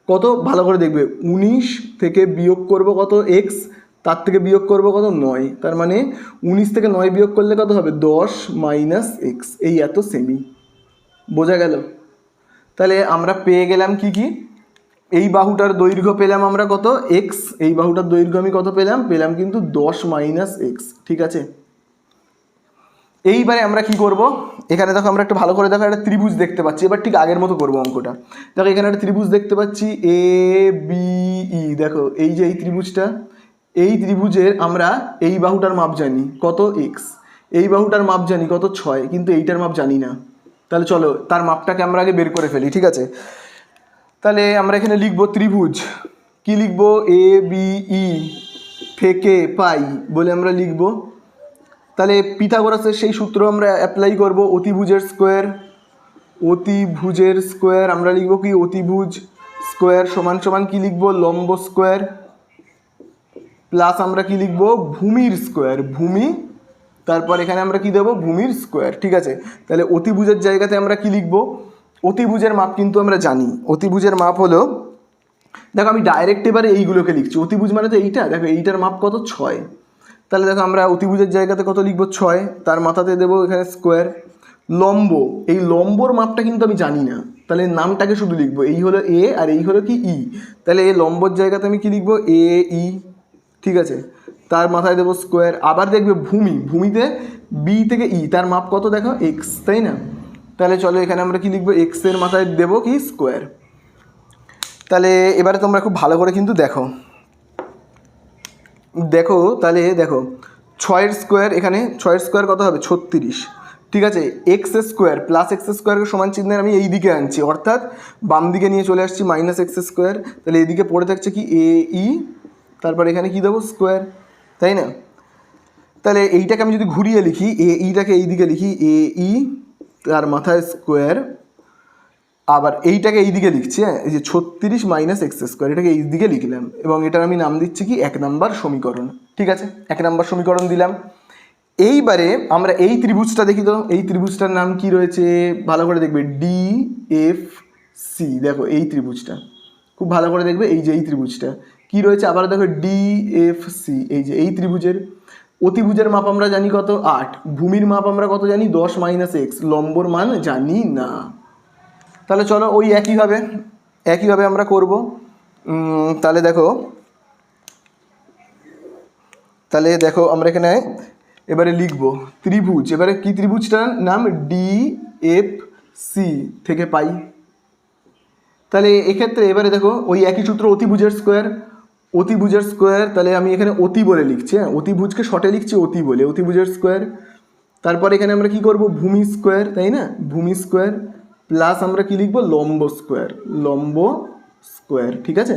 কত? ভালো করে দেখবে, 19 থেকে বিয়োগ করব কত? এক্স, তার থেকে বিয়োগ করব কত? 9। তার মানে 19 থেকে 9 বিয়োগ করলে কত হবে? 10 মাইনাস এক্স, এই এত সেমি। বোঝা গেল? তাহলে আমরা পেয়ে গেলাম কি কি? এই বাহুটার দৈর্ঘ্য পেলাম আমরা কত? এক্স। এই বাহুটার দৈর্ঘ্য আমি কত পেলাম? কিন্তু 10 মাইনাস এক্স। ঠিক আছে, এইবারে আমরা কি করব? এখানে দেখো আমরা একটু ভালো করে দেখো একটা ত্রিভুজ দেখতে পাচ্ছি, এবার ঠিক আগের মতো করবো অঙ্কটা। দেখো এখানে একটা ত্রিভুজ দেখতে পাচ্ছি এ বি ই। দেখো এই যে এই ত্রিভুজটা, এই ত্রিভুজের আমরা এই বাহুটার মাপ জানি কত? এক্স। এই বাহুটার মাপ জানি কত? 6, কিন্তু এইটার মাপ জানি না। তাহলে চলো তার মাপটাকে আমরা আগে বের করে ফেলি। ঠিক আছে, তাহলে আমরা এখানে লিখবো ত্রিভুজ, কি লিখবো? এ বি ই থেকে পাই বলে আমরা লিখবো তাহলে পিথাগোরাসের সেই সূত্র আমরা অ্যাপ্লাই করব, অতিভুজের স্কোয়ার আমরা লিখব কি, অতিভুজ স্কোয়ার সমান সমান কি লিখব, লম্ব স্কোয়ার প্লাস আমরা কি লিখব, ভূমির স্কোয়ার, ভূমি, তারপর এখানে আমরা কি দেবো, ভূমির স্কোয়ার। ঠিক আছে, তাহলে অতিভুজের জায়গাতে আমরা কি লিখব, অতিভুজের মাপ কিন্তু আমরা জানি, অতিভুজের মাপ হলো, দেখো আমি ডাইরেক্ট এবারে এইগুলোকে লিখছি, অতিভুজ মানে তো এইটা, দেখো এইটার মাপ কত, 6। তাহলে দেখো আমরা অতিভুজের জায়গাতে কত লিখবো, 6, তার মাথাতে দেবো এখানে স্কোয়ার। লম্ব, এই লম্বর মাপটা কিন্তু আমি জানি না, তাহলে নামটাকে শুধু লিখবো, এই হলো এ আর এই হলো কি ই, তাহলে এই লম্বর জায়গাতে আমি কি লিখবো, এ ই। ঠিক আছে, তার মাথায় দেবো স্কোয়ার। আবার দেখবে ভূমিতে বি থেকে ই, তার মাপ কত দেখো, এক্স, তাই না? তাহলে চলো এখানে আমরা কি লিখবো, এক্সের মাথায় দেবো কি, স্কোয়ার। তাহলে এবারে তোমরা খুব ভালো করে কিন্তু দেখো, তাহলে দেখো 6 স্কোয়ার, এখানে 6 স্কোয়ার কত হবে, 36। ঠিক আছে, এক্স স্কোয়ার প্লাস এক্স স্কোয়ারকে সমান চিহ্নের আমি এই দিকে আনছি, অর্থাৎ বাম দিকে নিয়ে চলে আসছি মাইনাস এক্স স্কোয়ার। তাহলে এইদিকে পড়ে থাকছে কি, এ ই, তারপর এখানে কি দেবো, স্কোয়ার, তাই না? তাহলে এইটাকে আমি যদি ঘুরিয়ে লিখি, এ ইটাকে এই দিকে লিখি, এ ই তার মাথায় স্কোয়ার, আবার এইটাকে এই দিকে লিখছি, হ্যাঁ, এই যে 36 মাইনাস এক্স স্কোয়ার, এটাকে এই দিকে লিখলাম, এবং এটার আমি নাম দিচ্ছি কি, 1 নম্বর সমীকরণ। ঠিক আছে, 1 নম্বর সমীকরণ দিলাম। এইবারে আমরা এই ত্রিভুজটা দেখি তো, এই ত্রিভুজটার নাম কি রয়েছে, ভালো করে দেখবে, ডি এফ সি। দেখো এই ত্রিভুজটা খুব ভালো করে দেখবে, এই যে এই ত্রিভুজটা কি রয়েছে, আবার দেখো ডি এফ সি, এই যে এই ত্রিভুজের অতিভুজের মাপ আমরা জানি কত, 8, ভূমির মাপ আমরা কত জানি, 10 মাইনাস এক্স, লম্বর মান জানি না। তাহলে চলো ওই একইভাবে আমরা করব। তাহলে দেখো আমরা এখানে এবারে লিখব ত্রিভুজ, এবারে কি ত্রিভুজটার নাম, ডি এফ সি থেকে পাই। তাহলে এক্ষেত্রে এবারে দেখো ওই একই সূত্র, অতিভুজের স্কোয়ার, তাহলে আমি এখানে অতি বলে লিখছি, হ্যাঁ, অতিভুজকে শর্টে লিখছি অতি বলে, অতিভুজের স্কোয়ার। তারপর এখানে আমরা কি করব, ভূমি স্কোয়ার, তাই না, ভূমি স্কোয়ার প্লাস আমরা কি লিখবো, লম্ব স্কোয়ার। ঠিক আছে,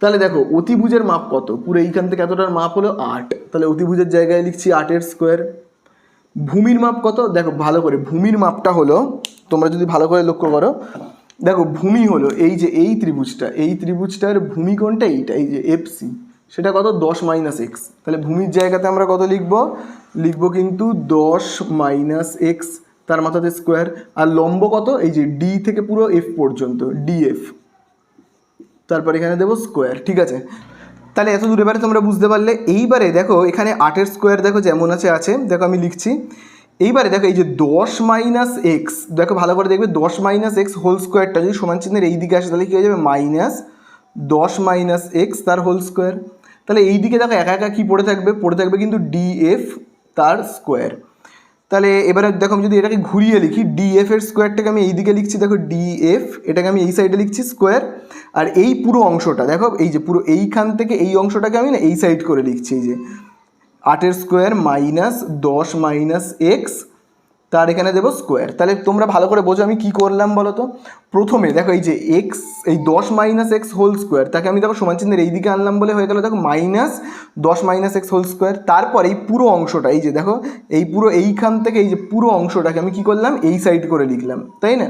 তাহলে দেখো অতিভুজের মাপ কত, পুরো এইখান থেকে এতটার মাপ হলো 8, তাহলে অতিভুজের জায়গায় লিখছি 8 স্কোয়ার। ভূমির মাপ কত, দেখো ভালো করে, ভূমির মাপটা হলো, তোমরা যদি ভালো করে লক্ষ্য করো, দেখো ভূমি হলো এই যে এই ত্রিভুজটার ভূমি কোনটা, এইটা, এই যে এফ সি, সেটা কত, 10 মাইনাস এক্স। তাহলে ভূমির জায়গাতে আমরা কত লিখবো কিন্তু 10 মাইনাস এক্স, তার মাথাতে স্কোয়ার। আর লম্ব কত, এই যে ডি থেকে পুরো এফ পর্যন্ত, ডিএফ, তারপর এখানে দেবো স্কোয়ার। ঠিক আছে, তাহলে এত দূর এবারে তোমরা বুঝতে পারলে। এইবারে দেখো এখানে 8 স্কোয়ার দেখো যেমন আছে, দেখো আমি লিখছি। এইবারে দেখো এই যে 10 মাইনাস এক্স, দেখো ভালো করে দেখবে, 10 মাইনাস এক্স হোল স্কোয়ারটা যদি সমান চিহ্নের এই দিকে আসে, তাহলে কী হয়ে যাবে, মাইনাস 10 মাইনাস এক্স তার হোল স্কোয়ার। তাহলে এই দিকে দেখো একা একা কী পড়ে থাকবে কিন্তু ডিএফ তার স্কোয়ার। তাহলে এবারে দেখো আমি যদি এটাকে ঘুরিয়ে লিখি, ডিএফ এর স্কোয়ারটাকে আমি এই দিকে লিখছি, দেখো ডিএফ, এটাকে আমি এই সাইডে লিখছি স্কোয়ার। আর এই পুরো অংশটা দেখো, এই যে পুরো এইখান থেকে এই অংশটাকে আমি না এই সাইড করে লিখছি, এই যে 8 স্কোয়ার মাইনাস 10 মাইনাস এক্স, তার এখানে দেবো স্কোয়ার। তাহলে তোমরা ভালো করে বোঝো আমি কি করলাম বলো তো। প্রথমে দেখো এই যে এক্স, এই 10 মাইনাস এক্স হোল স্কোয়ার, তাকে আমি দেখো সমান চিহ্নের এই দিকে আনলাম বলে হয়ে গেল, দেখো minus 10 minus x whole square. তারপর এই পুরো অংশটা, এই যে দেখো এই পুরো এইখান থেকে এই যে পুরো অংশটাকে আমি কি করলাম, এই সাইড করে লিখলাম, তাই না?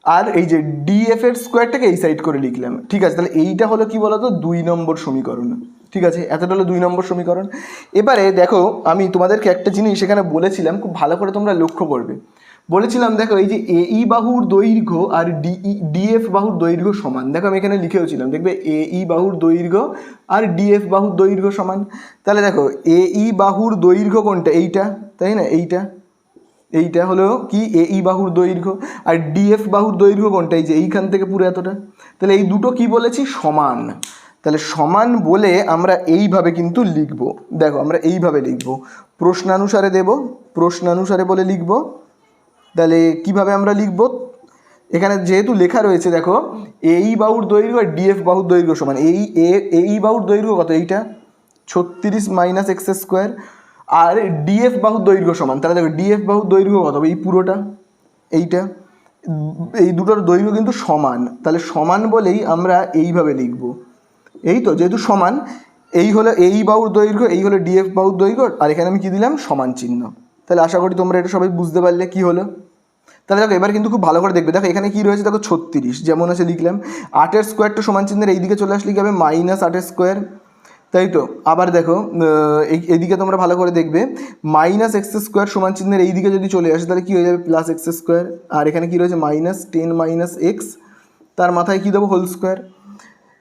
আর এই যে ডিএফ এর স্কোয়ারটাকে এই সাইড করে লিখলাম। ঠিক আছে, তাহলে এইটা হলো কি বলতো, 2 নম্বর সমীকরণ। ঠিক আছে, এতটা হলো 2 নম্বর সমীকরণ। এবারে দেখো আমি তোমাদেরকে একটা জিনিস এখানে বলেছিলাম, খুব ভালো করে তোমরা লক্ষ্য করবে। বলেছিলাম দেখো এই যে এই বাহুর দৈর্ঘ্য আর ডিএফ বাহুর দৈর্ঘ্য সমান। দেখো আমি এখানে লিখেওছিলাম, দেখবে এই বাহুর দৈর্ঘ্য আর ডিএফ বাহুর দৈর্ঘ্য সমান। তাহলে দেখো এই বাহুর দৈর্ঘ্য কোনটা, এইটা, তাই না, এইটা হলো কি এই বাহুর দৈর্ঘ্য, আর ডিএফ বাহুর দৈর্ঘ্য কোনটা, এই যে এইখান থেকে পুরো এতটা। তাহলে এই দুটো কি বলেছি, সমান। তাহলে সমান বলে আমরা এইভাবে কিন্তু লিখব। দেখো আমরা এইভাবে লিখব, প্রশ্নানুসারে প্রশ্নানুসারে বলে লিখব। তাহলে কিভাবে আমরা লিখব, এখানে যেহেতু লেখা রয়েছে দেখো এই বাহুর দৈর্ঘ্য আর ডিএফ বাহুর দৈর্ঘ্য সমান, এই বাহুর দৈর্ঘ্য কত, এইটা 36 মাইনাস এক্স স্কোয়ার, আর ডিএফ বাহুর দৈর্ঘ্য সমান। তাহলে দেখো ডিএফ বাহুর দৈর্ঘ্য কত হবে, এই পুরোটা, এইটা, এই দুটোর দৈর্ঘ্য কিন্তু সমান। তাহলে সমান বলেই আমরা এইভাবে লিখব, এই তো যেহেতু সমান। এই হলো এই বাহুর দৈর্ঘ্য, এই হলো ডিএফ বাহুর দৈর্ঘ্য, আর এখানে আমি কি দিলাম সমান চিহ্ন। তাহলে আশা করি তোমরা এটা সবাই বুঝতে পারলে কি হলো। তাহলে দেখো এবার কিন্তু খুব ভালো করে দেখবে, দেখো এখানে কি রয়েছে, দেখো 36 যেমন আছে লিখলাম, 8-এর স্কোয়ারটা সমান চিহ্নের এই দিকে চলে আসলে কি হবে -8-এর স্কোয়ার, তাই তো। আবার দেখো এইদিকে তোমরা ভালো করে দেখবে, -x² সমান চিহ্নের এই দিকে যদি চলে আসে তাহলে কি হয়ে যাবে +x², আর এখানে কি রয়েছে -10 - x, তার মাথায় কি দেবো হোল স্কোয়ার।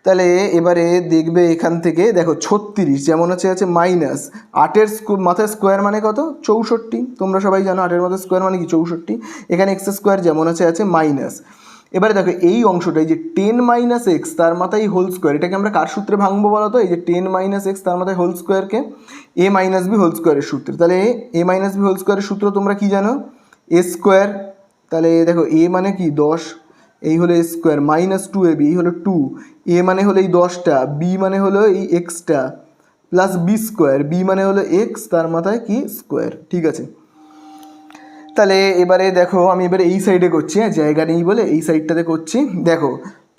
তাহলে এবারে দেখবে এখান থেকে দেখো 36 যেমন আছে -8-এর মাথায় স্কোয়ার মানে কত 64, তোমরা সবাই জানো 8-এর মাথায় স্কোয়ার মানে কি 64, এখানে x² যেমন আছে মাইনাস। এবারে দেখো এই অংশটাই যে 10 - x তার মাথায় হোল স্কোয়ার, এটাকে আমরা কার সূত্রে ভাঙবো বলো তো, এই যে 10 - x তার মাথায় হোল স্কোয়ারকে a - b হোল স্কোয়ারের সূত্রে। তাহলে a - b হোল স্কোয়ারের সূত্র তোমরা কি জানো, a স্কোয়ার, তাহলে দেখো a মানে কি 10, এই হলো a স্কোয়ার, -2ab এই হলো 2, a মানে হলো এই 10টা, b মানে হলো এই এক্সটা, প্লাস বি স্কোয়ার, b মানে হলো x তার মাথায় কি স্কোয়ার, ঠিক আছে। তাহলে এবারে দেখো আমি এবারে এই সাইডে করছি, হ্যাঁ জায়গা নেই বলে এই সাইডটাতে করছি। দেখো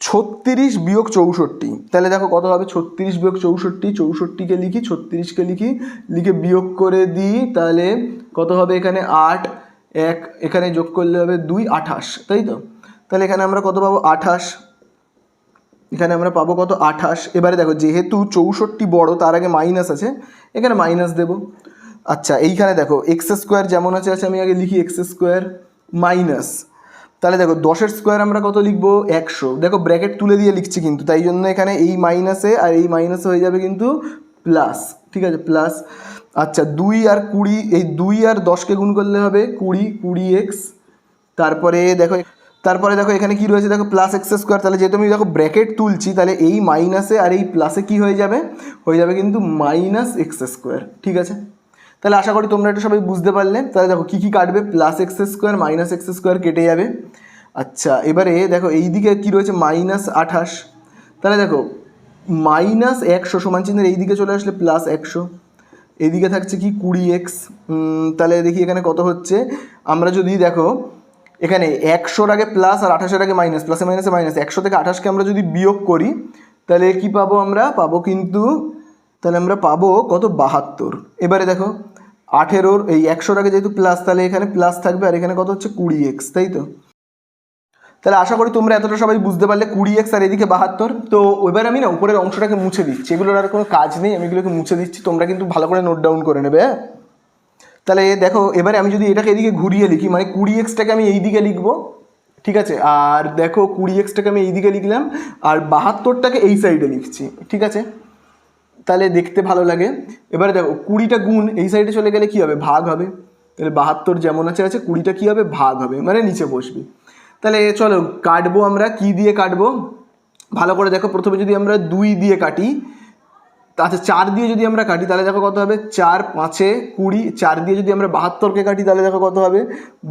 36 - 64, তাহলে দেখো কত হবে 36 - 64, 64কে লিখি 36কে লিখি, লিখে বিয়োগ করে দিই, তাহলে কত হবে এখানে 8, 1 এখানে যোগ করলে হবে 2, 28, তাই তো। তাহলে এখানে আমরা কত পাবো 28, এখানে আমরা পাবো কত 28। এবারে দেখো যেহেতু 64 বড় তার আগে মাইনাস আছে, এখানে মাইনাস দেবো। আচ্ছা এইখানে দেখো x² যেমন আছে আমি আগে লিখি x² মাইনাস, তাহলে দেখো 10-এর স্কোয়ার আমরা কত লিখবো 100, দেখো ব্র্যাকেট তুলে দিয়ে লিখছি কিন্তু, তাই জন্য এখানে এই মাইনাসে আর এই মাইনাসে হয়ে যাবে কিন্তু প্লাস, ঠিক আছে প্লাস। আচ্ছা 2 আর 20, এই 2 আর 10কে গুণ করলে হবে 20x, তারপরে দেখো এখানে কি রয়েছে দেখো +x², তাহলে যেহেতু আমি দেখো ব্র্যাকেট তুলছি তাহলে এই মাইনাসে আর এই প্লাসে কি হয়ে যাবে কিন্তু -x², ঠিক আছে। তাহলে আশা করি তোমরা এটা সবাই বুঝতে পারলে। তাহলে দেখো কী কী কাটবে, +x² -x² কেটে যাবে। আচ্ছা এবারে দেখো এই দিকে কী রয়েছে -28, তাহলে দেখো -100 সমান চিহ্নের এই দিকে চলে আসলে +100, এইদিকে থাকছে কি 20x, তাহলে দেখি এখানে কত হচ্ছে, আমরা যদি দেখো এখানে 100-র আগে প্লাস আর 28-এর আগে মাইনাস, প্লাসে মাইনাসে মাইনাস, 100 থেকে 28কে আমরা যদি বিয়োগ করি তাহলে কি পাবো, আমরা পাবো কিন্তু, তাহলে আমরা পাবো কত 72। এবারে দেখো 18-র এই 100-র আগে যেহেতু প্লাস তাহলে এখানে প্লাস থাকবে, আর এখানে কত হচ্ছে 20x, তাই তো। তাহলে আশা করি তোমরা এতটা সবাই বুঝতে পারলে 20x আর এদিকে 72। তো এবার আমি না উপরের অংশটাকে মুছে দিচ্ছি, এগুলোর আর কোনো কাজ নেই, আমি এগুলোকে মুছে দিচ্ছি, তোমরা কিন্তু ভালো করে নোট ডাউন করে নেবে, হ্যাঁ। তাহলে দেখো এবারে আমি যদি এটাকে এদিকে ঘুরিয়ে লিখি, মানে 20xটাকে আমি এই দিকে লিখবো, ঠিক আছে, আর দেখো 20xটাকে আমি এই দিকে লিখলাম, আর 72টাকে এই সাইডে লিখছি, ঠিক আছে, তাহলে দেখতে ভালো লাগে। এবারে দেখো 20টা গুণ এই সাইডে চলে গেলে কি হবে, ভাগ হবে, তাহলে 72 যেমন আছে 20টা কি হবে ভাগ হবে, মানে নিচে বসবে। তাহলে চলো কাটবো, আমরা কি দিয়ে কাটবো ভালো করে দেখো। প্রথমে যদি আমরা 2 দিয়ে কাটি, আচ্ছা 4 দিয়ে যদি আমরা কাটি তাহলে দেখো কত হবে 4 × 5 = 20, 4 দিয়ে যদি আমরা 72কে কাটি তাহলে দেখো কত হবে,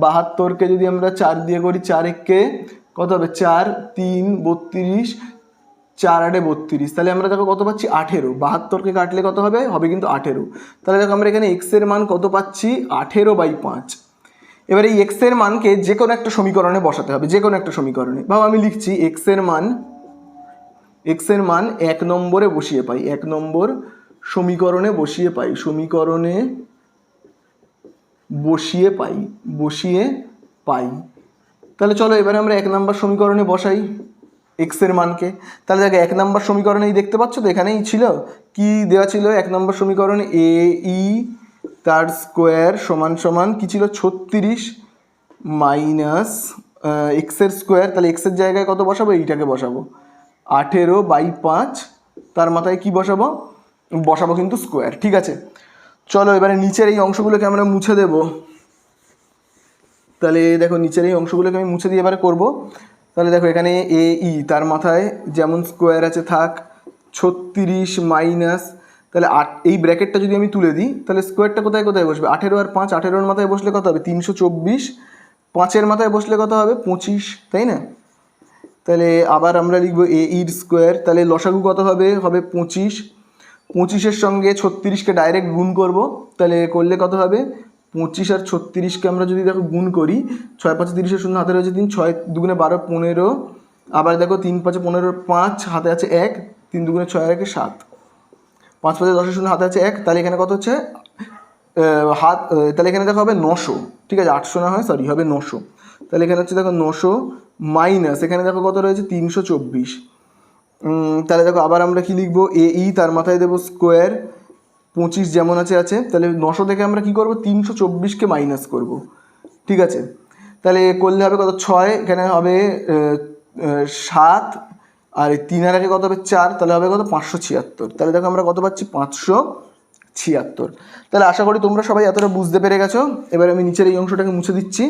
72কে যদি আমরা 4 দিয়ে করি, 4 একে কত হবে 4, 3 32, 4 8 32, তাহলে আমরা দেখো কত পাচ্ছি 18, 72কে কাটলে কত হবে কিন্তু 18। তাহলে দেখো আমরা এখানে x এর মান কত পাচ্ছি 18/5। এবার এই x এর মানকে যে কোনো একটা সমীকরণে বসাতে হবে, যে কোনো একটা সমীকরণে। ভাবো আমি লিখছি x এর মান 1 নম্বরে বসিয়ে পাই, 1 নম্বর সমীকরণে বসিয়ে পাই। তাহলে চলো এবারে আমরা 1 নম্বর সমীকরণে বসাই x এর মানকে। তাহলে দেখো 1 নম্বর সমীকরণেই দেখতে পাচ্ছ তো, এখানেই ছিল কি দেওয়া ছিল 1 নম্বর সমীকরণে, ae তার স্কোয়ার সমান সমান কি ছিল 36 মাইনাস x এর স্কোয়ার, তাহলে x এর জায়গায় কত বসাবো, এইটাকে বসাবো 18/5, তার মাথায় কি বসাবো কিন্তু স্কোয়ার, ঠিক আছে। চলো এবারে নিচের এই অংশগুলোকে আমরা মুছে দেব। তাহলে দেখো নিচের এই অংশগুলোকে আমি মুছে দিয়ে এবারে করবো। তাহলে দেখো এখানে ae তার মাথায় যেমন স্কোয়ার আছে থাক, 36 মাইনাস, তাহলে এই ব্র্যাকেটটা যদি আমি তুলে দিই তাহলে স্কোয়ারটা কোথায় কোথায় বসবে, 18 আর 5, 18-র মাথায় বসলে কত হবে 324, 5-এর মাথায় বসলে কত হবে 25, তাই না। তাহলে আবার আমরা লিখবো ae-র স্কোয়ার, তাহলে লসাগু কত হবে 25, 25-এর সঙ্গে 36কে ডাইরেক্ট গুণ করব, তাহলে করলে কত হবে 25 আর 36কে আমরা যদি দেখো গুণ করি, 6 5 30, 0 হাতে রয়েছে 3, 6 2 12 15, আবার দেখো 3 5 15, 5 হাতে আছে 1, 3 2 6 আর 1 7, 5 5 10 শূন্য হাতে আছে 1, তাহলে এখানে কত হচ্ছে হাত, তাহলে এখানে দেখো হবে 900, ঠিক আছে 800 না হয়, সরি হবে 900। তাহলে এখানে হচ্ছে দেখো 900 মাইনাস এখানে দেখো কত রয়েছে 324। তাহলে দেখো আবার আমরা কি লিখবো, এই তার মাথায় দেবো স্কোয়ার, 25 যেমন আছে, তাহলে 900 থেকে আমরা কি করব 324কে মাইনাস করব, ঠিক আছে। তাহলে করলে হবে কত 6, এখানে হবে 7, আর 3 আর আগে কত হবে 4, তাহলে হবে কত 576। তাহলে দেখো আমরা কত পাচ্ছি 576। তাহলে আশা করি তোমরা সবাই এতটা বুঝতে পেরে গেছো। এবার আমি নিচের এই অংশটাকে মুছে দিচ্ছি।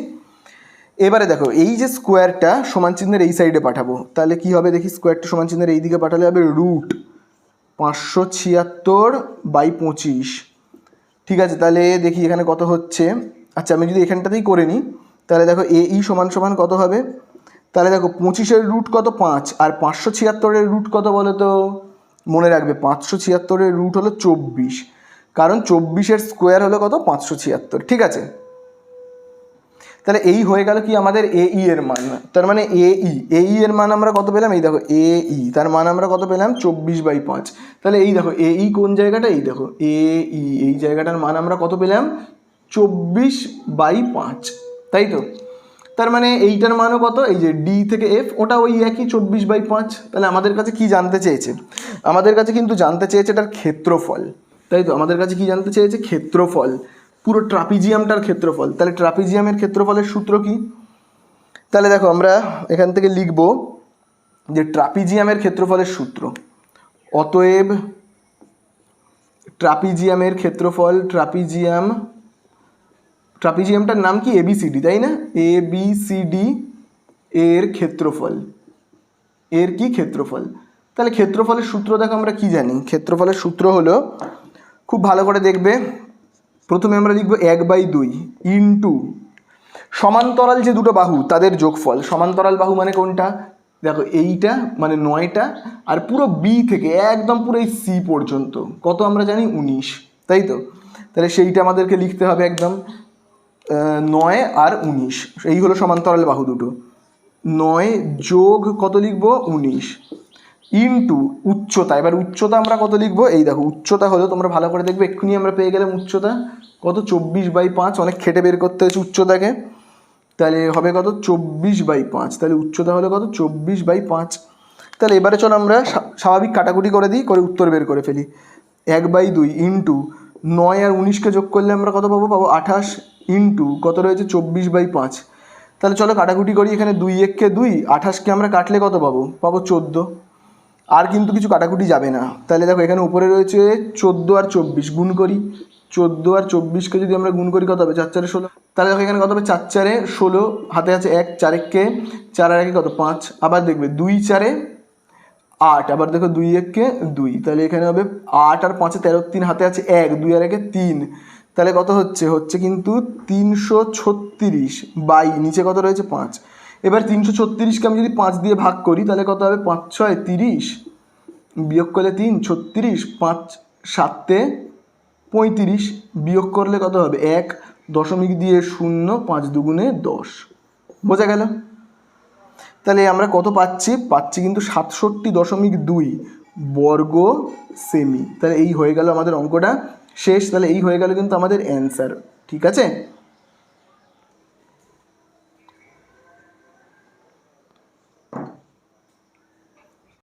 এবারে দেখো এই যে স্কোয়ারটা সমান চিহ্নের এই সাইডে পাঠাবো, তাহলে কি হবে দেখি, স্কোয়ারটা সমান চিহ্নের এই দিকে পাঠালে হবে রুট 576/25, ঠিক আছে। তাহলে দেখি এখানে কত হচ্ছে। আচ্ছা আমি যদি এখানটাতেই করে নিই, তাহলে দেখো এই সমান সমান কত হবে, তাহলে দেখো 25-এর রুট কত 5, আর 576-এর রুট কত বলো তো, মনে রাখবে 576-এর রুট হলো 24, কারণ 24-এর স্কোয়ার হলো কত 576, ঠিক আছে। তাহলে এই হয়ে গেল কি আমাদের এর মান, তার মানে এর মান আমরা কত পেলাম, এই দেখো তার মান আমরা কত পেলাম 24/5। তাহলে এই দেখো কোন জায়গাটা, এই দেখো এই জায়গাটার মান আমরা কত পেলাম 24/5, তাই তো। তার মানে এইটার মানও কত, এই যে ডি থেকে এফ ওটা ওই একই 24/5। তাহলে আমাদের কাছে কি জানতে চেয়েছে, আমাদের কাছে কিন্তু জানতে চেয়েছে এটার ক্ষেত্রফল, তাই তো। আমাদের কাছে কি জানতে চেয়েছে, ক্ষেত্রফল, পুরো ট্রাপিজিয়ামটার ক্ষেত্রফল। তাহলে ট্রাপিজিয়ামের ক্ষেত্রফলের সূত্র কি, তাহলে দেখো আমরা এখান থেকে লিখব যে ট্রাপিজিয়ামের ক্ষেত্রফলের সূত্র, অতএব ট্রাপিজিয়ামের ক্ষেত্রফল, ট্রাপিজিয়ামটার নাম কি এবিসিডি, তাই না, এবিসিডি এর ক্ষেত্রফল, এর কি ক্ষেত্রফল। তাহলে ক্ষেত্রফলের সূত্র দেখো আমরা কি জানি, ক্ষেত্রফলের সূত্র হলো, খুব ভালো করে দেখবে, প্রথমে আমরা লিখব 1/2 ইন্টু সমান্তরাল যে দুটো বাহু তাদের যোগফল। সমান্তরাল বাহু মানে কোনটা, দেখো এইটা মানে 9টা, আর পুরো বি থেকে একদম পুরো এই সি পর্যন্ত কত আমরা জানি 19, তাই তো। তাহলে সেইটা আমাদেরকে লিখতে হবে একদম 9 আর 19, এই হলো সমান্তরাল বাহু দুটো। 9 যোগ কত লিখবো 19 ইন্টু উচ্চতা। এবার উচ্চতা আমরা কত লিখবো, এই দেখো উচ্চতা হলো, তোমরা ভালো করে দেখবে, এক্ষুনি আমরা পেয়ে গেলাম উচ্চতা কত 24/5, অনেক খেটে বের করতে হয়েছে উচ্চতাকে। তাহলে হবে কত 24/5, তাহলে উচ্চতা হলো কত 24/5। তাহলে এবারে চলো আমরা স্বাভাবিক কাটাকুটি করে দিই, করে উত্তর বের করে ফেলি। 1/2 ইন্টু 9 আর 19কে যোগ করলে আমরা কত পাবো 28 ইন্টু কত রয়েছে 24/5। তাহলে চলো কাটাকুটি করি, এখানে 2 1-কে 2, 28কে আমরা কাটলে কত পাবো 14। আর কিন্তু কিছু কাটাকুটি যাবে না। তাহলে দেখো এখানে উপরে রয়েছে 14 আর 24, গুণ করি, 14 আর 24কে যদি আমরা গুণ করি কত হবে 4 4 16। তাহলে দেখো এখানে কত হবে 4 4 16, হাতে আছে 1, 4 1-কে 4 আর 1-এ কত 5, আবার দেখবে 2 4 8, আবার দেখো 2 1-কে 2, তাহলে এখানে হবে 8 আর 5-এ 13, 3 হাতে আছে 1, 2 আর 1-এ 3, তাহলে কত হচ্ছে কিন্তু 336 বাই নিচে কত রয়েছে 5। এবার 336কে আমি যদি 5 দিয়ে ভাগ করি তাহলে কত হবে 5 6 30, বিয়োগ করলে 3 36, 5 7-এ 35, বিয়োগ করলে কত হবে 1, দশমিক দিয়ে 0, 5 2 10, বোঝা গেল। তাহলে আমরা কত পাচ্ছি কিন্তু 67.2 বর্গ সেমি। তাহলে এই হয়ে গেল আমাদের অঙ্কটা শেষ। তাহলে এই হয়ে গেল কিন্তু আমাদের অ্যান্সার, ঠিক আছে।